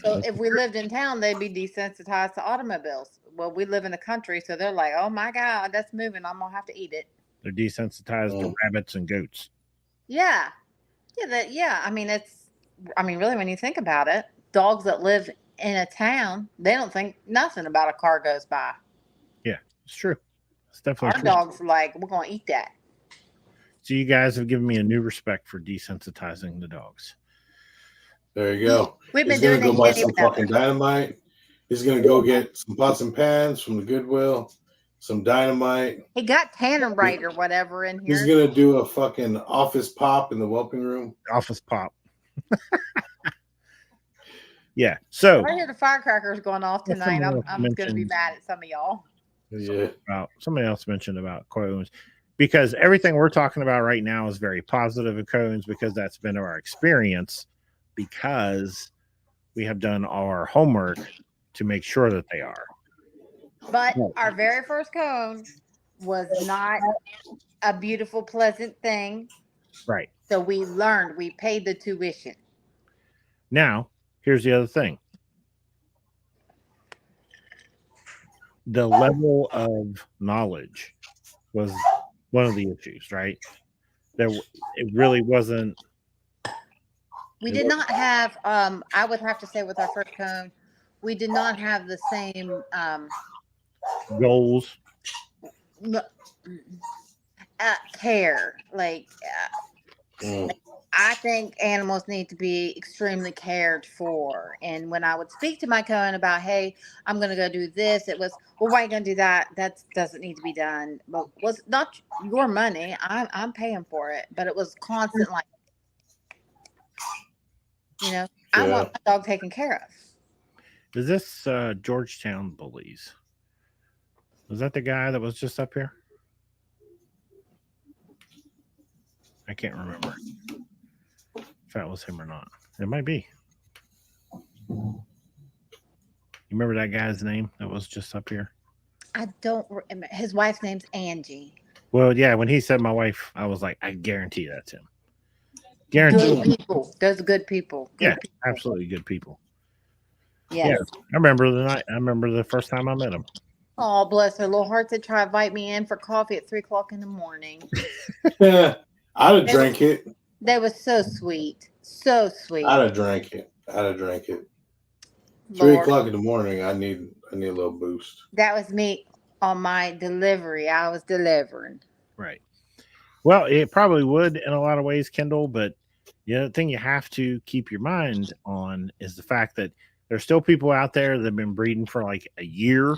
So if we lived in town, they'd be desensitized to automobiles. Well, we live in the country, so they're like, oh my God, that's moving. I'm going to have to eat it. They're desensitized to rabbits and goats. Yeah. Yeah. I mean, really, when you think about it, dogs that live in a town, they don't think nothing about a car goes by. Yeah, it's true. It's definitely Our true. dogs are like, we're going to eat that. So you guys have given me a new respect for desensitizing the dogs. There you go. We've been He's gonna doing go it. buy some fucking dynamite. He's gonna go get some pots and pans from the Goodwill, some dynamite. He got Tannerite or whatever in here. He's gonna do a fucking office pop in the whelping room. Office pop. Yeah. So I hear the firecrackers going off tonight. I'm going to be mentioned- mad at some of y'all. Yeah. Somebody else mentioned about cones, because everything we're talking about right now is very positive in cones, because that's been our experience, because we have done our homework to make sure that they are. But our very first cone was not a beautiful, pleasant thing. Right. So we learned. We paid the tuition. Now, here's the other thing. The level of knowledge was one of the issues, right? It really wasn't. We did not have, I would have to say with our first cone, we did not have the same Goals. care. Like, Mm. I think animals need to be extremely cared for. And when I would speak to my cone about, hey, I'm going to go do this, it was, well, why are you going to do that? That doesn't need to be done. But it was not your money. I'm paying for it. But it was constant, like, you know, I Yeah. want my dog taken care of. Is this Georgetown Bullies? Was that the guy that was just up here? I can't remember if that was him or not. It might be. You remember that guy's name that was just up here? I don't remember. His wife's name's Angie. Well, yeah, when he said my wife, I was like, I guarantee that's him. Good Guarantee. people. Those are good people. Good Yeah, people. absolutely good people. Yes. Yeah, I remember the night. I remember the first time I met him. Oh, bless their little hearts. They try to invite me in for coffee at 3:00 in the morning. Yeah. I'd have drank it. They were so sweet. So sweet. I'd have drank it. 3 Lord. o'clock in the morning. I need a little boost. That was me on my delivery. I was delivering. Right. Well, it probably would in a lot of ways, Kendall, but the other thing you have to keep your mind on is the fact that there's still people out there that have been breeding for like a year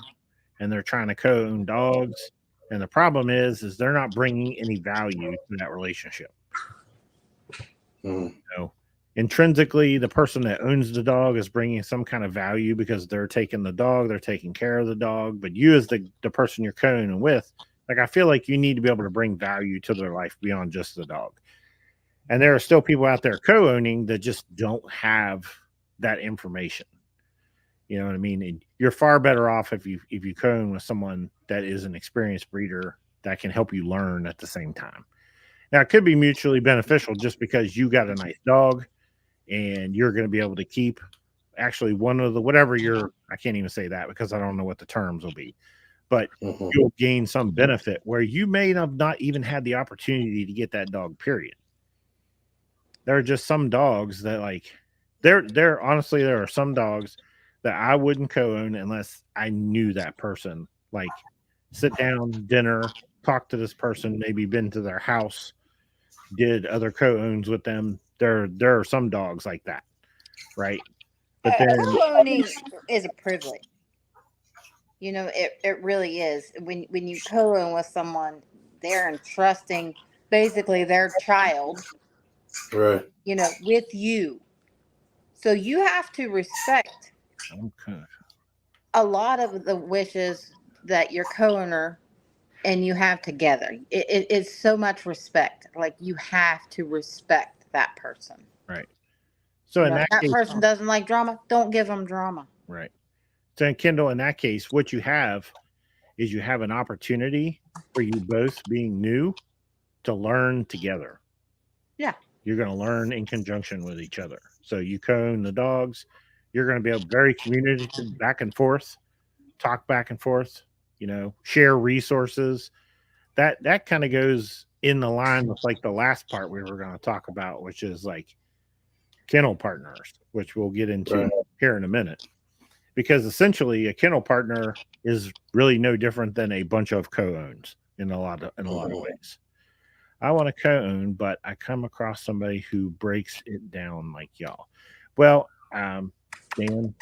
and they're trying to co-own dogs. And the problem is they're not bringing any value to that relationship. Mm. Intrinsically, the person that owns the dog is bringing some kind of value because they're taking the dog, they're taking care of the dog. But you, as the person you're co-owning with, like, I feel like you need to be able to bring value to their life beyond just the dog. And there are still people out there co-owning that just don't have that information. You know what I mean? And you're far better off if you co-own with someone that is an experienced breeder that can help you learn at the same time. Now, it could be mutually beneficial just because you got a nice dog and you're going to be able to keep actually one of the, whatever I can't even say that because I don't know what the terms will be. but you'll gain some benefit where you may have not even had the opportunity to get that dog, period. There are just some dogs that like honestly, there are some dogs that I wouldn't co-own unless I knew that person. Like sit down, dinner, talk to this person, maybe been to their house, did other co-owns with them. There are some dogs like that, right? But then co-owning is a privilege. You know, it really is. When you co-own with someone, they're entrusting basically their child, right? You know, with you. So you have to respect a lot of the wishes that your co-owner and you have together. It's so much respect. Like you have to respect that person. Right. So in that case, person doesn't like drama, don't give them drama. Right. So Kendall, in that case, what you have is you have an opportunity for you both being new to learn together. Yeah. You're going to learn in conjunction with each other. So you co-own the dogs. You're going to be able very communicative back and forth, talk back and forth, you know, share resources. That kind of goes in the line with like the last part we were going to talk about, which is like kennel partners, which we'll get into here in a minute. Because essentially a kennel partner is really no different than a bunch of co-owns in a lot of ways. I want to co-own, but I come across somebody who breaks it down like y'all. Well, Dan,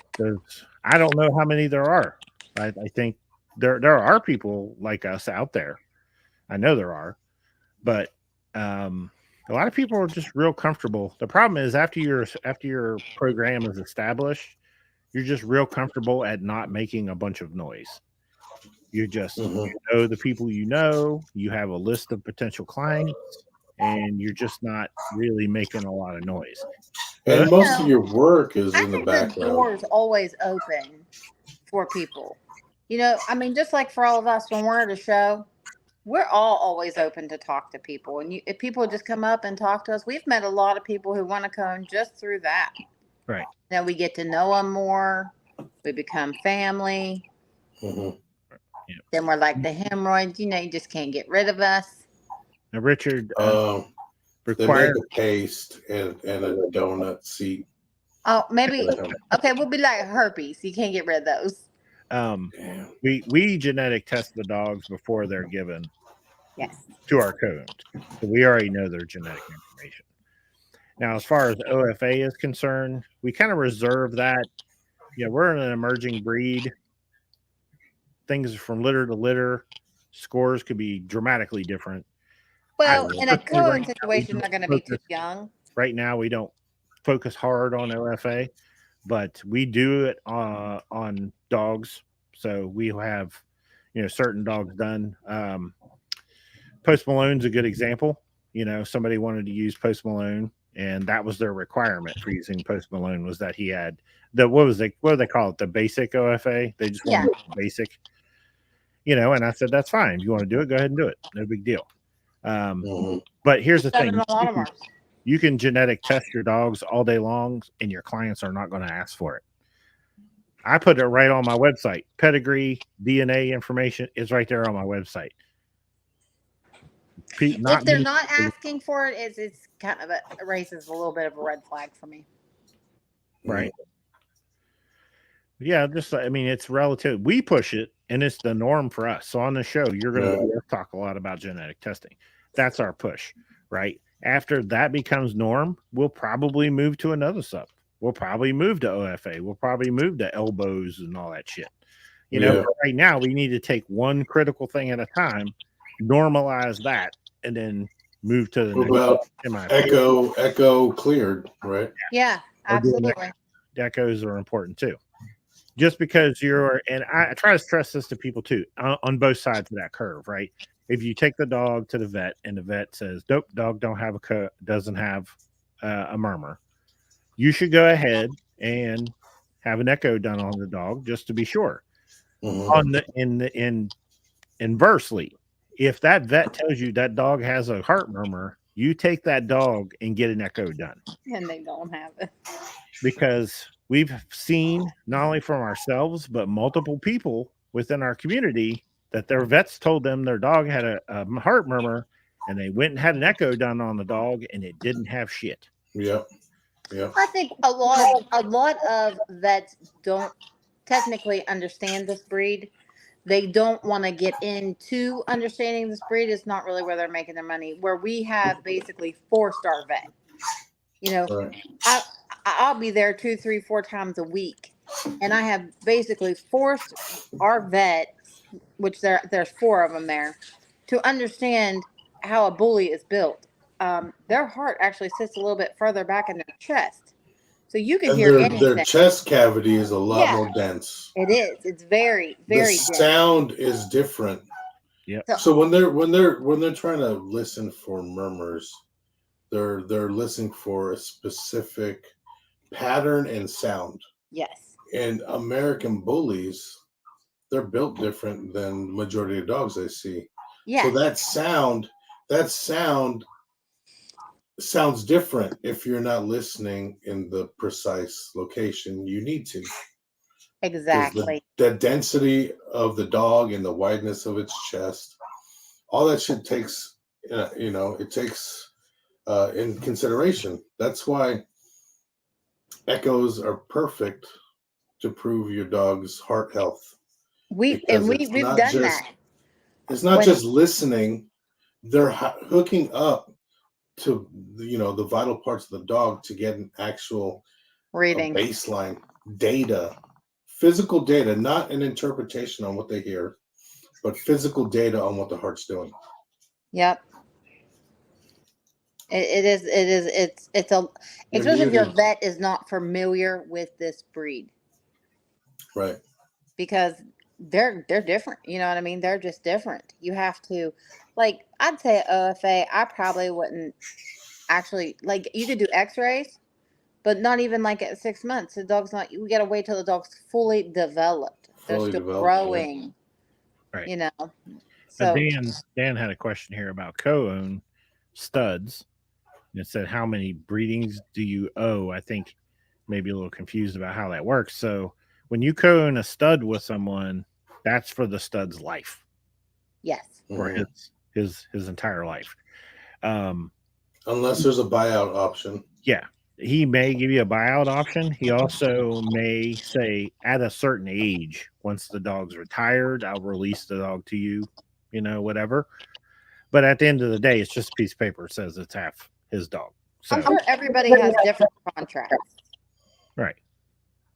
I don't know how many there are. I think there are people like us out there. I know there are, but a lot of people are just real comfortable. The problem is after your program is established, you're just real comfortable at not making a bunch of noise. You just you know the people you know, you have a list of potential clients, and you're just not really making a lot of noise. And most of your work is in the background. The door's always open for people. You know, I mean, just like for all of us, when we're at a show, we're all always open to talk to people. And if people just come up and talk to us, we've met a lot of people who want to come just through that. Right. Now we get to know them more. We become family. Then we're like the hemorrhoids. You know, you just can't get rid of us. Now, Richard, they make a paste and a donut seat. Oh, maybe. Okay, we'll be like herpes. You can't get rid of those. We genetic test the dogs before they're given to our co-owned. So we already know their genetic information. Now, as far as OFA is concerned, we kind of reserve that. Yeah, we're in an emerging breed. Things from litter to litter, scores could be dramatically different. Well, in a co-owned situation, they're going to be too young. Right now, we don't focus hard on OFA, but we do it on dogs. So we have, you know, certain dogs done. Post Malone's a good example. You know, somebody wanted to use Post Malone, and that was their requirement for using Post Malone was that he had what do they call it? The basic OFA. They just wanted basic. You know, and I said that's fine. If you want to do it, go ahead and do it. No big deal. But here's the thing: you can genetic test your dogs all day long, and your clients are not going to ask for it. I put it right on my website. Pedigree, DNA information is right there on my website. If they're not asking for it, it's kind of it raises a little bit of a red flag for me. Right. Yeah, just I mean, it's relative. We push it, and it's the norm for us. So on the show, you're going to talk a lot about genetic testing. That's our push, right? After that becomes norm, we'll probably move to another sub. We'll probably move to OFA. We'll probably move to elbows and all that shit. You know, right now we need to take one critical thing at a time, normalize that, and then move to the next. Echo cleared, right? Yeah, absolutely. Echoes are important too. Just because and I try to stress this to people too, on both sides of that curve, right? If you take the dog to the vet and the vet says, nope, dog doesn't have a murmur, you should go ahead and have an echo done on the dog just to be sure. Inversely, if that vet tells you that dog has a heart murmur, you take that dog and get an echo done. And they don't have it. Because we've seen not only from ourselves, but multiple people within our community that their vets told them their dog had a heart murmur, and they went and had an echo done on the dog, and it didn't have shit. Yep. Yep. I think a lot of vets don't technically understand this breed. They don't want to get into understanding this breed. It's not really where they're making their money. Where we have basically 4-star vet. You know, Right. I'll be there 2, 3, 4 times a week, and I have basically forced our vets, which there's 4 of them there, to understand how a bully is built. Their heart actually sits a little bit further back in their chest, so you can hear anything. Their chest cavity is a lot more dense. It is. It's very, very the dense. sound is different. Yeah. So when they're trying to listen for murmurs, they're listening for a specific pattern and sound. Yes. And American bullies, they're built different than the majority of dogs I see. Yeah. So that sound sounds different if you're not listening in the precise location you need to. Exactly. The density of the dog and the wideness of its chest, all that shit takes, it takes in consideration. That's why echoes are perfect to prove your dog's heart health. We've done that. It's not just listening; they're hooking up to the vital parts of the dog to get an actual reading baseline data, physical data, not an interpretation on what they hear, but physical data on what the heart's doing. Yep. It's especially if your vet is not familiar with this breed. Right. Because they're different. You know what I mean? They're just different. You have to, like, I'd say OFA, I probably wouldn't actually, like, you could do x-rays, but not even like at 6 months. The dog's not, we got to wait till the dog's fully developed. They're still growing. Yeah. Right. You know. So Dan had a question here about co-own studs. It said, how many breedings do you owe? I think maybe a little confused about how that works. So when you co-own a stud with someone, that's for the stud's life. Yes. For his entire life. Unless there's a buyout option. Yeah. He may give you a buyout option. He also may say at a certain age, once the dog's retired, I'll release the dog to you, whatever. But at the end of the day, it's just a piece of paper that says it's half his dog. So, I'm sure everybody has different contracts. Right.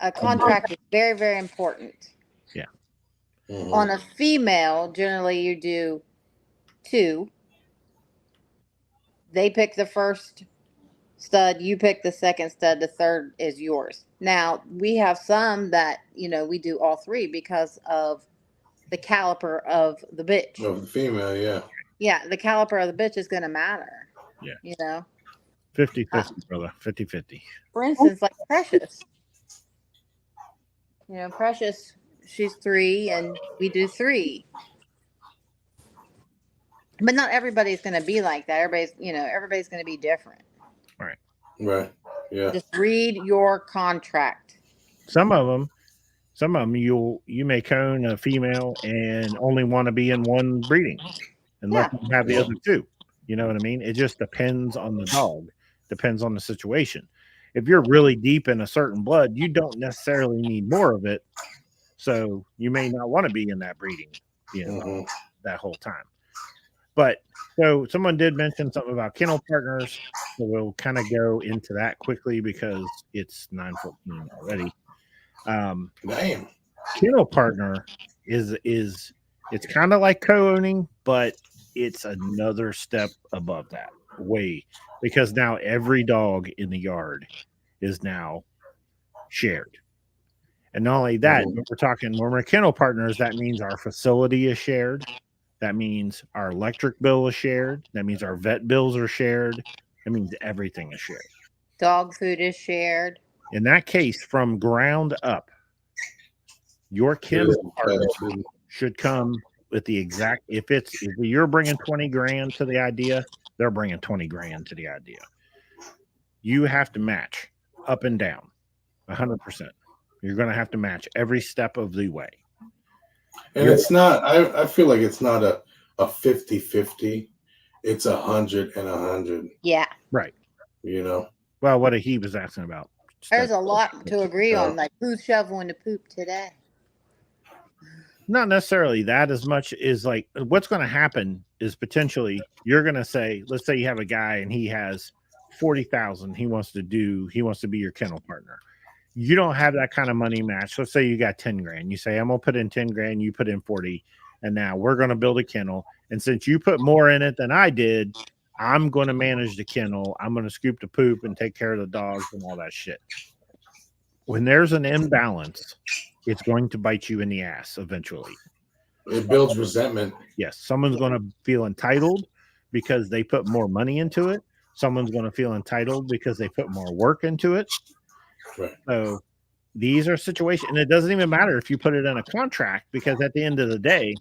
A contract is very, very important. Yeah. Mm-hmm. On a female, generally you do 2. They pick the first stud, you pick the second stud, the third is yours. Now, we have some that, we do all 3 because of the caliper of the bitch. Of the female, yeah. Yeah, the caliper of the bitch is going to matter. Yeah. 50-50, brother. 50-50. For instance, like Precious. Precious, she's 3 and we do 3. But not everybody's going to be like that. Everybody's going to be different. Right. Right. Yeah. Just read your contract. Some of them you may own a female and only want to be in one breeding and let them have the other 2. You know what I mean? It just depends on the dog, depends on the situation. If you're really deep in a certain blood, you don't necessarily need more of it. So you may not want to be in that breeding, that whole time. But so someone did mention something about Kennel Partners. So we'll kind of go into that quickly because it's 9:14 already. Damn. Kennel Partner is it's kind of like co-owning, but it's another step above that way, because now every dog in the yard is now shared. And not only that, when we're Kennel Partners, that means our facility is shared. That means our electric bill is shared. That means our vet bills are shared. That means everything is shared. Dog food is shared. In that case, from ground up, your Kennel Partner should come with the exact, if you're bringing 20 grand to the idea, they're bringing 20 grand to the idea. You have to match up and down 100%. You're going to have to match every step of the way. And it's not, I feel like it's not a 50-50. It's 100 and 100. Yeah. Right. You know? Well, what he was asking about. There's a lot to agree on, like who's shoveling the poop today? Not necessarily that as much as like what's going to happen is potentially you're going to say, let's say you have a guy and he has 40,000 he wants to be your kennel partner. You don't have that kind of money match. Let's say you got 10 grand. You say, I'm going to put in 10 grand, you put in 40. And now we're going to build a kennel. And since you put more in it than I did, I'm going to manage the kennel. I'm going to scoop the poop and take care of the dogs and all that shit. When there's an imbalance, it's going to bite you in the ass eventually. It builds resentment. Yes. Someone's going to feel entitled because they put more money into it. Someone's going to feel entitled because they put more work into it. Right. So these are situations, and it doesn't even matter if you put it in a contract, because at the end of the day,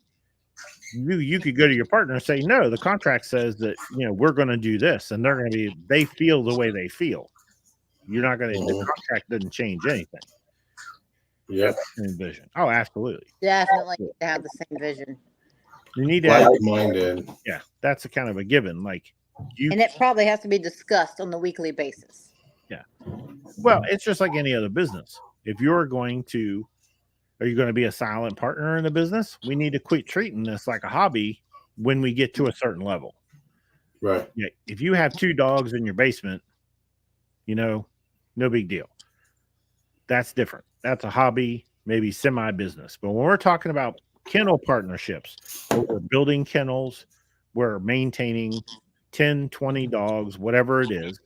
you could go to your partner and say, no, the contract says that, we're going to do this, and they feel the way they feel. You're not going to, the contract doesn't change anything. Yeah. Same vision. Oh, absolutely. Definitely to have the same vision. You need to have, like-minded. yeah, that's a kind of a given. Like and it probably has to be discussed on the weekly basis. Yeah. Well, it's just like any other business. If you're going to, are you going to be a silent partner in the business? We need to quit treating this like a hobby when we get to a certain level. Right. Yeah. If you have 2 dogs in your basement, no big deal. That's different. That's a hobby, maybe semi-business. But when we're talking about kennel partnerships, we're building kennels, we're maintaining 10, 20 dogs, whatever it is,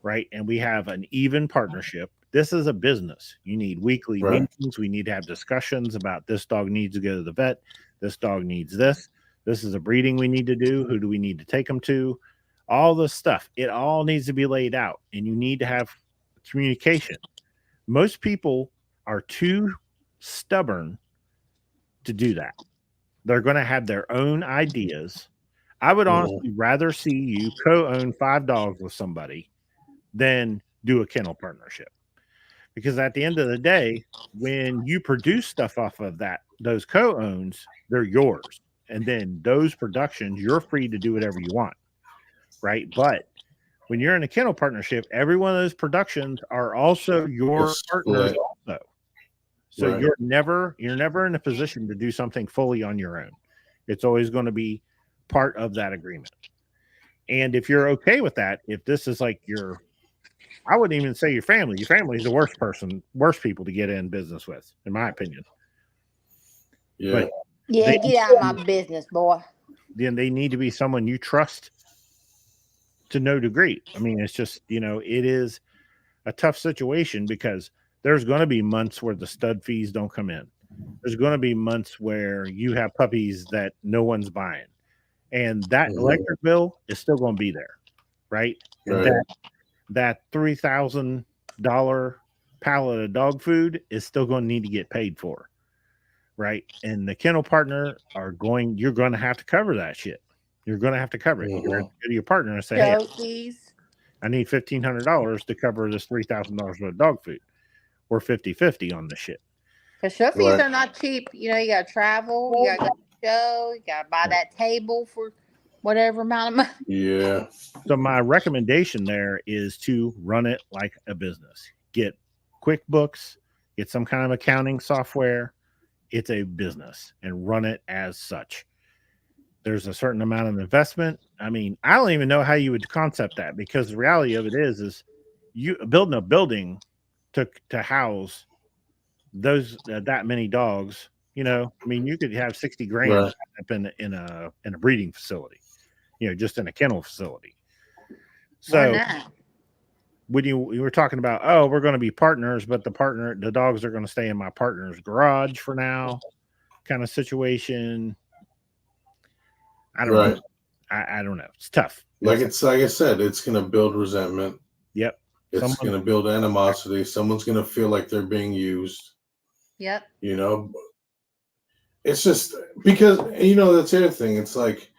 right? And we have an even partnership. This is a business. You need weekly meetings. We need to have discussions about this dog needs to go to the vet. This dog needs this. This is a breeding we need to do. Who do we need to take them to? All this stuff. It all needs to be laid out, and you need to have communication. Most people are too stubborn to do that. They're going to have their own ideas. I would honestly rather see you co-own 5 dogs with somebody than do a kennel partnership. Because at the end of the day, when you produce stuff off of those co-owns, they're yours. And then those productions, you're free to do whatever you want. Right. But when you're in a kennel partnership, every one of those productions are also your partners also. So you're never in a position to do something fully on your own. It's always going to be part of that agreement. And if you're okay with that, if this is like I wouldn't even say your family is the worst people to get in business with, in my opinion. Yeah. But get out of my business, boy. Then they need to be someone you trust to no degree. I mean, it's just, it is a tough situation because there's going to be months where the stud fees don't come in. There's going to be months where you have puppies that no one's buying, and that electric bill is still going to be there. Right. And that $3,000 pallet of dog food is still going to need to get paid for. Right. And the kennel partner you're going to have to cover that shit. You're going to have to cover it. You're going to go to your partner and say, hey, I need $1,500 to cover this $3,000 worth of dog food. We're 50-50 on the shit. Because show fees are not cheap. You got to travel, you got to go to the show, you got to buy that table for whatever amount of money. Yeah. So my recommendation there is to run it like a business. Get QuickBooks, get some kind of accounting software. It's a business, and run it as such. There's a certain amount of investment. I mean, I don't even know how you would concept that, because the reality of it is you building a building to house that many dogs. I mean, you could have 60 grand up in a breeding facility, just in a kennel facility. So when you were talking about, we're going to be partners, but the dogs are going to stay in my partner's garage for now, kind of situation. I don't know. I don't know. It's tough. Like I said, it's going to build resentment. Yep. It's going to build animosity. Someone's going to feel like they're being used. Yep. It's just because, that's the other thing. It's like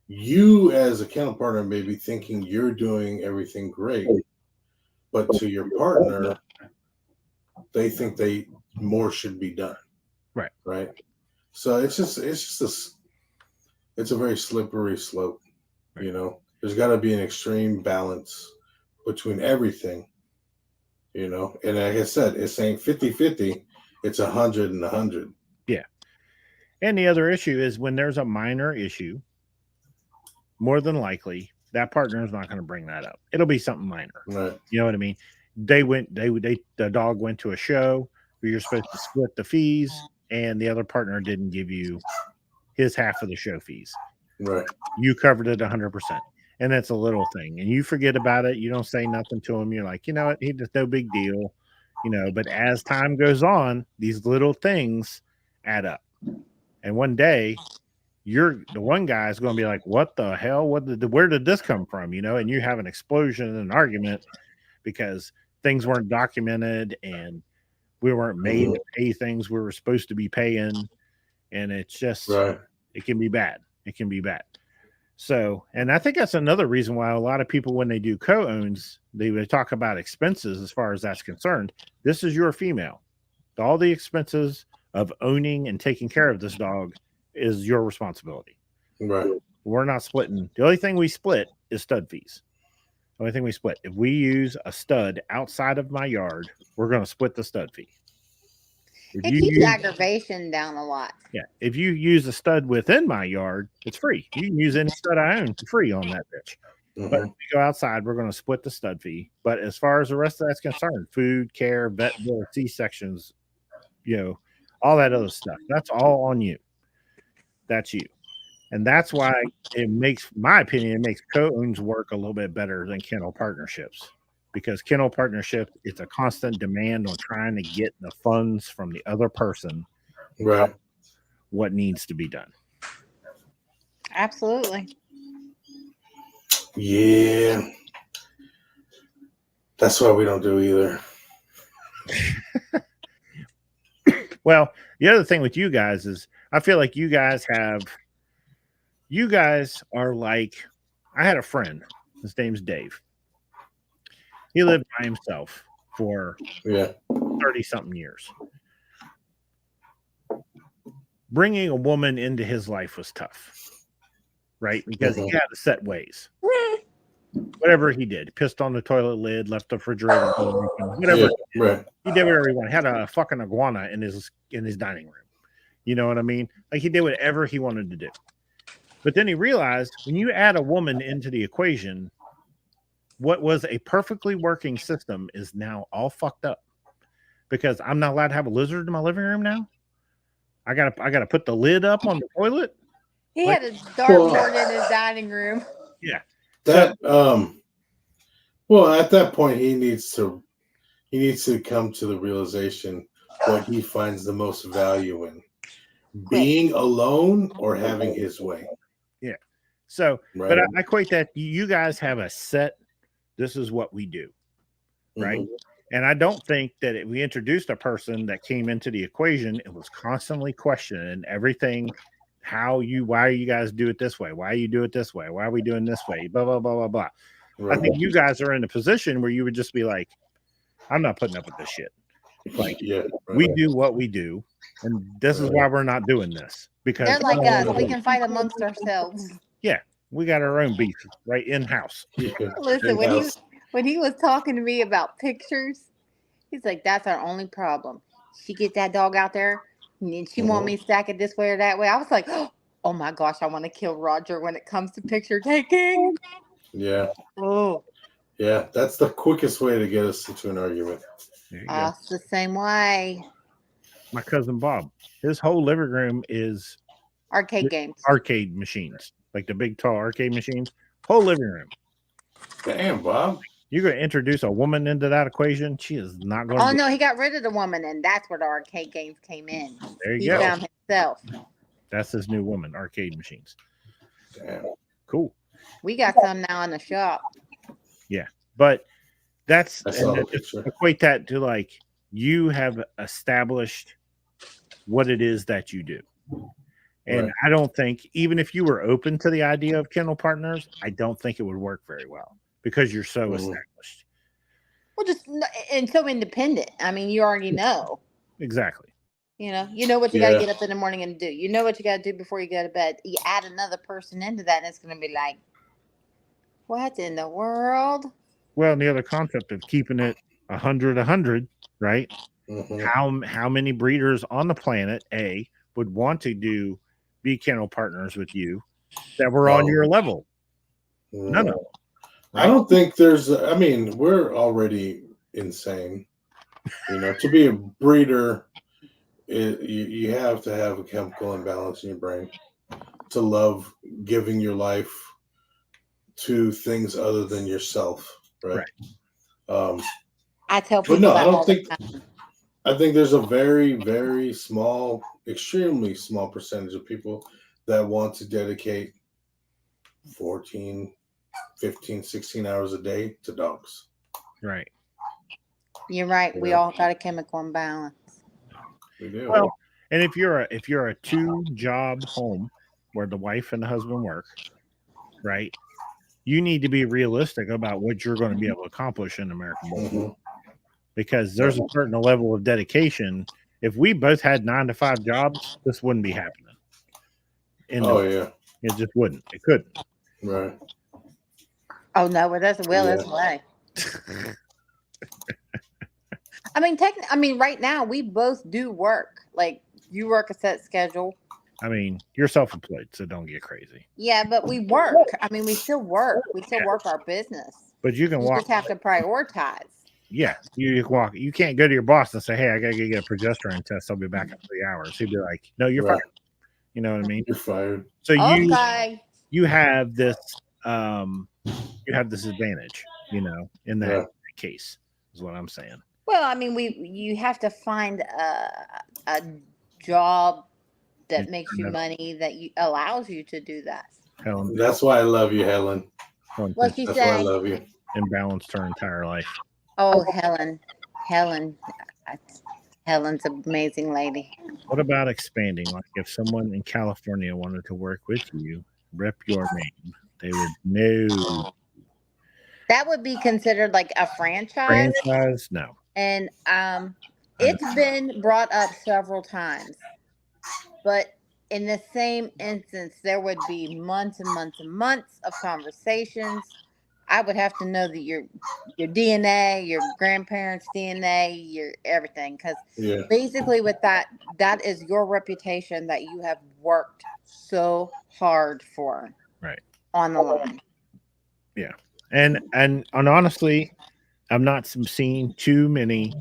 you as a kennel partner may be thinking you're doing everything great, but to your partner, they think more should be done. Right. Right. So it's a very slippery slope. You know, there's got to be an extreme balance between everything. You know, and like I said, it's saying 50-50. It's 100 and 100. Yeah. And the other issue is when there's a minor issue, more than likely that partner is not going to bring that up. It'll be something minor. Right. You know what I mean? The dog went to a show where you're supposed to split the fees, and the other partner didn't give you his half of the show fees. Right. You covered it 100%. And that's a little thing. And you forget about it. You don't say nothing to him. You're like, you know what? He just no big deal. You know, but as time goes on, these little things add up. And one day, the one guy is going to be like, what the hell? Where did this come from? You know, and you have an explosion, an argument because things weren't documented and we weren't made to pay things we were supposed to be paying. And it's just, It can be bad. It can be bad. So, and I think that's another reason why a lot of people, when they do co-owns, they would talk about expenses as far as that's concerned. This is your female. All the expenses of owning and taking care of this dog is your responsibility. Right. We're not splitting. The only thing we split is stud fees. The only thing we split. If we use a stud outside of my yard, we're going to split the stud fee. It keeps aggravation down a lot. Yeah. If you use a stud within my yard, it's free. You can use any stud I own for free on that bitch. But if we go outside, we're going to split the stud fee. But as far as the rest of that's concerned, food, care, vet bill, C-sections, you know, all that other stuff, that's all on you. That's you. And that's why it makes, my opinion, it makes co-owns work a little bit better than kennel partnerships. Because kennel partnership, it's a constant demand on trying to get the funds from the other person. Right. What needs to be done. Absolutely. Yeah. That's why we don't do either. Well, the other thing with you guys is I feel like you guys are like, I had a friend, his name's Dave. He lived by himself for 30-something years. Bringing a woman into his life was tough, right? Because he had to set ways. Whatever he did, pissed on the toilet lid, left the refrigerator open, whatever. He did whatever he wanted. Had a fucking iguana in his dining room. You know what I mean? Like he did whatever he wanted to do. But then he realized when you add a woman into the equation, what was a perfectly working system is now all fucked up because I'm not allowed to have a lizard in my living room now. I gotta put the lid up on the toilet. He had a dartboard in his dining room. Yeah. That well, at that point he needs to come to the realization what he finds the most value in. Being alone or having his way. Yeah. So but I equate that you guys have a set. This is what we do, right? And I don't think that if we introduced a person that came into the equation, it was constantly questioning everything. Why you guys do it this way? Why you do it this way? Why are we doing this way? Blah, blah, blah, blah, blah. Right. I think you guys are in a position where you would just be like, I'm not putting up with this shit. Like, we do what we do. And this is why we're not doing this. Because they're like us. We can fight amongst ourselves. Yeah. We got our own beef right in-house. Listen, when he was talking to me about pictures, he's like, that's our only problem. She get that dog out there and she want me to stack it this way or that way. I was like, oh my gosh, I want to kill Roger when it comes to picture taking. Yeah. Oh. Yeah, that's the quickest way to get us into an argument. It's the same way. My cousin Bob, his whole living room is arcade games. Arcade machines. Like the big tall arcade machines, whole living room. Damn, Bob. You're going to introduce a woman into that equation? She is not going to. Oh, no, he got rid of the woman, and that's where the arcade games came in. There you go. He found himself. That's his new woman, arcade machines. Damn. Cool. We got some now in the shop. Yeah, but that's equate that to like you have established what it is that you do. And I don't think, even if you were open to the idea of kennel partners, I don't think it would work very well because you're so established. Well, and so independent. I mean, you already know. Exactly. You know what you got to get up in the morning and do. You know what you got to do before you go to bed. You add another person into that, and it's going to be like, what in the world? Well, and the other concept of keeping it 100, right? How many breeders on the planet would want to be kennel partners with you that were on your level? None of them. Right? I don't think there's. I mean, we're already insane. To be a breeder, you have to have a chemical imbalance in your brain to love giving your life to things other than yourself, right? I tell people, but no, I don't think. I think there's a very, very small, extremely small percentage of people that want to dedicate 14, 15, 16 hours a day to dogs. Right. You're right. We all got a chemical imbalance. We do. Well, and if you're a 2-job home where the wife and the husband work, right, you need to be realistic about what you're going to be able to accomplish in American Bull. Because there's a certain level of dedication. If we both had 9-to-5 jobs, this wouldn't be happening. It just wouldn't. It couldn't. Right. Oh no, it doesn't. Will this way. I mean, right now we both do work. Like you work a set schedule. I mean, you're self-employed, so don't get crazy. Yeah, but we work. I mean, we still work. We still work our business. But you can walk. You just have to prioritize. Yeah, you walk. You can't go to your boss and say, "Hey, I gotta go get a progesterone test. I'll be back in 3 hours." He'd be like, "No, you're fired." You know what I mean? You're fired. So you have this advantage, in that case, is what I'm saying. Well, I mean, you have to find a job that makes you money that allows you to do that. Helen, that's why I love you, Helen. What she said. That's why I love you. Imbalanced her entire life. Oh, Helen's an amazing lady. What about expanding? Like if someone in California wanted to work with you, rep your name, they would know. That would be considered like a franchise. Franchise? No. And it's been brought up several times. But in the same instance, there would be months and months and months of conversations. I would have to know that your DNA, your grandparents' DNA, your everything. Because basically with that is your reputation that you have worked so hard for. Right. On the line. Yeah. And honestly, I'm not seeing too many.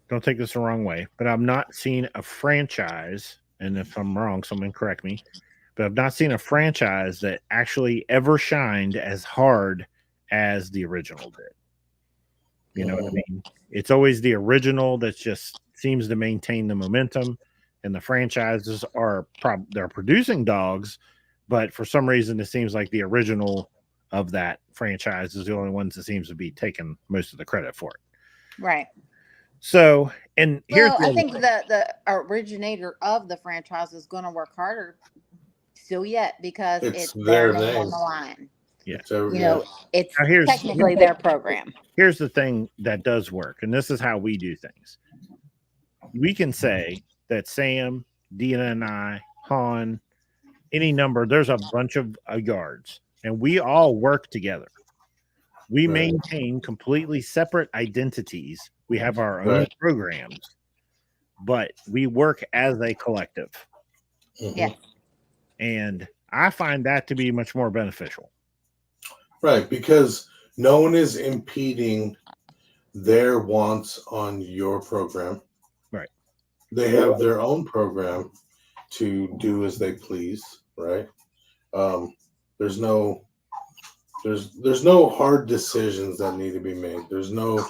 Don't take this the wrong way, but I'm not seeing a franchise. And if I'm wrong, someone correct me. But I've not seen a franchise that actually ever shined as hard as the original did. You know what I mean? It's always the original that just seems to maintain the momentum, and the franchises are they're producing dogs, but for some reason it seems like the original of that franchise is the only ones that seems to be taking most of the credit for it. Right. So, and here's I think the originator of the franchise is going to work harder still yet because it's their name on the line. Yeah. So, it's technically their program. Here's the thing that does work, and this is how we do things. We can say that Sam, Dina, and I, Han, any number, there's a bunch of yards, and we all work together. We maintain completely separate identities. We have our own programs, but we work as a collective. Yeah. And I find that to be much more beneficial. Right, because no one is impeding their wants on your program. Right. They have their own program to do as they please, right? There's no hard decisions that need to be made. There's no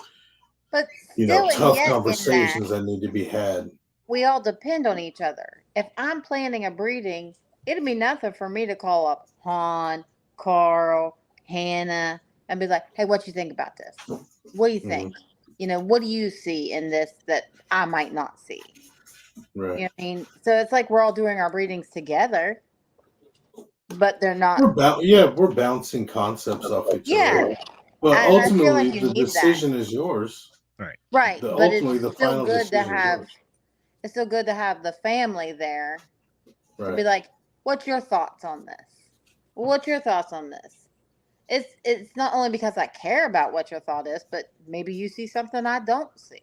tough conversations that need to be had. We all depend on each other. If I'm planning a breeding, it'd be nothing for me to call up Han, Carl, Hannah, and be like, hey, what you think about this? What do you think? What do you see in this that I might not see? Right. You know what I mean? So it's like we're all doing our breedings together, but they're not. We're bouncing concepts off each other. But ultimately, the decision is yours. Right. Right. But it's still good to have. it's still good to have the family there to be like, what's your thoughts on this? What's your thoughts on this? It's not only because I care about what your thought is, but maybe you see something I don't see.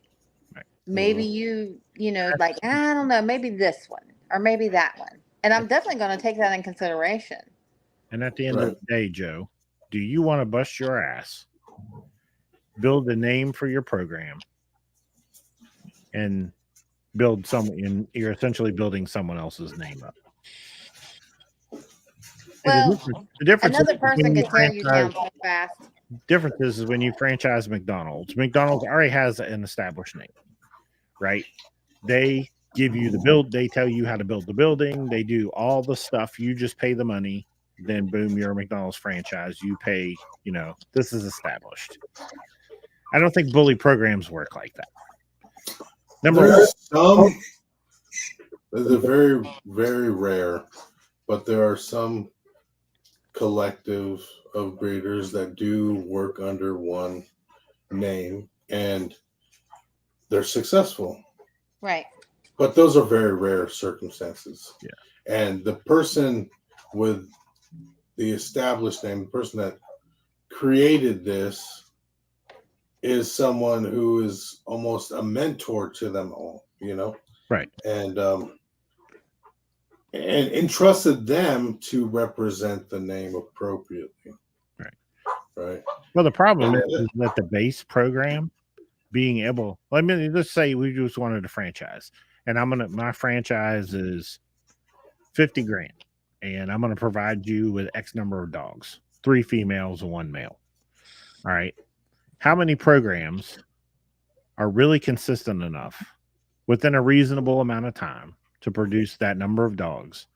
Right. Maybe you know, like, I don't know, maybe this one or maybe that one. And I'm definitely going to take that in consideration. And at the end of the day, Joe, do you want to bust your ass, build a name for your program, and build you're essentially building someone else's name up? Well, the difference another person could tear you down so fast. Difference is when you franchise McDonald's. McDonald's already has an established name, right? They give you the build. They tell you how to build the building. They do all the stuff. You just pay the money. Then boom, you're a McDonald's franchise. You pay, this is established. I don't think bully programs work like that. They're very, very rare, but there are some collective of breeders that do work under one name and they're successful. Right. But those are very rare circumstances. Yeah. And the person with the established name, the person that created this, is someone who is almost a mentor to them all, Right. And entrusted them to represent the name appropriately. Right. Well, the problem is that the base program being able, let's say we just wanted a franchise, and my franchise is $50,000, and I'm going to provide you with X number of dogs, 3 females and 1 male. All right. How many programs are really consistent enough within a reasonable amount of time to produce that number of dogs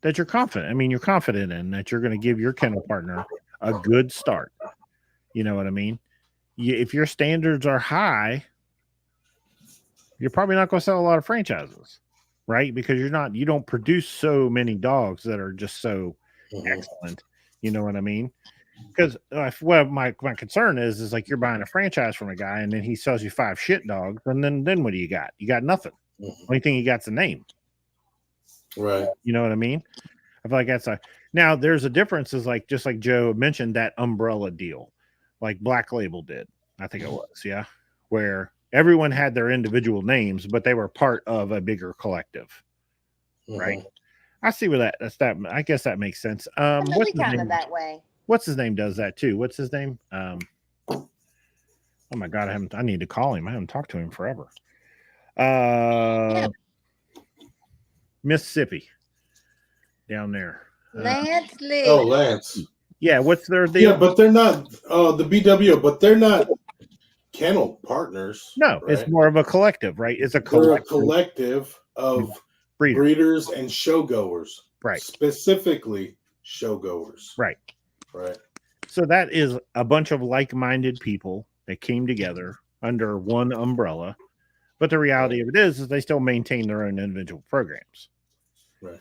that you're confident? You're confident in that you're going to give your kennel partner a good start. You know what I mean? If your standards are high, you're probably not going to sell a lot of franchises, right? Because you don't produce so many dogs that are just so excellent. You know what I mean? Because my concern is like you're buying a franchise from a guy and then he sells you 5 shit dogs, and then what do you got? You got nothing. Only thing you got's a name. Right. You know what I mean? I feel like that's now there's a difference, is like, just like Joe mentioned, that umbrella deal, like Black Label did, I think it was, yeah, where everyone had their individual names, but they were part of a bigger collective, right? I see where that's that. I guess that makes sense. What's kind of that way. What's his name does that too? What's his name? Oh my God, I need to call him. I haven't talked to him forever. Mississippi down there. Lance Lee. Oh, Lance. Yeah, what's their deal? Yeah, but they're not the BWO, but they're not Kennel Partners. No, right? It's more of a collective, right? It's a collective of breeders and showgoers. Right. Specifically showgoers. Right. Right. So that is a bunch of like-minded people that came together under one umbrella. But the reality of it is they still maintain their own individual programs. Right.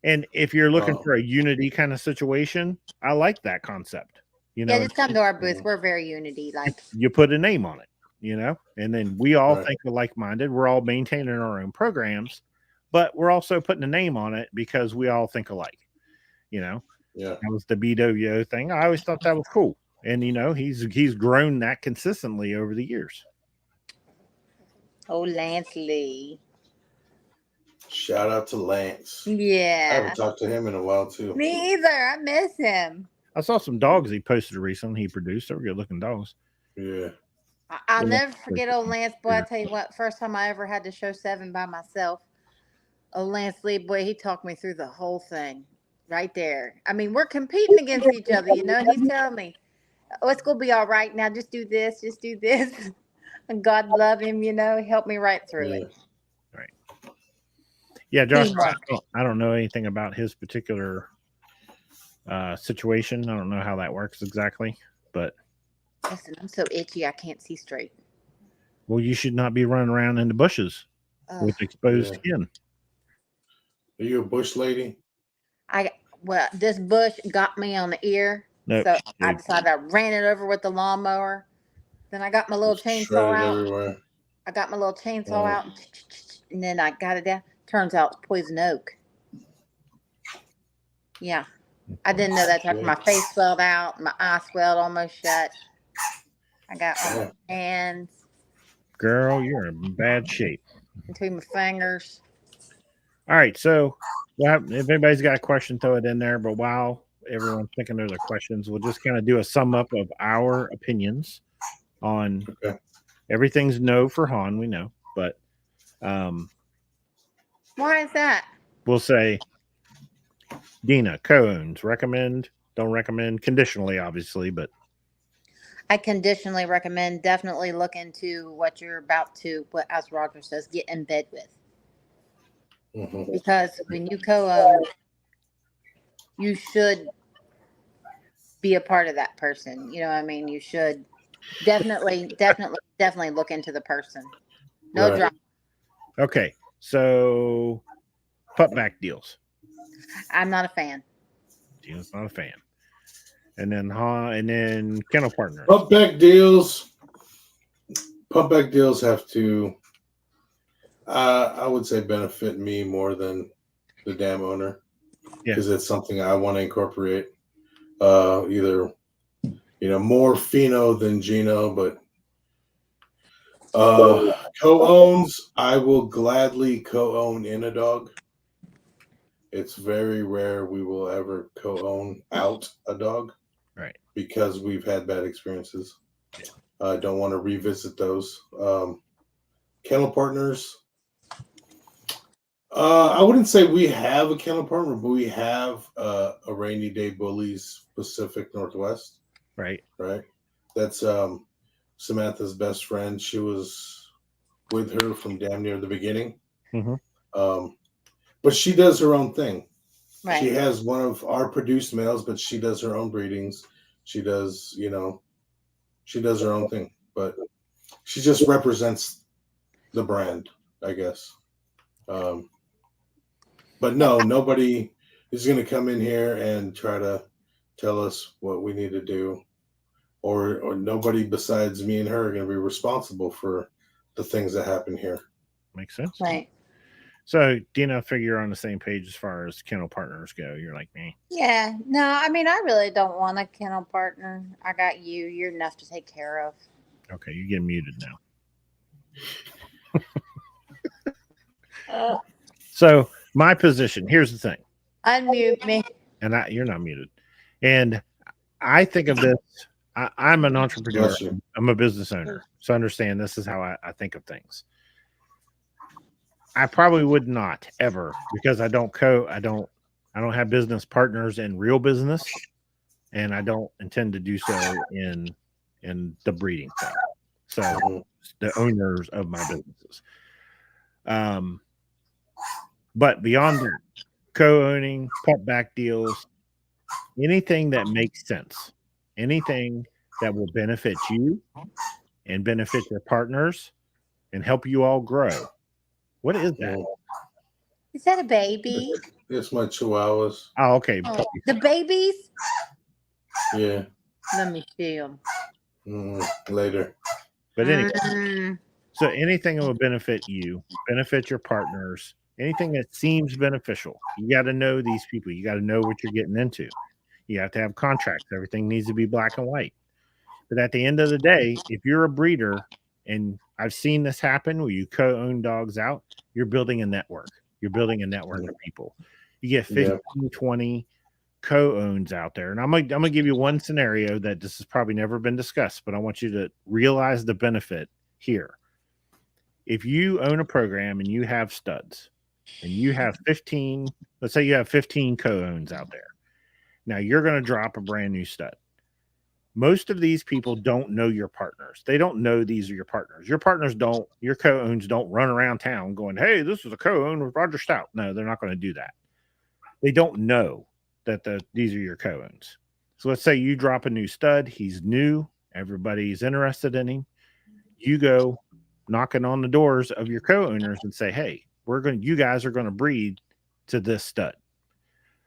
And if you're looking for a unity kind of situation, I like that concept. Yeah, just come to our booth. We're very unity. Like, you put a name on it, and then we all think we're like-minded. We're all maintaining our own programs, but we're also putting a name on it because we all think alike. Yeah. That was the BWO thing. I always thought that was cool. And he's grown that consistently over the years. Oh, Lance Lee. Shout out to Lance. Yeah. I haven't talked to him in a while too. Me either. I miss him. I saw some dogs he posted recently. He produced. They were good looking dogs. Yeah. I'll never forget old Lance. Boy, I tell you what, first time I ever had to show 7 by myself. Oh, Lance Lee, boy, he talked me through the whole thing right there. We're competing against each other, and he's telling me, oh, it's going to be all right now. Just do this. Just do this. And God love him, he helped me right through it. Right. Yeah, Josh, I don't know anything about his particular situation. I don't know how that works exactly, but listen, I'm so itchy I can't see straight. Well, you should not be running around in the bushes with exposed skin. Are you a bush lady? This bush got me on the ear, so I decided I ran it over with the lawnmower. Then I got my little chainsaw out. Everywhere. I got my little chainsaw out, and then I got it down. Turns out it's poison oak. Yeah. I didn't know that. My face swelled out. My eye swelled almost shut. I got on my hands. Girl, you're in bad shape. Between my fingers. All right. So if anybody's got a question, throw it in there. But while everyone's thinking of their questions, we'll just kind of do a sum up of our opinions on everything's no for Han, we know. But why is that? We'll say Dina, co-owns, recommend, don't recommend, conditionally, obviously, but I conditionally recommend definitely look into what you're about to, as Roger says, get in bed with. Mm-hmm. Because when you co-own, you should be a part of that person. You know what I mean? You should definitely look into the person. No drama. Okay, so pupback deals. I'm not a fan. Dina's not a fan. And then Kennel Partners. Pupback deals. Pupback deals have to, I would say, benefit me more than the damn owner, because it's something I want to incorporate. Either more Pheno than Geno, but co-owns, I will gladly co-own in a dog. It's very rare we will ever co-own out a dog. Right. Because we've had bad experiences. I don't want to revisit those. Kennel Partners. I wouldn't say we have a kennel partner, but we have a Rainy Day Bullies Pacific Northwest. Right. Right. That's Samantha's best friend. She was with her from damn near the beginning. Mm-hmm. But she does her own thing. Right. She has one of our produced males, but she does her own breedings. She does, she does her own thing. But she just represents the brand, I guess. But no, nobody is going to come in here and try to tell us what we need to do. Or nobody besides me and her are going to be responsible for the things that happen here. Makes sense. Right. So, Dina, I figure you're on the same page as far as kennel partners go. You're like me. Yeah. No, I mean, I really don't want a kennel partner. I got you. You're enough to take care of. Okay, you get muted now. So, my position, here's the thing. Unmute me. And you're not muted. And I think of this, I'm an entrepreneur. I'm a business owner. So understand this is how I think of things. I probably would not ever, because I don't have business partners in real business, and I don't intend to do so in the breeding thing. So the owners of my businesses. But beyond that, co-owning, pupback deals, anything that makes sense, anything that will benefit you and benefit your partners and help you all grow. What is that? Is that a baby? It's my chihuahuas. Oh, okay. Oh, the babies? Yeah. Let me see them. Later. But anyway, so anything that will benefit you, benefit your partners, anything that seems beneficial, you got to know these people. You got to know what you're getting into. You have to have contracts. Everything needs to be black and white. But at the end of the day, if you're a breeder, and I've seen this happen where you co-own dogs out, you're building a network. You're building a network of people. You get 15, 20 co-owns out there. And I'm gonna give you one scenario that this has probably never been discussed, but I want you to realize the benefit here. If you own a program and you have studs and you have 15, let's say you have 15 co-owns out there. Now you're going to drop a brand new stud. Most of these people don't know your partners. They don't know these are your partners. Your partners don't, your co-owns don't run around town going, hey, this is a co-own with Roger Stout. No, they're not going to do that. They don't know that these are your co-owns. So let's say you drop a new stud. He's new. Everybody's interested in him. You go knocking on the doors of your co-owners and say, hey, you guys are going to breed to this stud.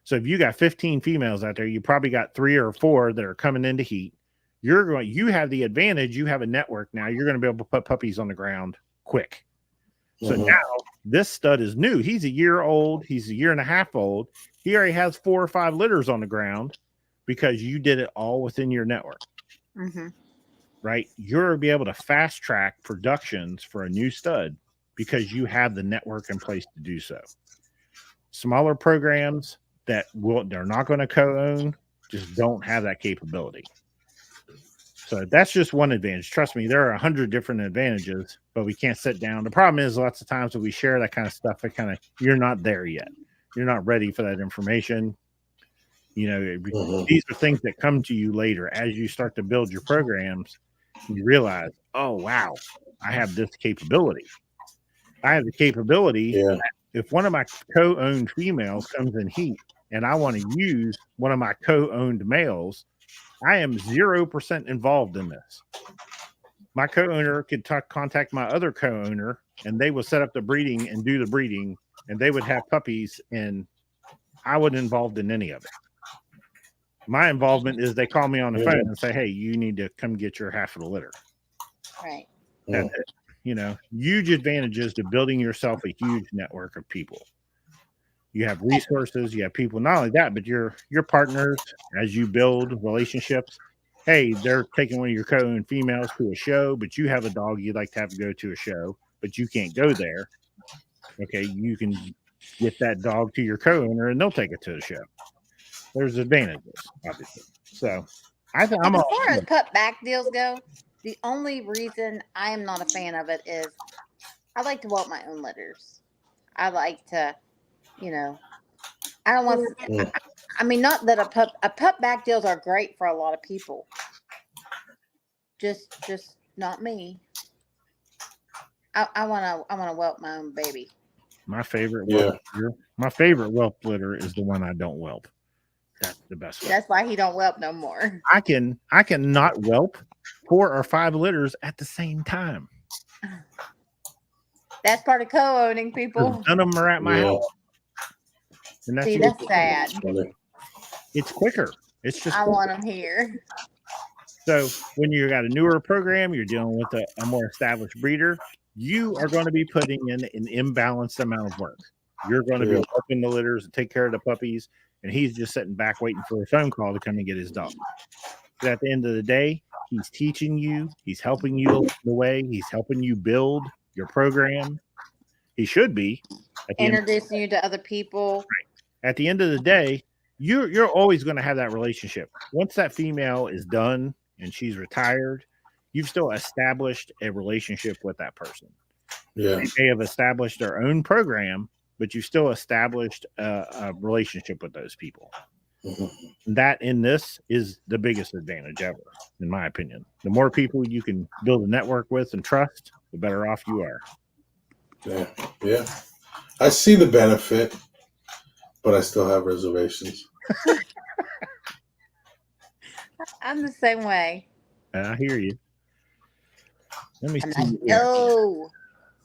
So if you got 15 females out there, you probably got 3 or 4 that are coming into heat. You have the advantage. You have a network now. You're going to be able to put puppies on the ground quick. So now this stud is new. He's a year old. He's a year and a half old. He already has 4 or 5 litters on the ground because you did it all within your network. Right? You're be able to fast track productions for a new stud because you have the network in place to do so. Smaller programs they're not going to co-own just don't have that capability. So that's just one advantage. Trust me, there are 100 different advantages, but we can't sit down. The problem is lots of times when we share that kind of stuff, you're not there yet. You're not ready for that information. You know, these are things that come to you later as you start to build your programs. You realize, oh, wow, I have this capability. I have the capability. Yeah. If one of my co-owned females comes in heat and I want to use one of my co-owned males, I am 0% involved in this. My co-owner could contact my other co-owner and they will set up the breeding and do the breeding and they would have puppies and I wasn't involved in any of it. My involvement is they call me on the phone and say, hey, you need to come get your half of the litter. Right. That's it. You know, huge advantages to building yourself a huge network of people. You have resources, you have people, not only that, but your partners as you build relationships. Hey, they're taking one of your co-owned females to a show, but you have a dog you'd like to have to go to a show, but you can't go there. Okay, you can get that dog to your co-owner and they'll take it to the show. There's advantages, obviously. So I think as far as pupback deals go, the only reason I am not a fan of it is I like to whelp my own litters. I like to, you know, I don't want to, I mean, not that a pupback deals are great for a lot of people. Just not me. I want to whelp my own baby. My favorite whelp litter is the one I don't whelp. That's the best one. That's why he don't whelp no more. I can not whelp 4 or 5 litters at the same time. That's part of co-owning, people. None of them are at my house. And that's sad. It's quicker. It's just I want them here. So when you got a newer program, you're dealing with a more established breeder, you are going to be putting in an imbalanced amount of work. You're going to be working the litters and take care of the puppies, and he's just sitting back waiting for a phone call to come and get his dog. But at the end of the day, he's teaching you, he's helping you along the way, he's helping you build your program. He should be introducing you to other people. Right. At the end of the day, you're always going to have that relationship. Once that female is done and she's retired, you've still established a relationship with that person. Yeah. They may have established their own program, but you still established a relationship with those people. That in this is the biggest advantage ever, in my opinion. The more people you can build a network with and trust, the better off you are. Yeah. I see the benefit, but I still have reservations. I'm the same way. I hear you. Let me see.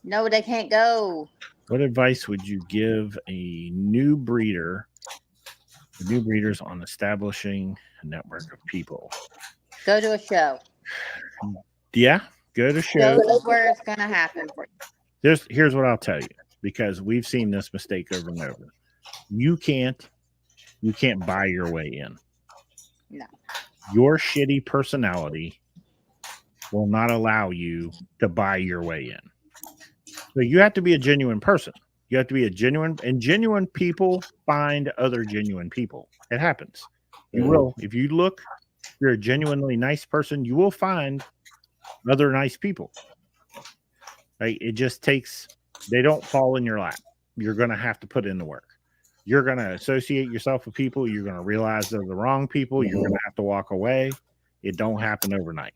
No, they can't go. What advice would you give a new breeders on establishing a network of people? Go to a show. Yeah, go to shows. That's where it's going to happen for you. Here's what I'll tell you, because we've seen this mistake over and over. You can't buy your way in. No. Your shitty personality will not allow you to buy your way in. So you have to be a genuine person. You have to be genuine people find other genuine people. It happens. You will. If you look, you're a genuinely nice person, you will find other nice people. Right? It just takes, they don't fall in your lap. You're going to have to put in the work. You're going to associate yourself with people. You're going to realize they're the wrong people. You're going to have to walk away. It don't happen overnight.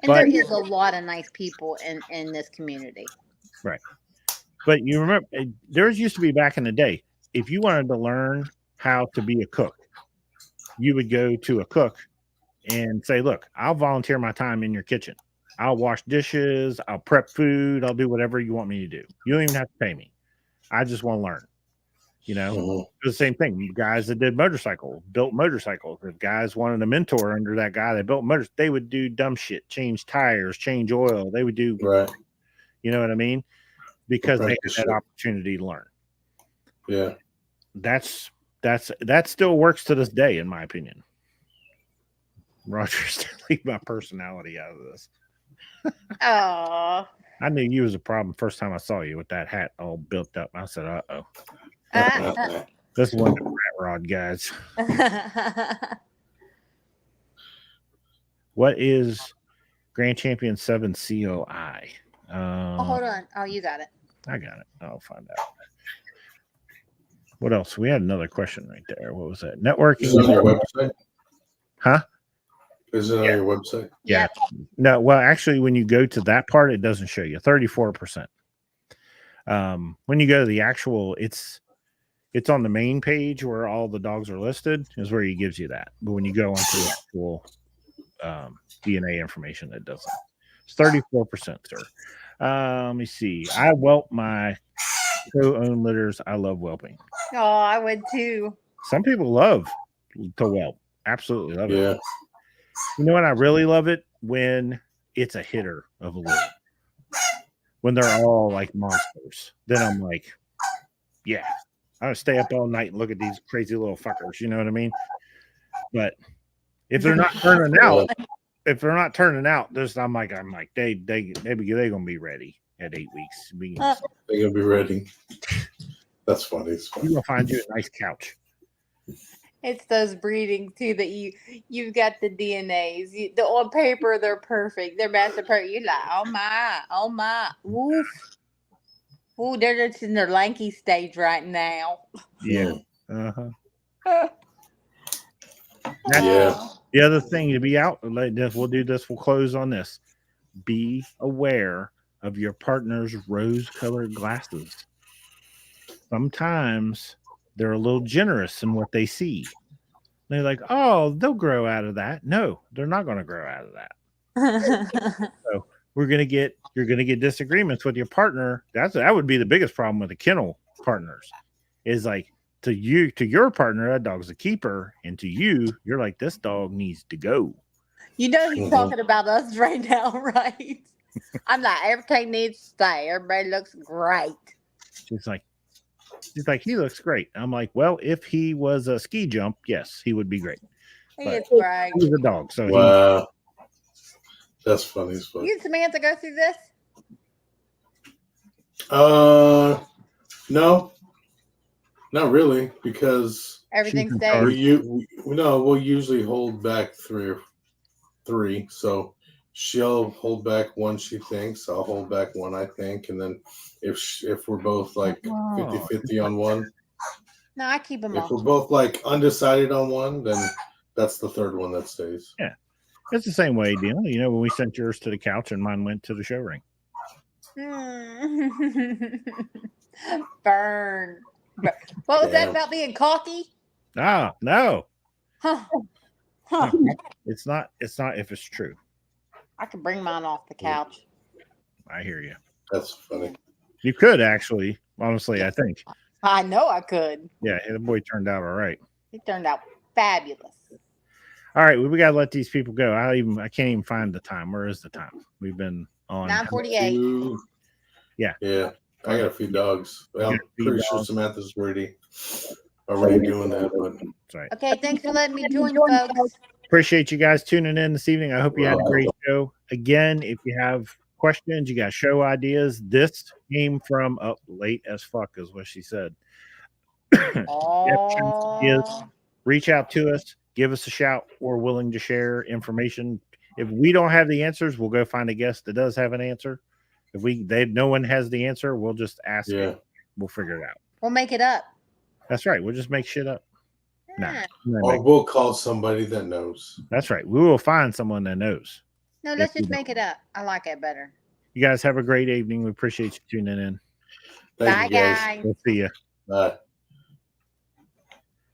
And there is a lot of nice people in this community. Right. But you remember, there used to be back in the day, if you wanted to learn how to be a cook, you would go to a cook and say, look, I'll volunteer my time in your kitchen. I'll wash dishes. I'll prep food. I'll do whatever you want me to do. You don't even have to pay me. I just want to learn. You know, the same thing. You guys that did built motorcycles. If guys wanted a mentor under that guy that built motors, they would do dumb shit, change tires, change oil. They would do, You know what I mean? Because they Practice had that it. opportunity to learn. Yeah. That still works to this day, in my opinion. Roger's leave my personality out of this. Oh. I knew you was a problem first time I saw you with that hat all built up. I said, "Uh-oh, this is one of the rat rod guys." What is Grand Champion 7 COI? Hold on. Oh, you got it. I got it. I'll find out. What else? We had another question right there. What was that? Networking. Is it on your website? Huh? Is it on your website? Yeah. No, well, actually, when you go to that part, it doesn't show you 34%. When you go to the actual, it's on the main page where all the dogs are listed, is where he gives you that. But when you go onto the actual DNA information, it doesn't. It's 34%, sir. Let me see. I whelp my co-owned litters. I love whelping. Oh, I would too. Some people love to whelp. Absolutely love it. Yeah. You know what? I really love it when it's a hitter of a litter. When they're all like monsters. Then I'm like, yeah, I'm gonna stay up all night and look at these crazy little fuckers. You know what I mean? But if they're not turning out, I'm like, they gonna be ready at 8 weeks. They're gonna be ready. That's funny. It's funny. You're gonna find you a nice couch. It's those breeding too that you've got the DNAs. On paper they're perfect. They're master perfect. You're like, oh my, woof. Ooh, they're just in their lanky stage right now. Yeah. Yeah. The other thing to be out, like this, we'll do this. We'll close on this. Be aware of your partner's rose-colored glasses. Sometimes they're a little generous in what they see. They're like, oh, they'll grow out of that. No, they're not going to grow out of that. So you're going to get disagreements with your partner. That would be the biggest problem with the kennel partners is like to your partner, that dog's a keeper. And to you, you're like, this dog needs to go. You know, he's talking about us right now, right? I'm like, everything needs to stay. Everybody looks great. She's like, he looks great. I'm like, well, if he was a ski jump, yes, he would be great. It's great. He's a dog, so wow, that's funny as fuck. You and Samantha go through this? No, not really, because Everything stays. We'll usually hold back three. So she'll hold back one she thinks, I'll hold back one I think, and then if we're both like 50-50 on one. No, I keep them If all. we're both like undecided on one, then that's the third one that stays. Yeah. It's the same way, Dina. You know, when we sent yours to the couch and mine went to the show ring. Burn. What was that about being cocky? Ah, no. Huh. It's not if it's true. I could bring mine off the couch. I hear you. That's funny. You could actually, honestly, I think. I know I could. Yeah, the boy turned out all right. He turned out fabulous. All right, we gotta let these people go. I can't even find the time. Where is the time? We've been on 9:48. Yeah. I got a few dogs. Well, I'm pretty sure Samantha's already doing that. But that's right. Okay, thanks for letting me join, folks. Appreciate you guys tuning in this evening. I hope you had a great show. Again, if you have questions, you got show ideas. This came from late as fuck is what she said. Reach out to us, give us a shout. We're willing to share information. If we don't have the answers, we'll go find a guest that does have an answer. If no one has the answer, we'll just ask it. We'll figure it out. We'll make it up. That's right. We'll just make shit up. Yeah. Or we'll call somebody that knows. That's right. We will find someone that knows. No, let's just make it up. I like it better. You guys have a great evening. We appreciate you tuning in. Thank you, guys. Bye, guys. We'll see you. Bye.